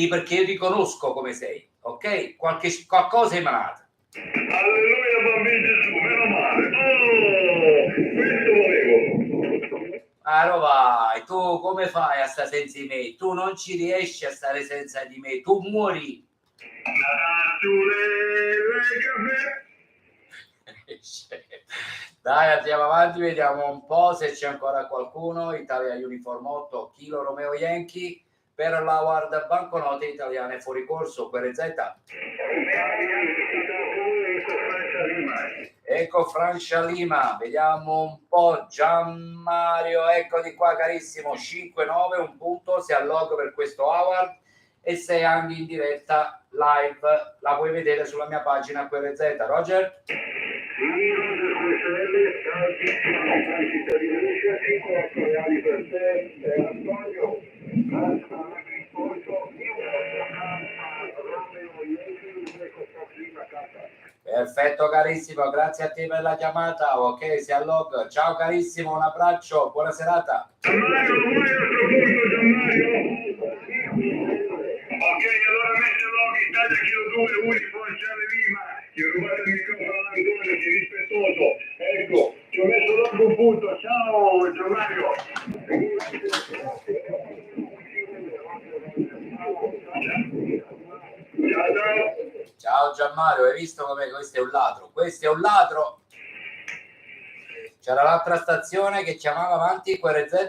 Speaker 3: perché io ti conosco come sei, ok? Qualcosa è emanato.
Speaker 1: Alleluia, bambino Gesù, meno male. Oh, questo volevo.
Speaker 3: Ah, vai, tu come fai a stare senza di me? Tu non ci riesci a stare senza di me, tu muori. Dai, andiamo avanti, vediamo un po' se c'è ancora qualcuno. Italia Uniform 8 Kilo Romeo Yankee per l'Howard banconote italiane fuori corso QRZ. Ecco Francia Lima, vediamo un po'. Gian Mario, eccoti qua carissimo, 5-9, un punto, si alloga per questo Howard e sei anche in diretta live, la puoi vedere sulla mia pagina QRZ. Roger?
Speaker 2: cittadino di Sciaccico, 8 reali per te, Antonio,
Speaker 3: Perfetto carissimo, grazie a te per la chiamata, ok, si allog. Ciao carissimo, un abbraccio, buona serata.
Speaker 1: Gianmario, vuoi il nostro punto, Gianmario? Ok, allora mette log Italia Kilo 2, Uniform Charlie Lima. Ti ho rubato il microfono ad Antonio, sei rispettoso. Ecco, ti ho messo log un punto. Ciao Gianmario. Ciao, ciao.
Speaker 3: Ciao Gianmario, hai visto come questo è un ladro? Questo è un ladro. C'era l'altra stazione che chiamava avanti QRZ.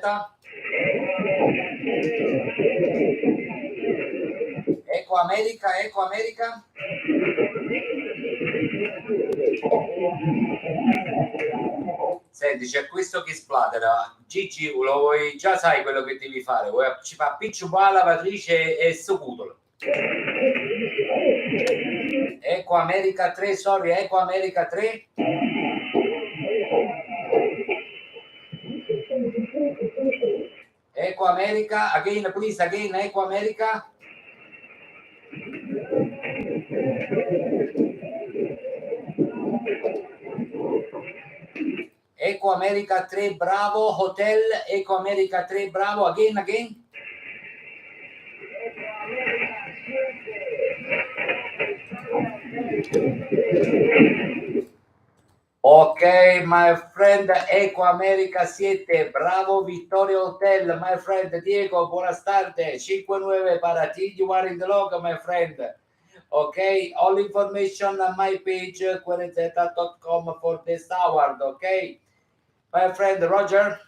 Speaker 3: Eco America, Eco America. Senti, c'è questo che splattera. Gigi, lo vuoi, già sai quello che devi fare. Ci fa picciu la lavatrice e socutolo. Eco America 3, sorry, Eco America 3. Eco America, again, please, again, Eco America. Eco America 3, bravo, hotel, Eco America 3, bravo, again, again. Ok, my friend, Eco America 7, bravo, Victoria Hotel, my friend, Diego, buenas tardes, 59 para ti, you are in the log, my friend. Okay, all information on my page, querezeta.com for this award, okay? My friend, Roger.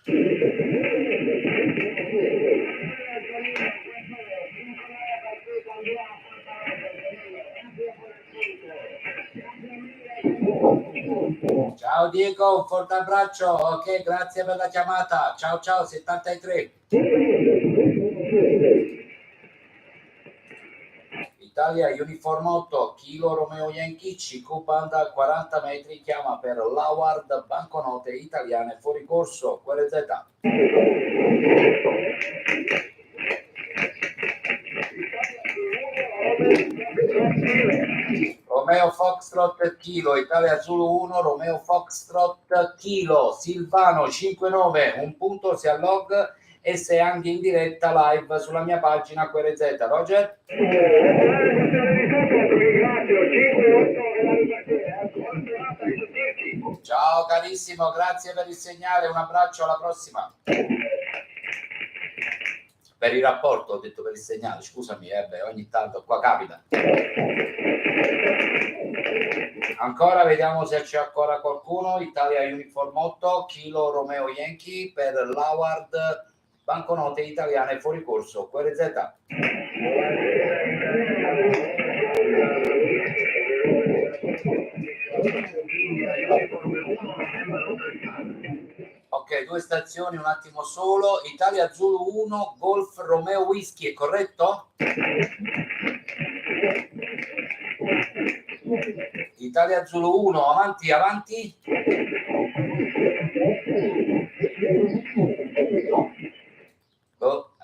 Speaker 3: Ciao Diego, un forte abbraccio, ok, grazie per la chiamata, ciao ciao 73. Italia Uniform 8, Kilo Romeo Yankee, CQ banda 40 metri, chiama per l'Award banconote italiane fuori corso, QRZ. Romeo Foxtrot Kilo, Italia Zulu 1, Romeo Foxtrot Kilo, Silvano 59, un punto si allog e sei anche in diretta live sulla mia pagina QRZ. Roger? Ciao carissimo, grazie per il segnale, un abbraccio, alla prossima. Per il rapporto, ho detto per il segnale, scusami, ogni tanto qua capita. Ancora, vediamo se c'è ancora qualcuno. Italia Uniform 8, Kilo Romeo Yankee per l'Award banconote italiane fuori corso, QRZ. Ok, 2 stazioni, un attimo solo. Italia Zulu 1, Golf Romeo Whisky, è corretto? Italia Zulu 1, avanti, avanti.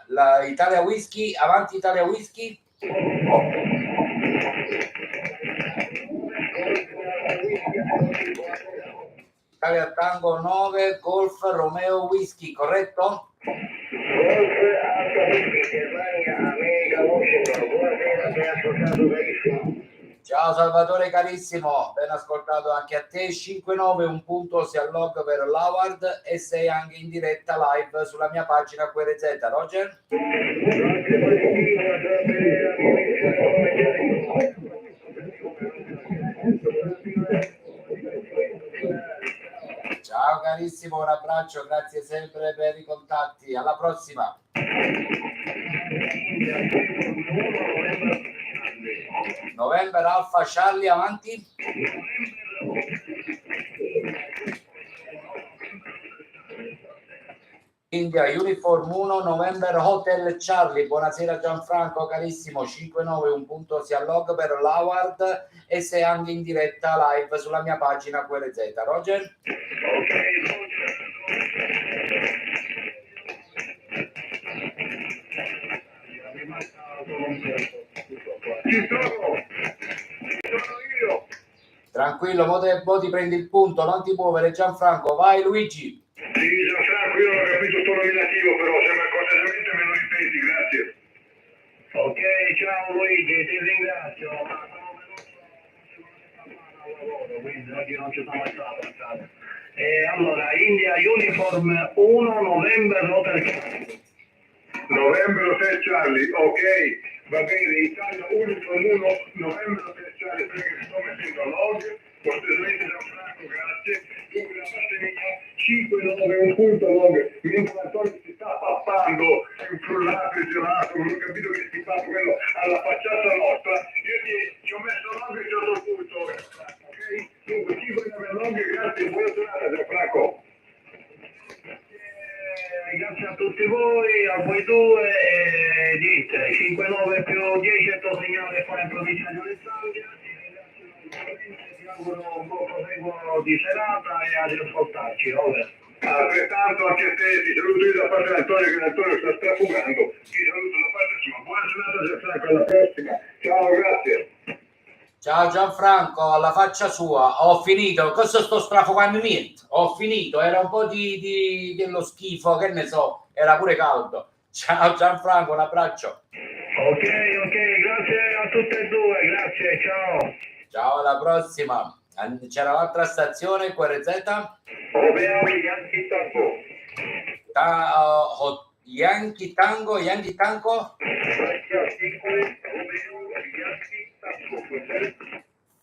Speaker 3: La Italia Whisky, avanti Italia Whisky. Italia Tango 9, Golf Romeo Whisky, corretto?
Speaker 2: Golf Alfa Whisky, Germania, America, Washington. Buonasera, sei ascoltato carissimo.
Speaker 3: Ciao Salvatore carissimo, ben ascoltato anche a te. 5-9, un punto si allog per l'Award e sei anche in diretta live sulla mia pagina QRZ. Roger? Ciao carissimo, un abbraccio, grazie sempre per i contatti. Alla prossima. November Alfa Charlie, avanti. India Uniform 1 November Hotel Charlie, buonasera Gianfranco carissimo, 5-9 un punto sia log per l'Howard e sei anche in diretta live sulla mia pagina QRZ. Roger?
Speaker 2: Ok, ci sono io.
Speaker 3: Tranquillo, mo ti prendi il punto, non ti muovere Gianfranco, vai Luigi.
Speaker 1: Sì, Gianfranco, io non ho capito il tuo nominativo, però sembra cortesemente me lo ripeti, grazie.
Speaker 2: Ok, ciao Luigi, ti ringrazio, ma quindi oggi non ci sono stato. Allora, India Uniform 1 November Hotel Charlie.
Speaker 1: November Hotel Charlie, ok, va bene, Italia Uniform 1 November Hotel Charlie, perché mi sto mettendo a log, cortesemente Gianfranco, grazie, dunque la parte mia 5-9 un punto log, mentre Antonio si sta pappando, infrullato, gelato, non ho capito che si fa quello alla facciata nostra, io ti ho messo log e ti ho dato il punto, ok? Dunque 5-9 log, grazie, buona giornata Gianfranco.
Speaker 2: Grazie a tutti voi, a voi due, e niente, 5-9 più 10 è il segnale qua in provincia di Alessandria, ti auguro un buon proseguo di serata e ad ascoltarci, over.
Speaker 1: Altrettanto anche a te, ti saluto io da parte di Antonio, che Antonio sta strafugando, ti saluto da parte sua, buona giornata Gianfranco, alla prossima, ciao, grazie.
Speaker 3: Ciao Gianfranco, alla faccia sua, ho finito, cosa sto strafogando niente, ho finito, era un po' dello schifo, che ne so, era pure caldo. Ciao Gianfranco, un abbraccio.
Speaker 2: Ok, grazie a tutte e due, grazie, ciao.
Speaker 3: Ciao, alla prossima. C'era l'altra stazione, QRZ?
Speaker 2: Romeo Yankee Tango.
Speaker 3: Yankee Tango, Yankee Tango?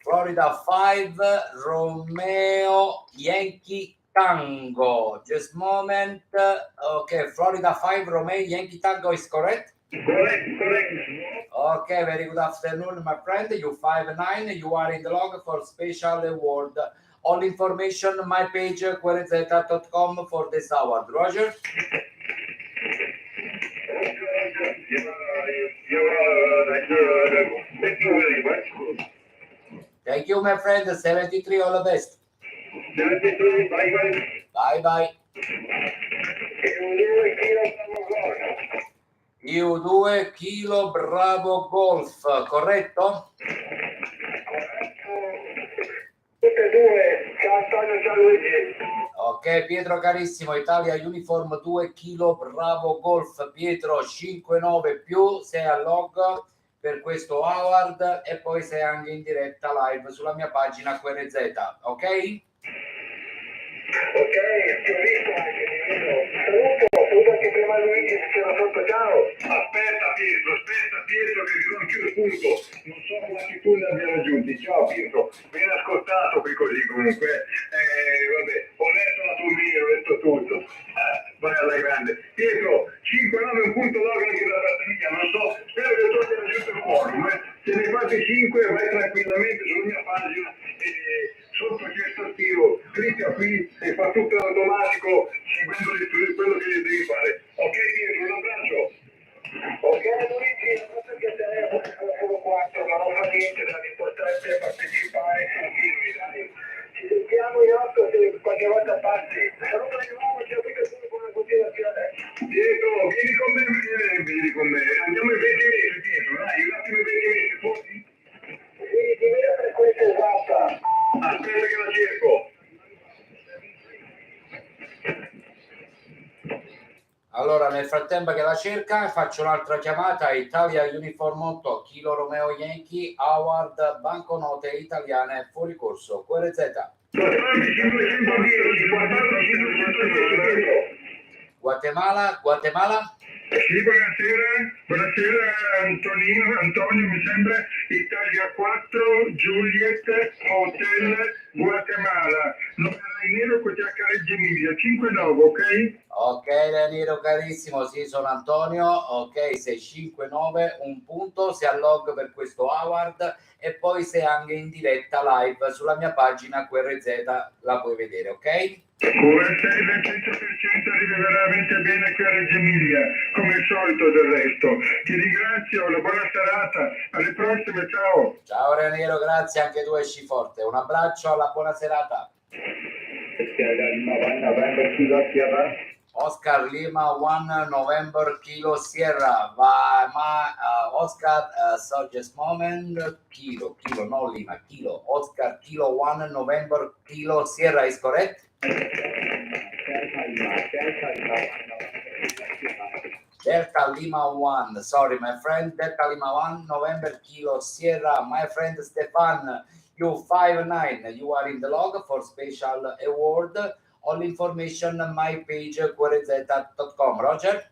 Speaker 3: Florida 5, Romeo Yankee Tango. Just moment. Okay, Florida 5, Romeo Yankee Tango is correct?
Speaker 2: Correct.
Speaker 3: Okay, very good afternoon, my friend. You 5-9, you are in the log for special award. All information, my page, QRZ.com for this award. Roger? Thank you, my friend. 73, all the best. Bye bye. Io 2 Kilo Bravo Golf, corretto?
Speaker 2: Tutte e due, ciao Antonio, ciao Luigi.
Speaker 3: Ok, Pietro carissimo, Italia Uniform 2 Kilo Bravo Golf, Pietro 5-9 più, sei a log per questo award e poi sei anche in diretta live sulla mia pagina QRZ, ok?
Speaker 2: Ok, ti ho visto anche, ti vedo. Saluto anche prima Luigi, se c'era sotto, ciao.
Speaker 1: Aspetta Pietro che vi do anche il punto, non so quanti punti abbiamo raggiunti, ciao Pietro, ben ascoltato qui così comunque, vabbè, ho letto la tua mail, ho letto tutto, vai alla grande. Pietro, 5-9 un punto log anche da parte mia, non so, spero che tu abbia raggiunto il quorum, se ne fate 5 vai tranquillamente sulla mia pagina e sotto questo tiro, clicca qui e fa tutto in automatico seguendo quello che devi fare. Ok Pietro, un abbraccio.
Speaker 2: Ok Luigi, non so che sono solo 4, ma non fa niente, l'importante è partecipare e continui, dai. Ci sentiamo in otto se qualche volta passi. Saluto di nuovo, ci ho visto solo con una continuazione.
Speaker 1: Pietro, vieni con me, andiamo in 20 minuti Pietro, dai, un attimo in 20 minuti, forti?
Speaker 2: Sì, ti vedo la frequenza esatta.
Speaker 1: Aspetta che la cerco.
Speaker 3: Allora, nel frattempo che la cerca, faccio un'altra chiamata. Italia Uniform 8, Kilo Romeo Yankee, Howard, banconote italiane, fuori corso, QRZ.
Speaker 1: 14.510, 14.510.
Speaker 3: Guatemala?
Speaker 2: Sì,
Speaker 7: Sì, buonasera Antonio, mi sembra, Italia 4, Juliet, Hotel, Guatemala, numero in nero con Giacca Reggio Emilia, 5-9, ok?
Speaker 3: Ok, Raniero carissimo, sì, sono Antonio, ok, 659, un punto, sei al log per questo award e poi sei anche in diretta live sulla mia pagina QRZ, la puoi vedere, ok?
Speaker 7: QSL 100% arriva veramente bene qui a Reggio Emilia, come al solito del resto. Ti ringrazio, una buona serata, alle prossime, ciao!
Speaker 3: Ciao Raniero, grazie, anche tu esci forte, un abbraccio, alla buona serata. Oscar Lima 1 November Kilo Sierra Oscar so just moment Kilo no Lima Kilo Oscar Kilo 1 November Kilo Sierra is correct? Delta Lima 1, sorry my friend, Delta Lima 1 November Kilo Sierra, my friend Stefan, you 5-9, you are in the log for special award. All information my page qrz.com. Roger?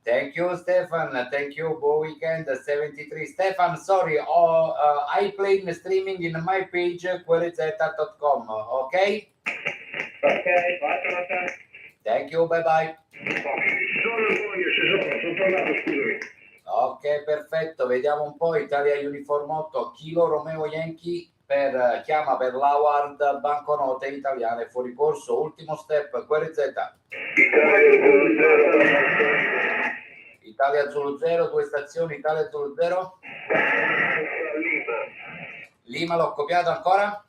Speaker 3: Thank you, Stefan. Thank you. Go weekend 73. Stefan, sorry. I play the streaming in my page qrz.com. Okay?
Speaker 2: Ok, basta.
Speaker 3: Thank you. Bye bye.
Speaker 7: Sono tornato, scusami.
Speaker 3: Ok, perfetto. Vediamo un po'. Italia Uniform 8, Kilo Romeo Yankee chiama per l'award banconote italiane fuori corso. Ultimo step, QRZ. Italia Zulu 0, 2 stazioni, Italia Zulu 0. Lima l'ho copiato ancora?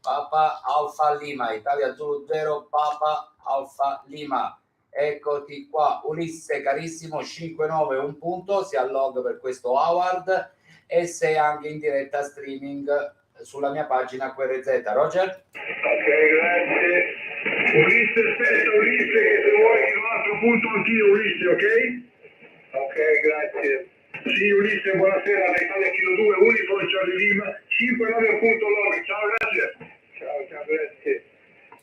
Speaker 3: Papa Alfa Lima, Italia Zulu 0, Papa Alfa Lima. Eccoti qua, Ulisse carissimo, 5-9, un punto, si allog per questo award e sei anche in diretta streaming sulla mia pagina QRZ. Roger?
Speaker 7: Ok, grazie. Ulisse, aspetta Ulisse, che se vuoi un altro punto anch'io Ulisse, ok?
Speaker 2: Ok, grazie.
Speaker 7: Sì Ulisse, buonasera, da Italia Kilo 2, Uniform Charlie Lima, 5-9 punto log, ciao, grazie.
Speaker 2: Ciao, grazie.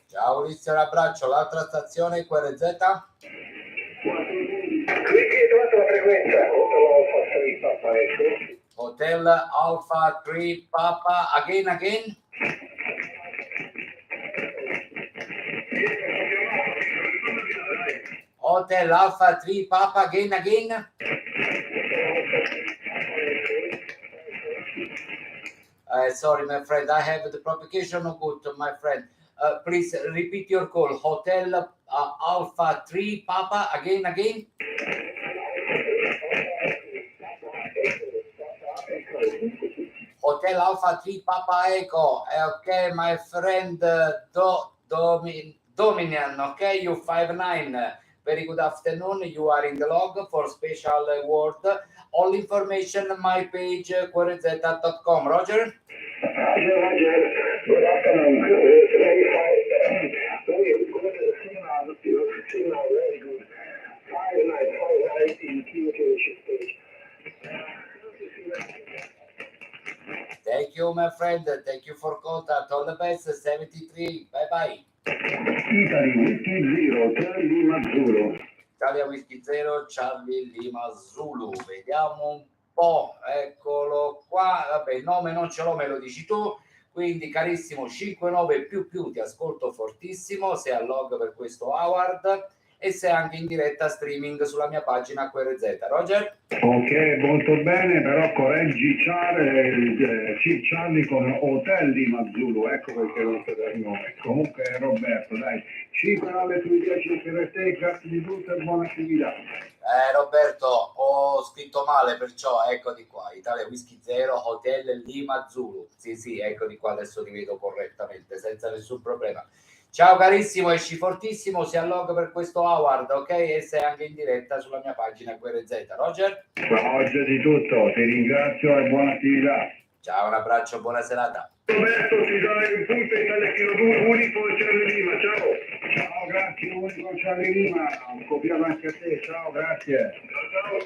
Speaker 3: Ciao Ulisse, un abbraccio. L'altra stazione QRZ?
Speaker 2: Ripeto la frequenza,
Speaker 3: Hotel Alpha 3 Papa, again. Hotel Alpha 3 Papa, again. Sorry, my friend, I have the propagation of good, my friend. Please repeat your call. Hotel Alpha 3 Papa, again. Hotel Alpha 3 Papa Echo. Okay, my friend Dominion. Okay, you 5-9. Very good afternoon. You are in the log for special award. All information my page qrz.com. Roger?
Speaker 2: Roger. Good afternoon. Very good. 5-9 in communication stage.
Speaker 3: Thank you, my friend. Thank you for contact. All the best. 73. Bye.
Speaker 5: Italy Whisky 0, Charlie Lima Zulu.
Speaker 3: Italia Whisky 0, Charlie Lima Zulu. Vediamo un po'. Eccolo qua. Vabbè, il nome non ce l'ho, me lo dici tu. Quindi, carissimo, 5-9 più, ti ascolto fortissimo. Sei al log per questo award e sei anche in diretta streaming sulla mia pagina QRZ. Roger?
Speaker 7: Ok, molto bene, però correggi Charlie con Hotel Lima Zulu, ecco perché non so il nome. Comunque Roberto, dai, 5-9 sui 10 per te, grazie di tutto e buona attività.
Speaker 3: Roberto, ho scritto male, perciò eccoti qua. Italia Whisky 0, Hotel Lima Zulu. Sì, eccoti qua, adesso ti vedo correttamente, senza nessun problema. Ciao carissimo, esci fortissimo, si allog per questo award, ok? E sei anche in diretta sulla mia pagina QRZ. Roger?
Speaker 7: Oggi di tutto, ti ringrazio e buona attività.
Speaker 3: Ciao, un abbraccio, buona serata.
Speaker 7: Roberto, ti dai un punto Italia Kilo 2, unico Charlie Lima, ciao. Ciao, grazie, unico Charlie Lima, ho copiato anche a te, ciao, grazie. Ciao.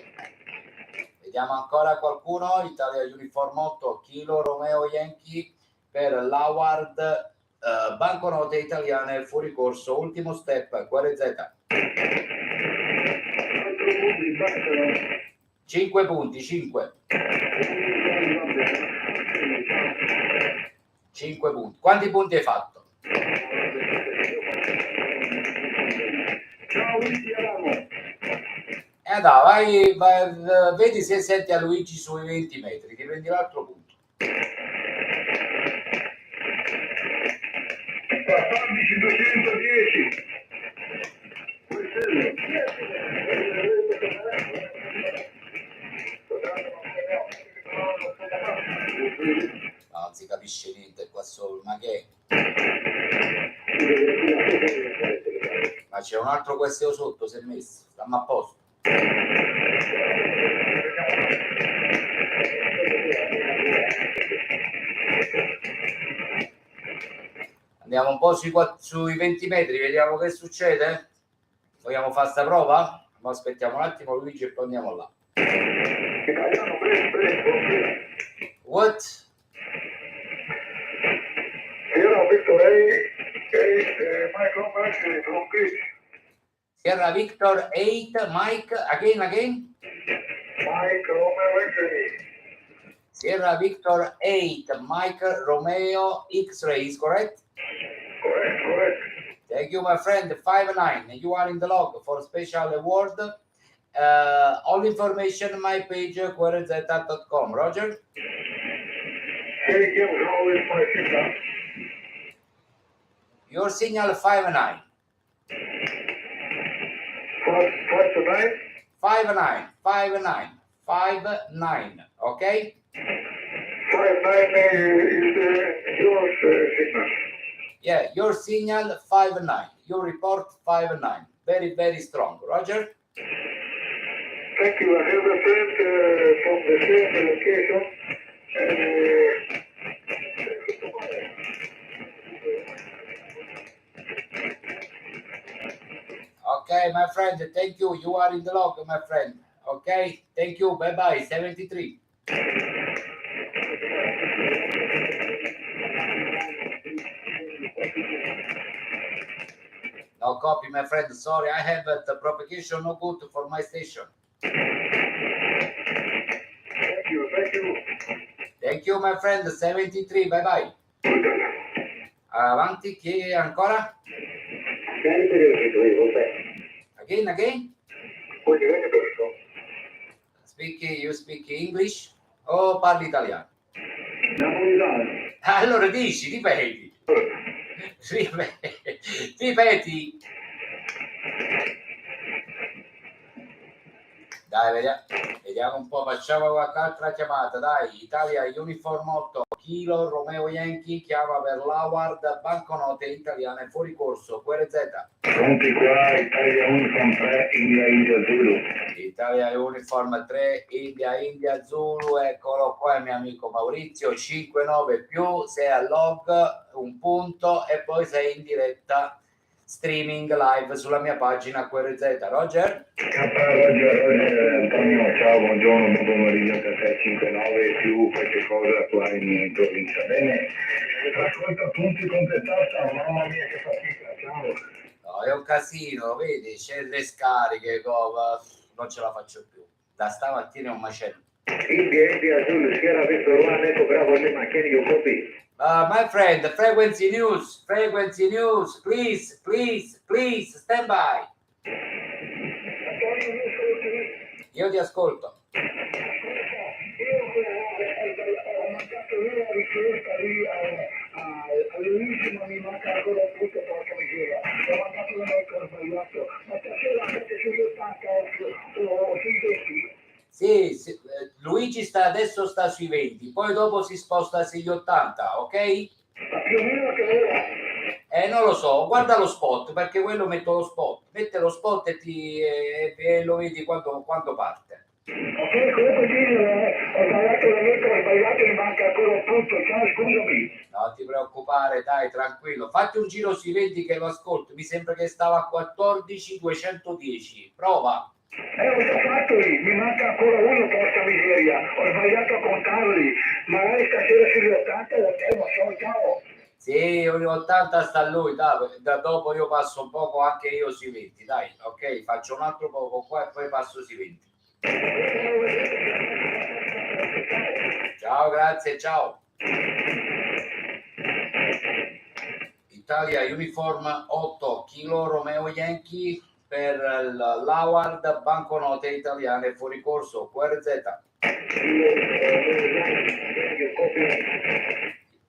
Speaker 3: Vediamo ancora qualcuno. Italia Uniform 8, Kilo Romeo Yankee per l'award banconote italiane fuori corso, ultimo step, QRZ. 5 punti, 5. 5 punti. Quanti punti hai fatto?
Speaker 7: Ciao Luigi, Adamo.
Speaker 3: Dai, vai, vedi se senti a Luigi sui 20 metri, ti prendi l'altro punto.
Speaker 7: 14.210.
Speaker 3: No, non si capisce niente qua solo, ma che? Ma c'è un altro questo sotto, si è messo, stiamo a posto. Andiamo un po' sui 20 metri, vediamo che succede. Vogliamo fare sta prova? Ma aspettiamo un attimo Luigi e poi andiamo là. What?
Speaker 7: Sierra Victor 8, Michael Mercury from Greece.
Speaker 3: Sierra Victor 8, Mike, again.
Speaker 7: Mike Romeo Mercury.
Speaker 3: Sierra Victor 8, Mike Romeo X-ray, is correct?
Speaker 7: Correct.
Speaker 3: Thank you, my friend. 5-9. You are in the log for special award. All information my page QRZ.com. Roger?
Speaker 7: Thank you, always my signal.
Speaker 3: Your signal 5-9.
Speaker 7: 5-9.
Speaker 3: 5-9. 5-9. Okay?
Speaker 7: 5-9 is your signal.
Speaker 3: Yeah, your signal 5-9. Your report 5-9. Very, very strong. Roger?
Speaker 7: Thank you. I have a friend from the same location.
Speaker 3: Okay, my friend. Thank you. You are in the log, my friend. Okay? Thank you. Bye-bye. 73. No copy, my friend. Sorry, I have the propagation no good for my station.
Speaker 7: Thank you.
Speaker 3: Thank you, my friend. 73. Bye bye. Avanti, chi ancora? Again. You speak English o parli italiano? Allora dici, ripeti. Ripeti. Dai, vediamo un po', facciamo qualche altra chiamata, dai. Italia Uniform 8, Kilo Romeo Yankee, chiama per l'Award, banconote italiane fuori corso, QRZ.
Speaker 5: Pronti qua, Italia Uniform 3, India Zulu.
Speaker 3: Italia Uniform 3, India Zulu, eccolo qua il mio amico Maurizio, 5-9 più, sei a log, un punto e poi sei in diretta streaming live sulla mia pagina QRZ. Roger?
Speaker 5: Roger, Antonio, ciao, buongiorno, buon pomeriggio a te, 5-9 più qualche cosa qua in provincia. Bene, ascolta punti completata, mamma mia che fatica, ciao.
Speaker 3: No, è un casino, vedi, c'è le scariche, non ce la faccio più. Da stamattina è un macello.
Speaker 2: India Zulu, Sierra Victor 1, Echo Bravo Lima, can you copy?
Speaker 3: My friend, frequency news, please, stand by. Io ti ascolto.
Speaker 7: Ho mandato una richiesta lì all'ultimo, mi manca ancora tutto, porca miseria. Ho mandato una volta sbagliato, ma stasera avete sugli 80 o sui 20.
Speaker 3: Sì, Luigi adesso sta sui 20, poi dopo si sposta sugli 80, ok?
Speaker 7: Ma più o meno che ora?
Speaker 3: Non lo so, guarda lo spot, perché quello metto lo spot. Mette lo spot e lo vedi quando parte.
Speaker 7: Ok, comunque sì, ho sbagliato la lettera, ho sbagliato, mi manca ancora un punto, ciao, scusami.
Speaker 3: Non ti preoccupare, dai, tranquillo. Fatti un giro sui 20 che lo ascolto. Mi sembra che stava a 14.210. Prova.
Speaker 7: Ho già fatto lì, mi manca ancora uno, porca miseria. Ho sbagliato a contarli, magari stasera sugli 80 lo tengo, ciao.
Speaker 3: Sì, 80 sta lui, da dopo io passo un poco anche io sui 20, dai, ok, faccio un altro poco qua e poi passo sui 20. Ciao, grazie, ciao. Italia Uniform 8 Kilo Romeo Yankee per l'Howard, banconote italiane fuori corso, QRZ.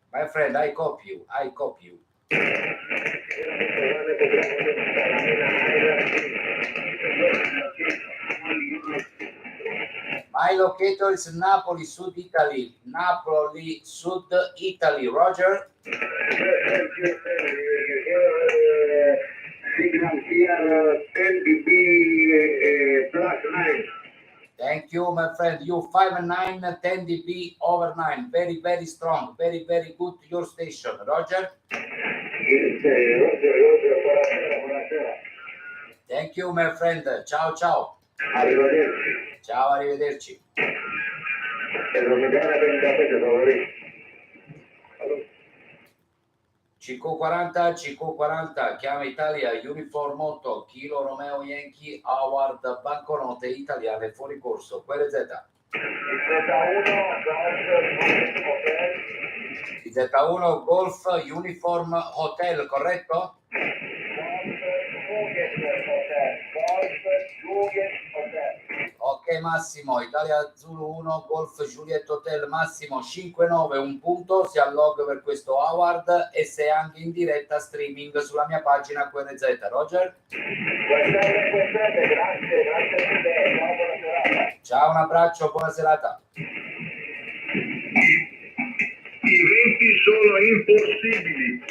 Speaker 3: My friend, I copy you. My locator is Napoli, Sud Italy. Napoli, Sud Italy. Roger.
Speaker 2: Signal here 10 dB plus 9.
Speaker 3: Thank you, my friend. You 5-9, 10 dB over 9. Very, very strong. Very, very good to your station. Roger.
Speaker 2: Buonasera.
Speaker 3: Thank you, my friend. Ciao, ciao.
Speaker 2: Arrivederci.
Speaker 3: Ciao, arrivederci. CQ40, chiama Italia, Uniform 8, Kilo Romeo Yankee, Howard, banconote italiane fuori corso, QRZ. Z1 Golf Uniform Hotel, corretto? Ok Massimo, Italia Zulu 1 Golf Juliet Hotel, Massimo 5-9, un punto, si allog per questo Howard e sei anche in diretta streaming sulla mia pagina QRZ, Roger?
Speaker 2: Grazie.
Speaker 3: Ciao, un abbraccio, buona serata.
Speaker 7: I venti sono impossibili.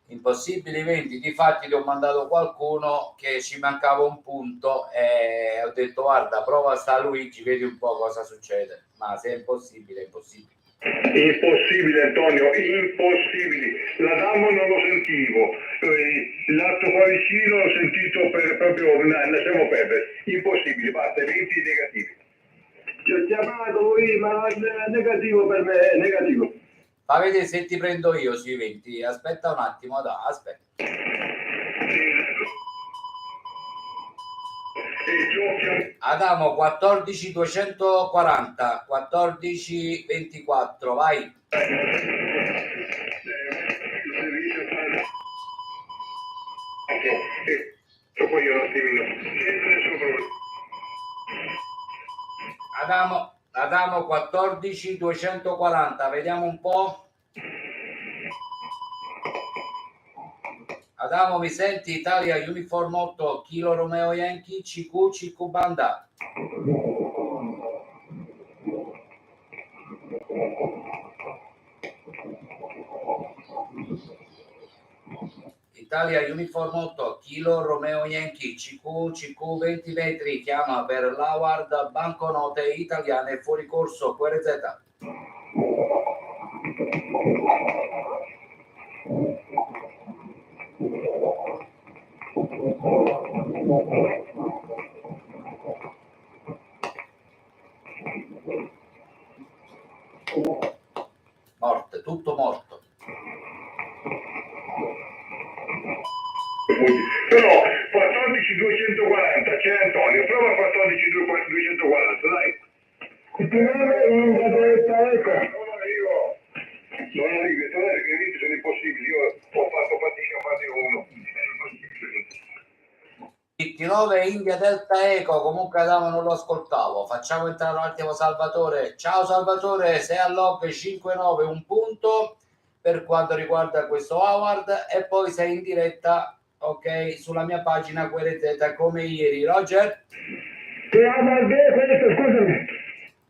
Speaker 3: Impossibili 20, difatti ti ho mandato qualcuno che ci mancava un punto e ho detto guarda prova sta Luigi, vedi un po' cosa succede, ma se è impossibile è impossibile.
Speaker 1: Impossibile Antonio, impossibili. La Dammo non lo sentivo, l'altro qua vicino l'ho sentito proprio, ne siamo perdere. Impossibile, basta, 20 negativi.
Speaker 2: Ti ho chiamato lui, ma è negativo per me, è negativo.
Speaker 3: Fa vedere se ti prendo io sui 20, aspetta un attimo, aspetta. Adamo 14 240, 14 24, vai.
Speaker 1: Poi io un attimino.
Speaker 3: Adamo 14 240, vediamo un po'. Adamo, mi senti? Italia Uniform 8 Kilo Romeo Yankee CQ Banda. Italia Uniform 8 Kilo Romeo Yankee CQ 20 metri, chiama per l'Howard, banconote italiane fuori corso, QRZ. Morte, tutto morto.
Speaker 1: Però 14 240, c'è Antonio, prova 14 240, dai. Non arrivi, i vinti sono impossibili, io ho fatto fatica a farne uno.
Speaker 3: 29 India Delta Eco, comunque Adamo non lo ascoltavo, facciamo entrare un attimo Salvatore. Ciao Salvatore, sei a log 5-9, un punto per quanto riguarda questo Howard e poi sei in diretta, ok, sulla mia pagina QRZ come ieri. Roger?
Speaker 2: Scusami.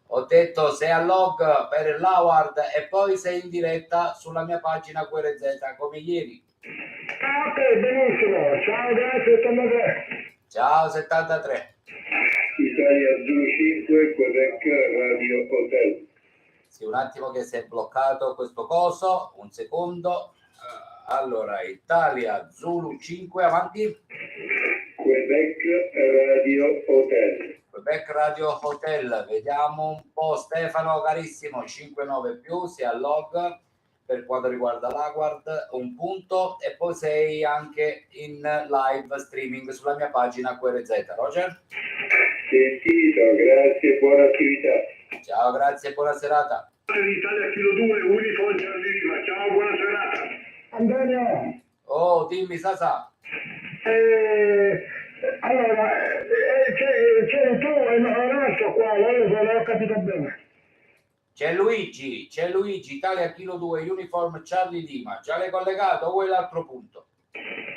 Speaker 3: Ho detto sei a log per l'Howard e poi sei in diretta sulla mia pagina QRZ come ieri.
Speaker 2: Ok, benissimo. Ciao, grazie, 73.
Speaker 3: Ciao 73.
Speaker 2: Italia Zulu 5, Quebec Radio Hotel.
Speaker 3: Sì, un attimo che si è bloccato questo coso, un secondo. Allora, Italia Zulu 5, avanti.
Speaker 2: Quebec Radio Hotel.
Speaker 3: Quebec Radio Hotel, vediamo un po'. Stefano carissimo, 5-9 più, si allog. per quanto riguarda l'Award, un punto, e poi sei anche in live streaming sulla mia pagina QRZ. Roger?
Speaker 2: Sentito, grazie, buona attività.
Speaker 3: Ciao, grazie, buona serata.
Speaker 7: Italia Kilo 2, Uniform Charlie Lima. Ciao, buona serata.
Speaker 6: Antonio,
Speaker 3: Oh, dimmi Sasa.
Speaker 6: allora, c'è tu e l'altro qua, non ho capito bene.
Speaker 3: C'è Luigi, Italia Kilo 2, Uniform Charlie Lima. Già l'hai collegato o vuoi l'altro punto?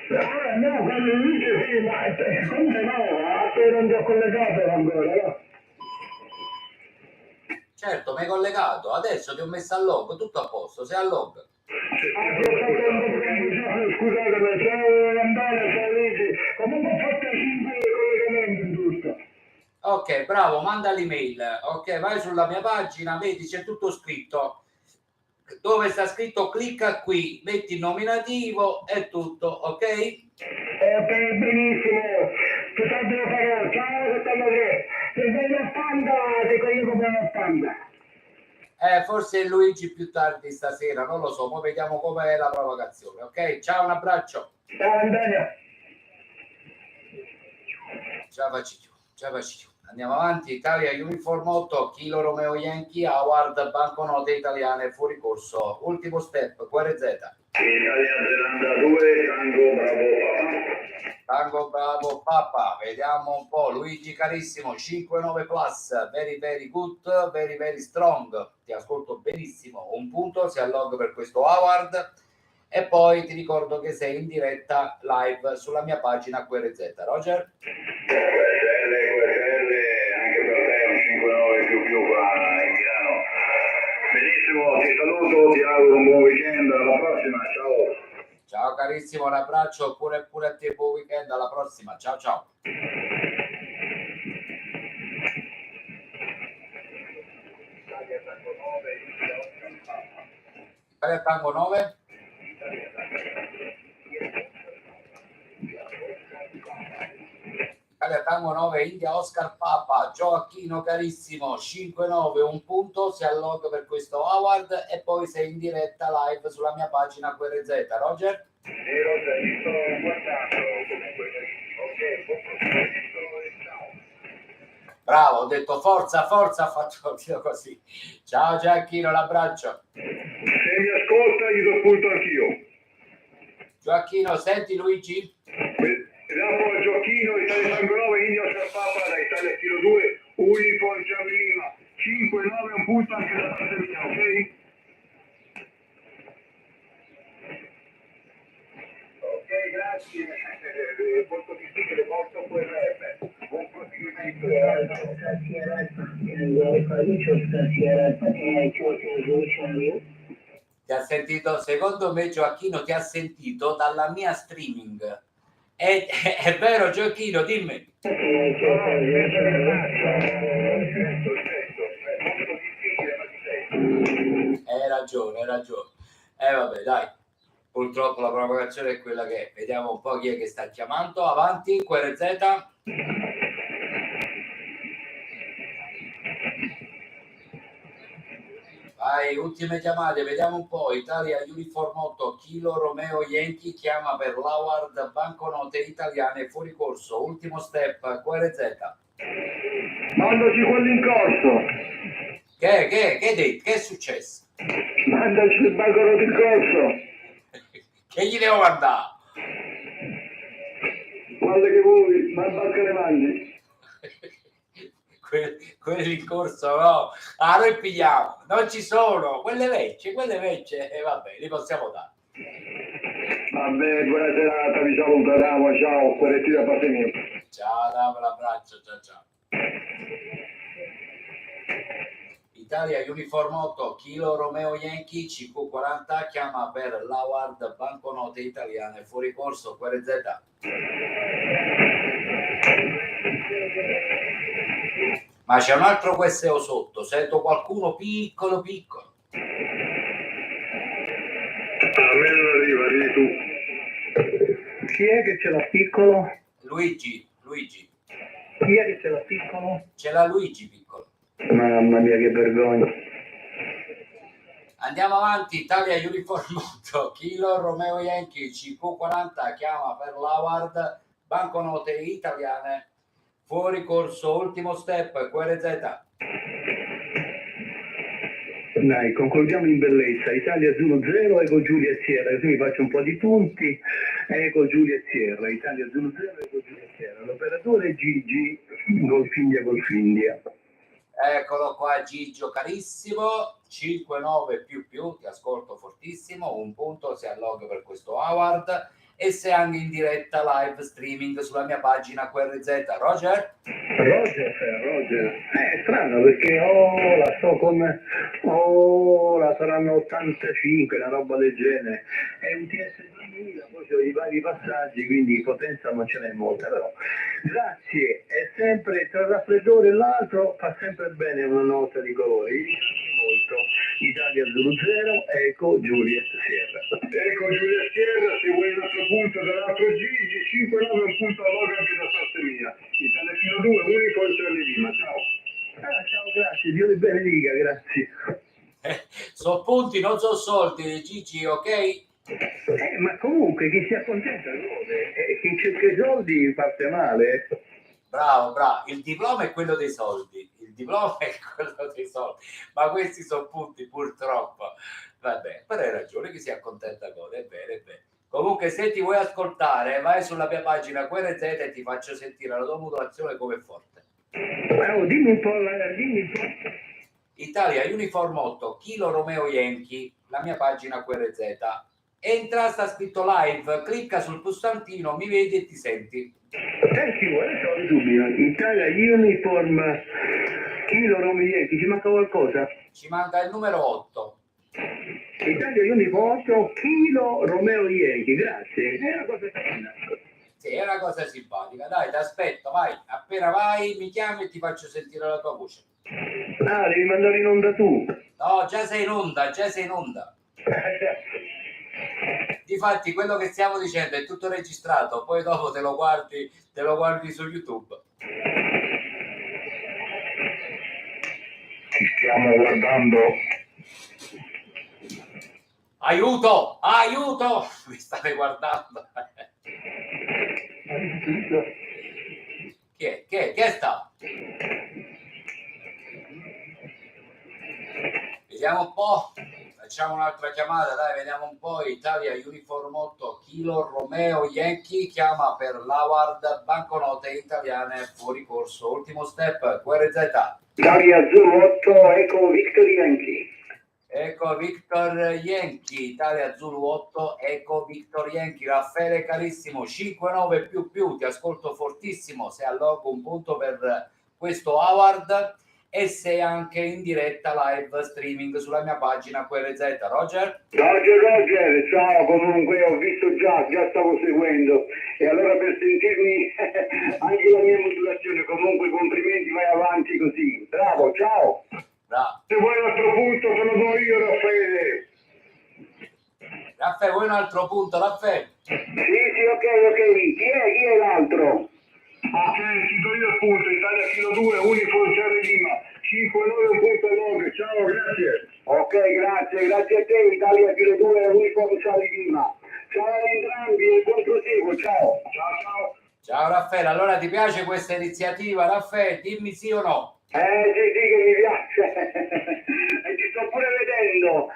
Speaker 6: No, quello lì sì, ma come no? A te non ti ho collegato ancora, no?
Speaker 3: Certo, mi hai collegato, adesso ti ho messo al log, tutto a posto, sei al log.
Speaker 6: Scusatemi, ciao Antonio, ciao Luigi. Comunque ho fatto 5 collegamenti giusto.
Speaker 3: Ok, bravo, manda l'email. Ok, vai sulla mia pagina, vedi c'è tutto scritto. Dove sta scritto clicca qui, metti il nominativo e tutto, ok?
Speaker 6: Ok, benissimo. Che tal devo fare? Ciao, che tal è? Se sei a Panda, ti collego per la Panda.
Speaker 3: Forse Luigi più tardi stasera, non lo so, poi vediamo com'è la provocazione, ok? Ciao, un abbraccio.
Speaker 6: Ciao Antonio.
Speaker 3: Ciao Paciglio. Andiamo avanti, Italia Uniform 8, Kilo Romeo Yankee, Award, banconote italiane, fuori corso. Ultimo step, QRZ.
Speaker 5: Italia Zelanda 2, Tango Bravo Papa.
Speaker 3: Tango Bravo Papa, vediamo un po'. Luigi carissimo, 5-9 plus, very very good, very very strong. Ti ascolto benissimo. Un punto, si allog per questo Award. E poi ti ricordo che sei in diretta live sulla mia pagina QRZ. Roger?
Speaker 5: QSL, anche per te un 5-9 più qua in Milano. Benissimo, ti saluto, ti auguro un buon weekend, alla prossima, ciao.
Speaker 3: Ciao carissimo, un abbraccio pure a te, buon weekend, alla prossima. Ciao ciao. Italia Tango 9. Italia Tango 9, India Oscar Papa, Gioacchino carissimo, 5-9, un punto, si allog per questo Award e poi sei in diretta live sulla mia pagina QRZ. Roger?
Speaker 4: Roger, ti sto guardando comunque, ok, buon proseguimento e ciao.
Speaker 3: Bravo, ho detto forza, faccio così. Ciao Gioacchino, l'abbraccio.
Speaker 1: Se mi ascolta gli do punto anch'io.
Speaker 3: Gioacchino, senti Luigi?
Speaker 1: Dopo Giochino, Italia Tango 9, India Oscar Papa, da Italia Kilo 2, Uniform Charlie Lima. 5-9, un punto anche da parte mia, ok?
Speaker 4: Ok, grazie, molto difficile, molto QRM. Buon proseguimento.
Speaker 3: Ti ha sentito, secondo me Gioacchino ti ha sentito dalla mia streaming. È vero Gioacchino, dimmi. Hai ragione. Vabbè, dai. Purtroppo la provocazione è quella che è. Vediamo un po' chi è che sta chiamando. Avanti, QRZ. Vai, ultime chiamate, vediamo un po'. Italia Uniform 8, Kilo Romeo Yankee chiama per l'Award banconote italiane fuori corso. Ultimo step, QRZ.
Speaker 2: Mandaci quelli in corso.
Speaker 3: Che hai detto? Che è successo?
Speaker 2: Mandaci il banconote in corso.
Speaker 3: Che gli devo mandare?
Speaker 2: Quelle che vuoi, ma basta le mandi.
Speaker 3: Quelli in corso no, noi pigliamo, non ci sono quelle vecchie, e vabbè, li possiamo dare.
Speaker 2: Vabbè, buona serata, vi salutiamo, ciao, quelletti da parte mia.
Speaker 3: Ciao, dammi l'abbraccio, ciao. Italia Uniform 8, Kilo Romeo Yankee, CQ40 chiama per l'Award banconote italiane fuori corso, QRZ. Ma c'è un altro QSO sotto, sento qualcuno piccolo.
Speaker 1: A me non arrivi tu.
Speaker 6: Chi è che ce l'ha piccolo?
Speaker 3: Luigi.
Speaker 6: Chi è che ce l'ha piccolo?
Speaker 3: Ce l'ha Luigi piccolo.
Speaker 2: Mamma mia, che vergogna.
Speaker 3: Andiamo avanti, Italia Uniform 8, Kilo Romeo Yankee, CQ40 chiama per l'Award, banconote italiane, fuori corso, ultimo step, QRZ.
Speaker 6: Dai, concordiamo in bellezza. Italia 1-0, Eco Giulia e Sierra, così mi faccio un po' di punti. Eco Giulia e Sierra, Italia 1-0, Eco Giulia e Sierra. L'operatore Gigi, Golfindia.
Speaker 3: Eccolo qua Gigio carissimo, 5-9 più, ti ascolto fortissimo, un punto se allog per questo award e se anche in diretta live streaming sulla mia pagina QRZ. Roger?
Speaker 6: Roger. È strano perché la saranno 85, una roba del genere. È un TS2000, poi c'ho i vari passaggi, quindi potenza non ce n'è molta, però grazie, è sempre tra il raffreddore e l'altro fa sempre bene una nota di colori. Molto. Italia 0-0, Eco Juliet Sierra.
Speaker 7: Ecco Giulia Sierra, se vuoi un altro punto dall'altro Gigi, 5-9 un punto a log anche da parte mia. Italia fino 2, unico il Charlie Lima, ciao.
Speaker 6: Ciao, grazie, Dio li benedica, grazie.
Speaker 3: So punti, non so soldi, Gigi, ok?
Speaker 6: Ma comunque chi si accontenta gode, e chi cerca i soldi parte male.
Speaker 3: Bravo, il diploma è quello dei soldi, ma questi sono punti purtroppo. Vabbè, però hai ragione, chi si accontenta gode, è vero. Comunque se ti vuoi ascoltare, vai sulla mia pagina QRZ e ti faccio sentire la tua modulazione come è forte.
Speaker 6: Dimmi un po'.
Speaker 3: Italia Uniform 8, Kilo Romeo Yankee, la mia pagina QRZ. Entra, sta scritto live, clicca sul pulsantino, mi vedi e ti senti.
Speaker 6: Thank you, subito. Italia Uniform, Kilo Romeo Yankee, ci manca qualcosa?
Speaker 3: Ci manca il numero 8.
Speaker 6: Italia Uniform 8, Kilo Romeo Yankee, grazie. È una cosa carina.
Speaker 3: Sì, è una cosa simpatica. Dai, ti aspetto, vai. Appena vai, mi chiami e ti faccio sentire la tua voce.
Speaker 6: Ah, devi mandare in onda tu.
Speaker 3: No, già sei in onda. Difatti, quello che stiamo dicendo è tutto registrato, poi dopo te lo guardi su YouTube.
Speaker 5: Ci stiamo guardando.
Speaker 3: Aiuto! Mi state guardando. Chi è sta? Vediamo un po'. Facciamo un'altra chiamata, dai, vediamo un po'. Italia Uniform 8, Kilo Romeo Yankee chiama per l'Award, banconote italiane fuori corso. Ultimo step, QRZ.
Speaker 2: Italia 08, Eco Victor Yankee.
Speaker 3: Ecco Victor Yankee, Italia Zulu 8, Eco Victor Yankee. Raffaele carissimo, 5-9 più, ti ascolto fortissimo, se allogo un punto per questo award e sei anche in diretta live streaming sulla mia pagina QRZ. Roger,
Speaker 2: ciao, comunque ho visto già stavo seguendo, e allora per sentirmi anche la mia modulazione, comunque complimenti, vai avanti così, bravo, ciao.
Speaker 3: bravo.
Speaker 7: Se vuoi un altro punto te lo do io, Raffaele.
Speaker 3: Raffaele, vuoi un altro punto, Raffaele?
Speaker 2: Sì, ok, chi è l'altro?
Speaker 7: Ok, ti do io il punto, Italia Kilo 2, Uniform Charlie Lima, 5-9 un punto a log, ciao, grazie.
Speaker 2: Ok, grazie a te, Italia Kilo 2, Uniform Charlie Lima. Ciao a entrambi e buon proseguo, ciao.
Speaker 3: Ciao Raffaele, allora ti piace questa iniziativa, Raffaele? Dimmi sì o no.
Speaker 2: Sì, che mi piace. E ti sto pure vedendo.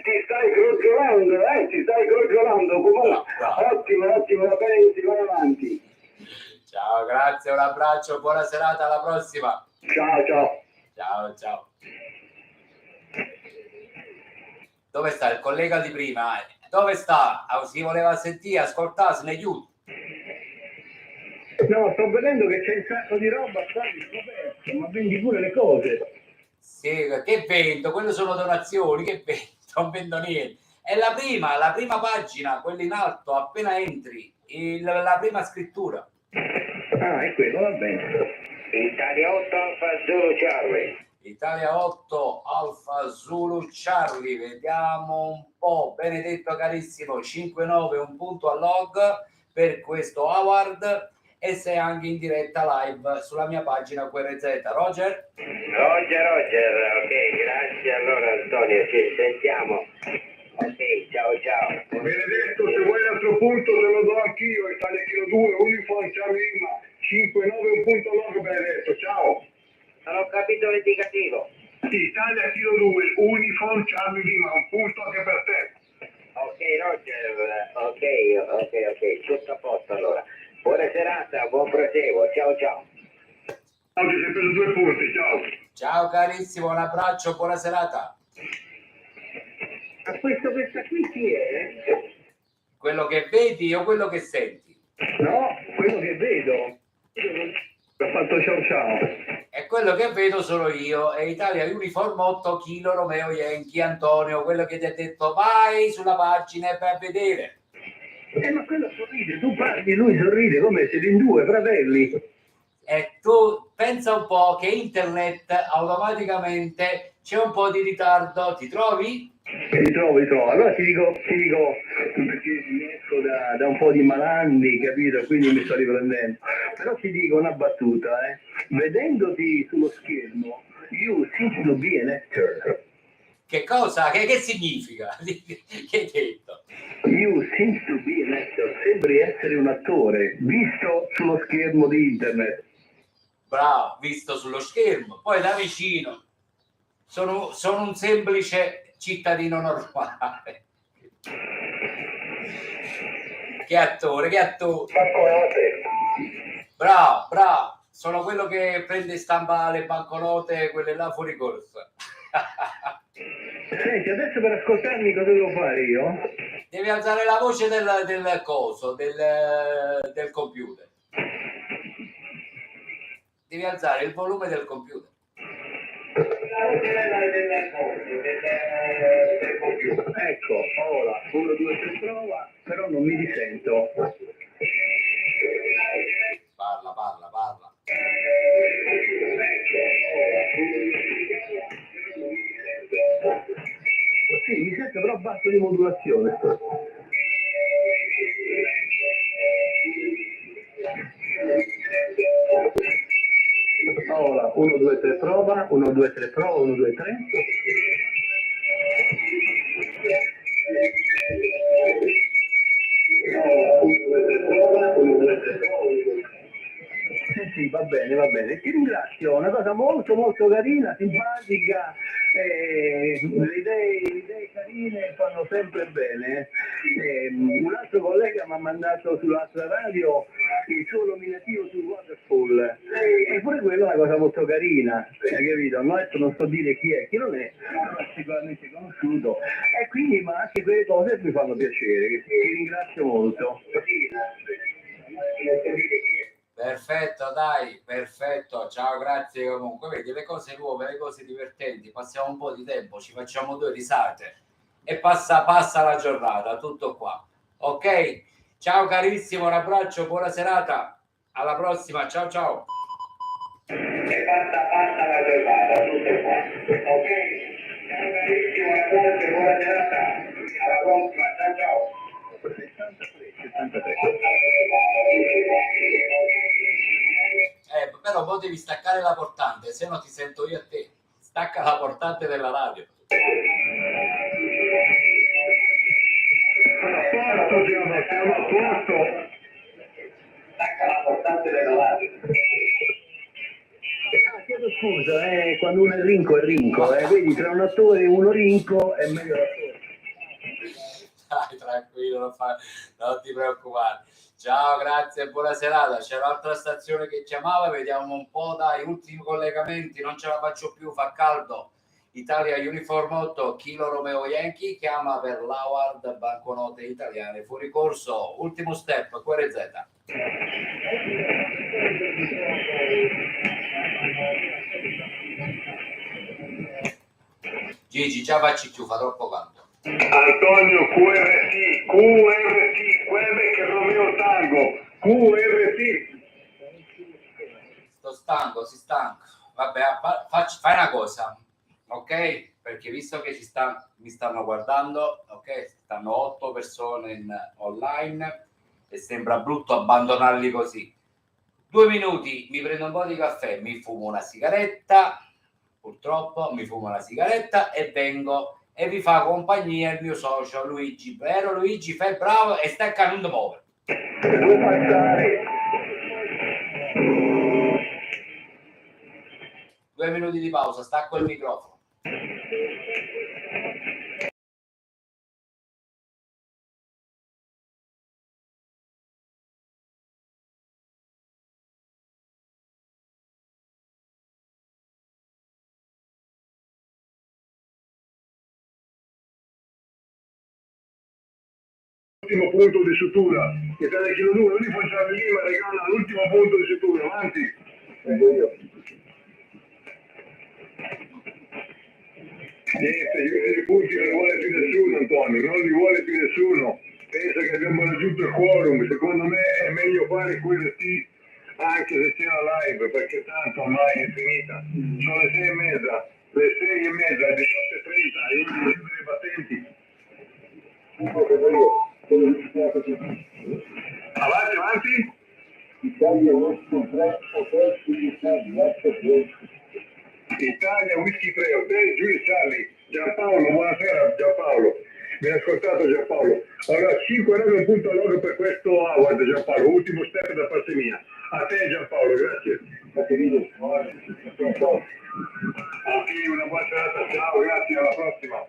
Speaker 2: Ti stai crogiolando. Comunque, ottimo, va bene, si va avanti.
Speaker 3: Ciao, grazie, un abbraccio, buona serata, alla prossima.
Speaker 2: Ciao.
Speaker 3: Dove sta il collega di prima? Dove sta? Si voleva sentire, ascoltare, se ne aiuti.
Speaker 6: No, sto vedendo che c'è un sacco di roba, ma vendi pure le cose.
Speaker 3: Sì, che vendo? Quelle sono donazioni, che vendo? Non vendo niente. È la prima pagina, quella in alto, appena entri, la prima scrittura.
Speaker 6: Ah, è quello, va bene.
Speaker 2: Italia 8 Alfa Zulu Charlie.
Speaker 3: Italia 8 Alfa Zulu Charlie, vediamo un po'. Benedetto carissimo, 5-9, un punto a log per questo award e sei anche in diretta live sulla mia pagina QRZ. Roger?
Speaker 2: Roger, ok, grazie allora Antonio, ci sentiamo. Ok, ciao.
Speaker 1: Benedetto, se vuoi l'altro punto te lo do anch'io, Italia Kilo 2, Uniform Charlie Lima, 5-9, un punto loro, Benedetto, ciao.
Speaker 2: Non ho capito l'indicativo.
Speaker 1: Italia Kilo 2, Uniform Charlie Lima, un punto anche per te.
Speaker 2: Ok Roger, ok, tutto a posto allora. Buona serata, buon proseguo, ciao.
Speaker 1: Oggi si è preso 2 punti, ciao.
Speaker 3: Ciao carissimo, un abbraccio, buona serata.
Speaker 2: Ma questa qui chi è?
Speaker 3: Quello che vedi o quello che senti?
Speaker 6: No, quello che vedo. Ha fatto ciao.
Speaker 3: E quello che vedo sono io, e Italia Uniform 8 Kilo Romeo Yankee Antonio, quello che ti ha detto vai sulla pagina per vedere.
Speaker 6: Ma quello sorride, tu parli, lui sorride, come siete in 2 fratelli.
Speaker 3: E tu pensa un po' che internet automaticamente c'è un po' di ritardo, ti trovi?
Speaker 6: Mi trovo. Allora ti dico, perché mi esco da un po' di malanni, capito? Quindi mi sto riprendendo. Però ti dico una battuta, vedendoti sullo schermo, you seem to be an actor.
Speaker 3: Che cosa? Che significa? Che hai detto?
Speaker 6: You seem to be an actor. Sembri essere un attore, visto sullo schermo di internet.
Speaker 3: Bravo, visto sullo schermo, poi da vicino sono un semplice cittadino normale. Che attore. Bravo, sono quello che prende e stampa le banconote, quelle là fuori corsa.
Speaker 6: Senti, adesso per ascoltarmi cosa devo fare io?
Speaker 3: Devi alzare la voce del coso, del computer. Devi alzare il volume del computer.
Speaker 6: Ecco, ora 1, 2, 3 prova, però non mi risento.
Speaker 3: Parla.
Speaker 6: Sì, mi sento però basso di modulazione. Ora 1, 2, 3 prova, 1, 2, 3 prova, 1, 2, 3. Sì, va bene. Ti ringrazio, una cosa molto carina, simpatica, le idee carine fanno sempre bene. Un altro collega mi ha mandato sull'altra radio il suo nominativo sul Waterfall, e pure quella è una cosa molto carina, hai capito? No, adesso non so dire chi è, chi non è, però è sicuramente conosciuto, e quindi ma anche quelle cose mi fanno piacere, che ti ringrazio molto.
Speaker 3: Perfetto, ciao, grazie comunque. Vedi, le cose nuove, le cose divertenti, passiamo un po' di tempo, ci facciamo 2 risate e passa la giornata, tutto qua. Ok? Ciao carissimo, un abbraccio, buona serata, alla prossima, ciao.
Speaker 2: E passa la giornata, tutto qua. Ok? Ciao carissimo, buona serata. Alla prossima, ciao.
Speaker 6: 63.
Speaker 3: Però poi devi staccare la portante, se no ti sento io a te. Stacca la portante della radio.
Speaker 1: Siamo a posto.
Speaker 2: Stacca la portante della radio.
Speaker 6: Chiedo scusa, quando uno è rinco, vedi, tra un attore e uno rinco è meglio l'attore.
Speaker 3: Dai, tranquillo, non ti preoccupare. Ciao, grazie, buona serata. C'è un'altra stazione che chiamava, vediamo un po', dai, ultimi collegamenti, non ce la faccio più, fa caldo. Italia Uniform 8 Kilo Romeo Yankee chiama per l'Howard banconote italiane fuori corso, ultimo step, QRZ. Gigi, già facci più, fa troppo caldo.
Speaker 1: Antonio, QRT, Quebec Romeo Tango, QRT.
Speaker 3: Sto stanco, Vabbè, fai una cosa, ok? Perché visto che mi stanno guardando, ok? Stanno 8 persone online e sembra brutto abbandonarli così. 2 minuti, mi prendo un po' di caffè, mi fumo una sigaretta, purtroppo mi fumo una sigaretta e vengo e vi fa compagnia il mio socio Luigi. Vero Luigi, fai bravo e stai a non ti muovere.
Speaker 1: Devo passare.
Speaker 3: 2 minuti di pausa, stacco il microfono.
Speaker 1: L'ultimo punto di sutura, che te ne chiedo due, lì facciamo lì, ma regala l'ultimo punto di sutura, avanti. Io. Niente, i punti non li vuole più nessuno, Antonio, non li vuole più nessuno. Pensa che abbiamo raggiunto il quorum, secondo me è meglio fare quello sì, anche se c'è la live, perché tanto ormai è finita. Sono le 6:30, le 6:30, alle 18:30, io devo essere battenti. Avanti, avanti. Italia Whisky 3, Hotel Giulio Charlie. Giampaolo, buonasera Giampaolo. Mi ha ascoltato Giampaolo. Allora 5,9.log per questo award Giampaolo, ultimo step da parte mia. A te Giampaolo, grazie. Ok, una buona serata, ciao, grazie, alla prossima.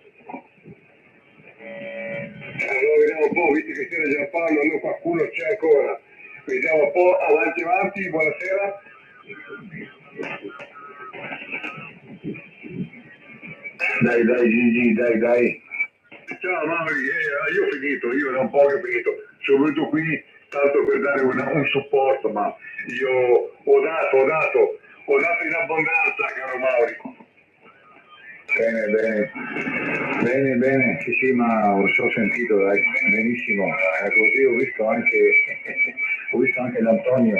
Speaker 1: Allora vediamo un po', visto che c'era Giampaolo, allora qualcuno c'è ancora. Vediamo un po', avanti avanti, buonasera. Dai Gigi, dai. Ciao Mauri, io ho finito, io da un po' che ho finito. Sono venuto qui tanto per dare un supporto, ma io ho dato in abbondanza, caro Mauri. Bene, sì, ma ho sentito, dai, benissimo, così ho visto anche l'Antonio.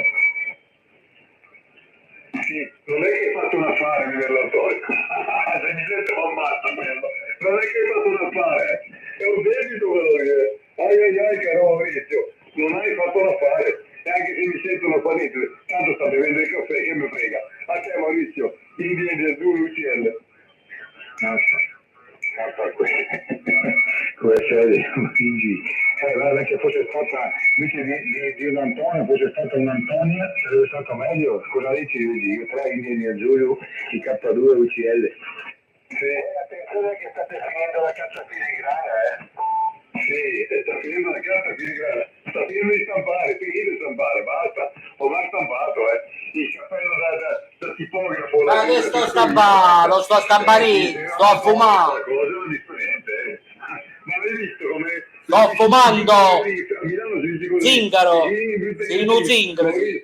Speaker 1: Sì, non è che hai fatto un affare nell'Antonio, se mi sento ammazza quello, non è che hai fatto un affare, è un debito quello che ai caro Maurizio, non hai fatto un affare, e anche se mi sentono fallito, tanto sta bevendo il caffè, che mi frega, a te Maurizio, India di azzurro UCL. Questa di guarda che fosse stata invece di un Antonio, fosse stata un'Antonia, sarebbe stato meglio. Cosa dici io 3 Indiani azzurro, i K2 UCL. Sì. Attenzione che state finendo la carta filigrana, Sì, sta finendo la carta filigrana, sta finendo di stampare, basta, ho già stampato, il cappello da tipografo.
Speaker 3: Ma che sto stampando? Lo sto a stampare, sto a fumare.
Speaker 1: Cosa differente, Ma l'hai visto come...
Speaker 3: Sto fumando!
Speaker 1: A Milano si dice così.
Speaker 3: Zingaro! Sei uno zingaro!
Speaker 1: Sì.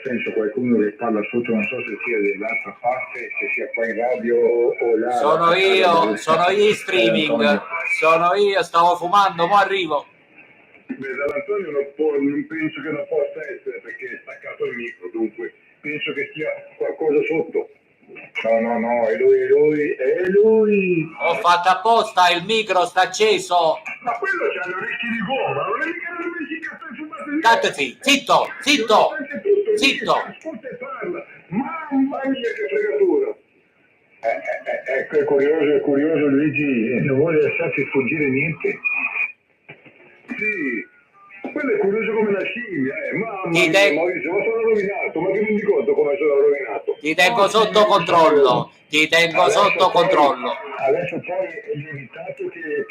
Speaker 1: Sento qualcuno che parla sotto, non so se sia dell'altra parte, se sia qua in radio o là.
Speaker 3: Sono io in streaming, sono io, stavo fumando, mo arrivo.
Speaker 1: Beh, dall'Antonio non penso che non possa essere, perché è staccato il micro, dunque penso che sia qualcosa sotto. No, è lui.
Speaker 3: Ho fatto apposta, il micro sta acceso.
Speaker 1: Ma quello c'ha le orecchie di gomma, non è mica le orecchie che stai fumando.
Speaker 3: Cattati, zitto.
Speaker 1: Ascolta e parla. Mamma mia che fregatura. Ecco, è curioso Luigi, non vuole lasciarsi sfuggire niente. Sì. Quello è curioso come una scimmia, mamma mia, Maurizio, ma sono rovinato, ma che mi rendi conto come sono rovinato?
Speaker 3: Ti tengo sotto controllo,
Speaker 1: Adesso poi è lievitato che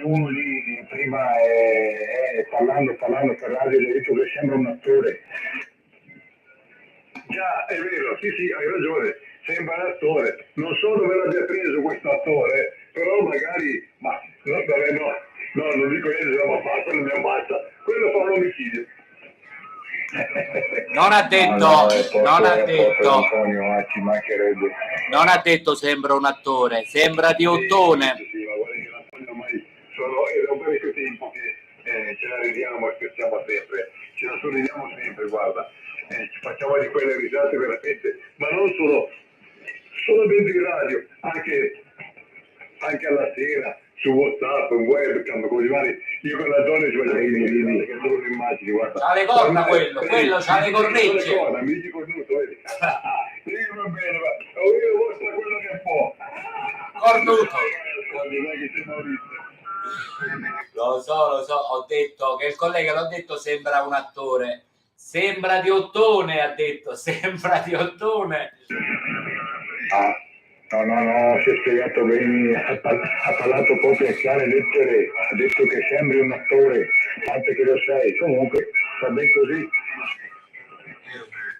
Speaker 1: uno lì prima è parlando per radio, gli ha detto che sembra un attore. Già, è vero, sì, hai ragione, sembra un attore. Non so dove l'abbia preso questo attore, però magari, no, non dico niente, ma quello mi ammazza. Quello fa un omicidio.
Speaker 3: Non ha detto,
Speaker 1: Antonio, ci mancherebbe.
Speaker 3: Non ha detto sembra un attore, sembra di ottone.
Speaker 1: Sì, ma guarda che l'Antonio ormai è un parecchio tempo che ce la ridiamo e scherziamo sempre. Ce la sorridiamo sempre, guarda. Ci facciamo di quelle risate veramente, ma non solo dentro in radio, anche alla sera, su WhatsApp, un webcam, come vari. Io con la donna ci voglio che sono le immagini, guarda.
Speaker 3: C'ha le corna quello c'ha le cornecce.
Speaker 1: Mi dici cornuto, vedi? Io va bene, va. Io mostro quello che può.
Speaker 3: Cornuto.
Speaker 1: Guarda che sei Maurizio.
Speaker 3: Lo so, ho detto che il collega l'ho detto sembra un attore. Sembra di Ottone, ha detto, sembra di Ottone.
Speaker 5: No, si è spiegato bene, ha parlato proprio a chiare lettere, ha detto che sembri un attore, anche che lo sei, comunque va bene così.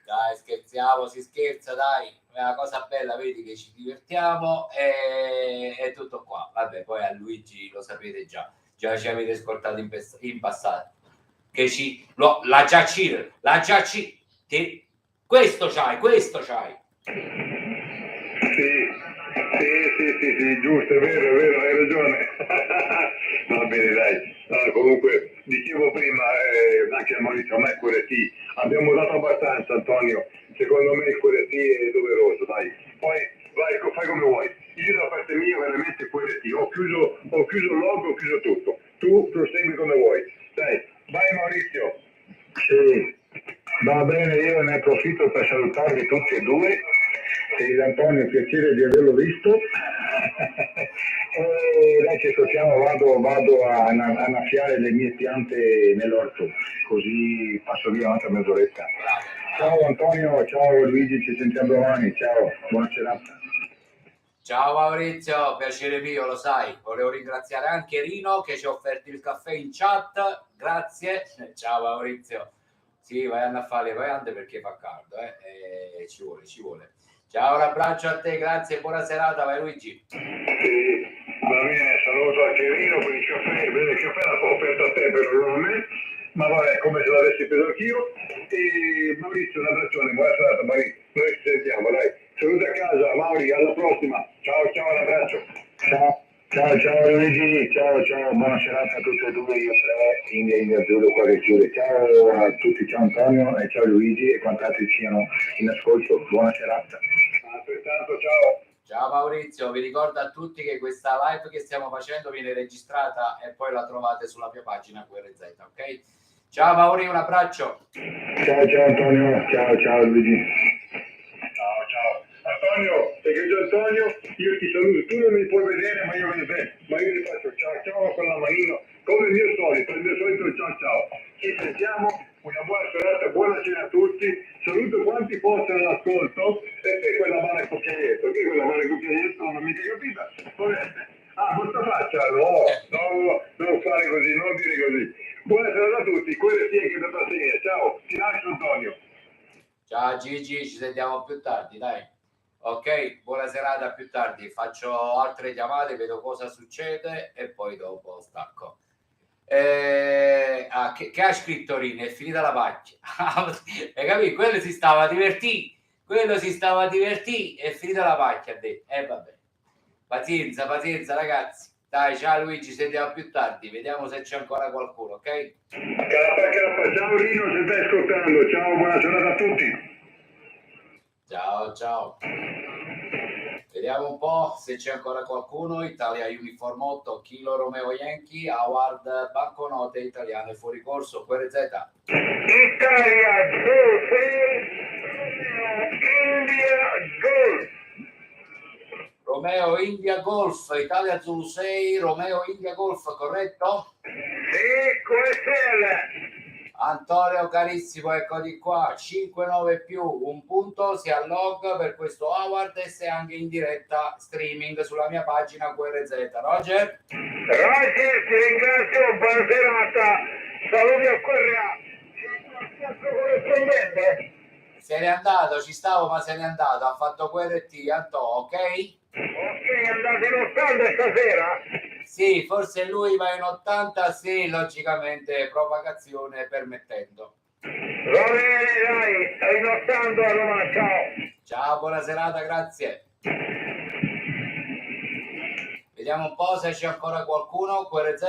Speaker 3: Dai, scherziamo, si scherza, dai, è una cosa bella, vedi che ci divertiamo e è tutto qua. Vabbè, poi a Luigi lo sapete già ci avete ascoltato in passato. Che la giacci, che questo c'hai.
Speaker 1: Sì, giusto, è vero, hai ragione. Va bene, dai. No, comunque, dicevo prima, anche a Maurizio, a me QRT, abbiamo dato abbastanza, Antonio. Secondo me il QRT è doveroso, dai. Poi vai, fai come vuoi. Io da parte mia veramente QRT, ho chiuso il log, ho chiuso tutto. Tu prosegui come vuoi. Dai, vai Maurizio.
Speaker 5: Sì, va bene, io ne approfitto per salutarvi tutti e due. Sì, Antonio, piacere di averlo visto. E dai che salutiamo, vado a annaffiare le mie piante nell'orto, così passo via un'altra mezz'oretta. Ciao Antonio, ciao Luigi, ci sentiamo domani, ciao, buona serata.
Speaker 3: Ciao Maurizio, piacere mio, lo sai. Volevo ringraziare anche Rino che ci ha offerto il caffè in chat, grazie. Ciao Maurizio. Sì, vai a annaffiare le piante perché fa caldo, ci vuole. Ciao, un abbraccio a te, grazie, buona serata, vai Luigi.
Speaker 1: Sì, va bene, saluto anche Rino per il caffè, bene, il caffè l'ha offerto a te però non a me, ma vabbè, come se l'avessi preso anch'io. E Maurizio, un abbraccione, buona serata Maurizio, noi ci sentiamo, dai. Saluti a casa, Mauri, alla prossima. Ciao, un abbraccio.
Speaker 5: Ciao Luigi, ciao, buona serata a tutti e due, io tre, India Giulio qua che chiude. Ciao a tutti, ciao Antonio e ciao Luigi e quanti altri siano in ascolto, buona serata.
Speaker 1: Altrettanto, ciao.
Speaker 3: Ciao Maurizio, vi ricordo a tutti che questa live che stiamo facendo viene registrata e poi la trovate sulla mia pagina QRZ, ok? Ciao Mauri, un abbraccio.
Speaker 5: Ciao Antonio, ciao Luigi.
Speaker 1: Ciao. Antonio, egregio Antonio, io ti saluto, tu non mi puoi vedere ma io vedo te, ma io ti faccio ciao con la manino, come il mio solito ciao. Ci sentiamo, una buona serata, buona cena a tutti, saluto quanti fossero all'ascolto e te quella mano al cucchiaietto, che quella mano al cucchiaietto non ho mica capita. Questa faccia, no, non fare così, non dire così. Buona serata a tutti, quello sì che da parte mia, ciao, ti lascio Antonio.
Speaker 3: Ciao Gigi, ci sentiamo più tardi, dai. Ok, buona serata, più tardi. Faccio altre chiamate, vedo cosa succede e poi dopo stacco. Che ha scritto Rini? È finita la pagina. Hai capito? Quello si stava divertendo. È finita la pagina. Vabbè. Pazienza ragazzi. Dai, ciao Luigi, ci sentiamo più tardi. Vediamo se c'è ancora qualcuno, ok?
Speaker 1: Ciao Rino, se stai ascoltando. Ciao, buona serata a tutti.
Speaker 3: Ciao. Vediamo un po' se c'è ancora qualcuno. Italia Uniform 8, Kilo Romeo Yankee, Howard Banconote Italiane fuori corso, QRZ.
Speaker 2: Italia 2-6, India Golf.
Speaker 3: Romeo India Golf, Italia Zulu 6, Romeo India Golf, corretto?
Speaker 2: Sì, QSL.
Speaker 3: Antonio carissimo, eccoti qua, 5-9 più un punto, sia log per questo Howard e sei anche in diretta streaming sulla mia pagina QRZ. Roger,
Speaker 2: ti ringrazio, buona serata, saluti a Correa. Corrispondente?
Speaker 3: se n'è andato, ci stavo ma se n'è andato, ha fatto QRT, Anto, ok?
Speaker 2: Ok, andate in 80 stasera?
Speaker 3: Sì, forse lui va in 80, sì, logicamente propagazione permettendo.
Speaker 2: Va bene, dai, stai in 80, allora ciao.
Speaker 3: Ciao, buona serata, grazie. Vediamo un po' se c'è ancora qualcuno, QRZ?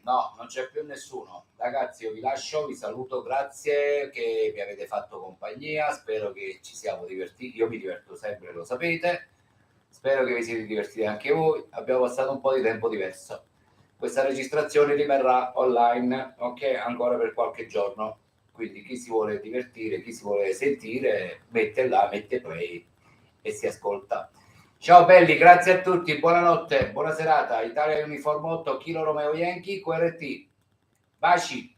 Speaker 3: No, non c'è più nessuno. Ragazzi, io vi lascio, vi saluto, grazie che mi avete fatto compagnia, spero che ci siamo divertiti, io mi diverto sempre, lo sapete. Spero che vi siete divertiti anche voi. Abbiamo passato un po' di tempo diverso. Questa registrazione rimarrà online, ok, ancora per qualche giorno. Quindi chi si vuole divertire, chi si vuole sentire, mette là, mette play e si ascolta. Ciao belli, grazie a tutti, buonanotte, buona serata. Italia Uniform 8, Kilo Romeo Yankee, QRT. Baci.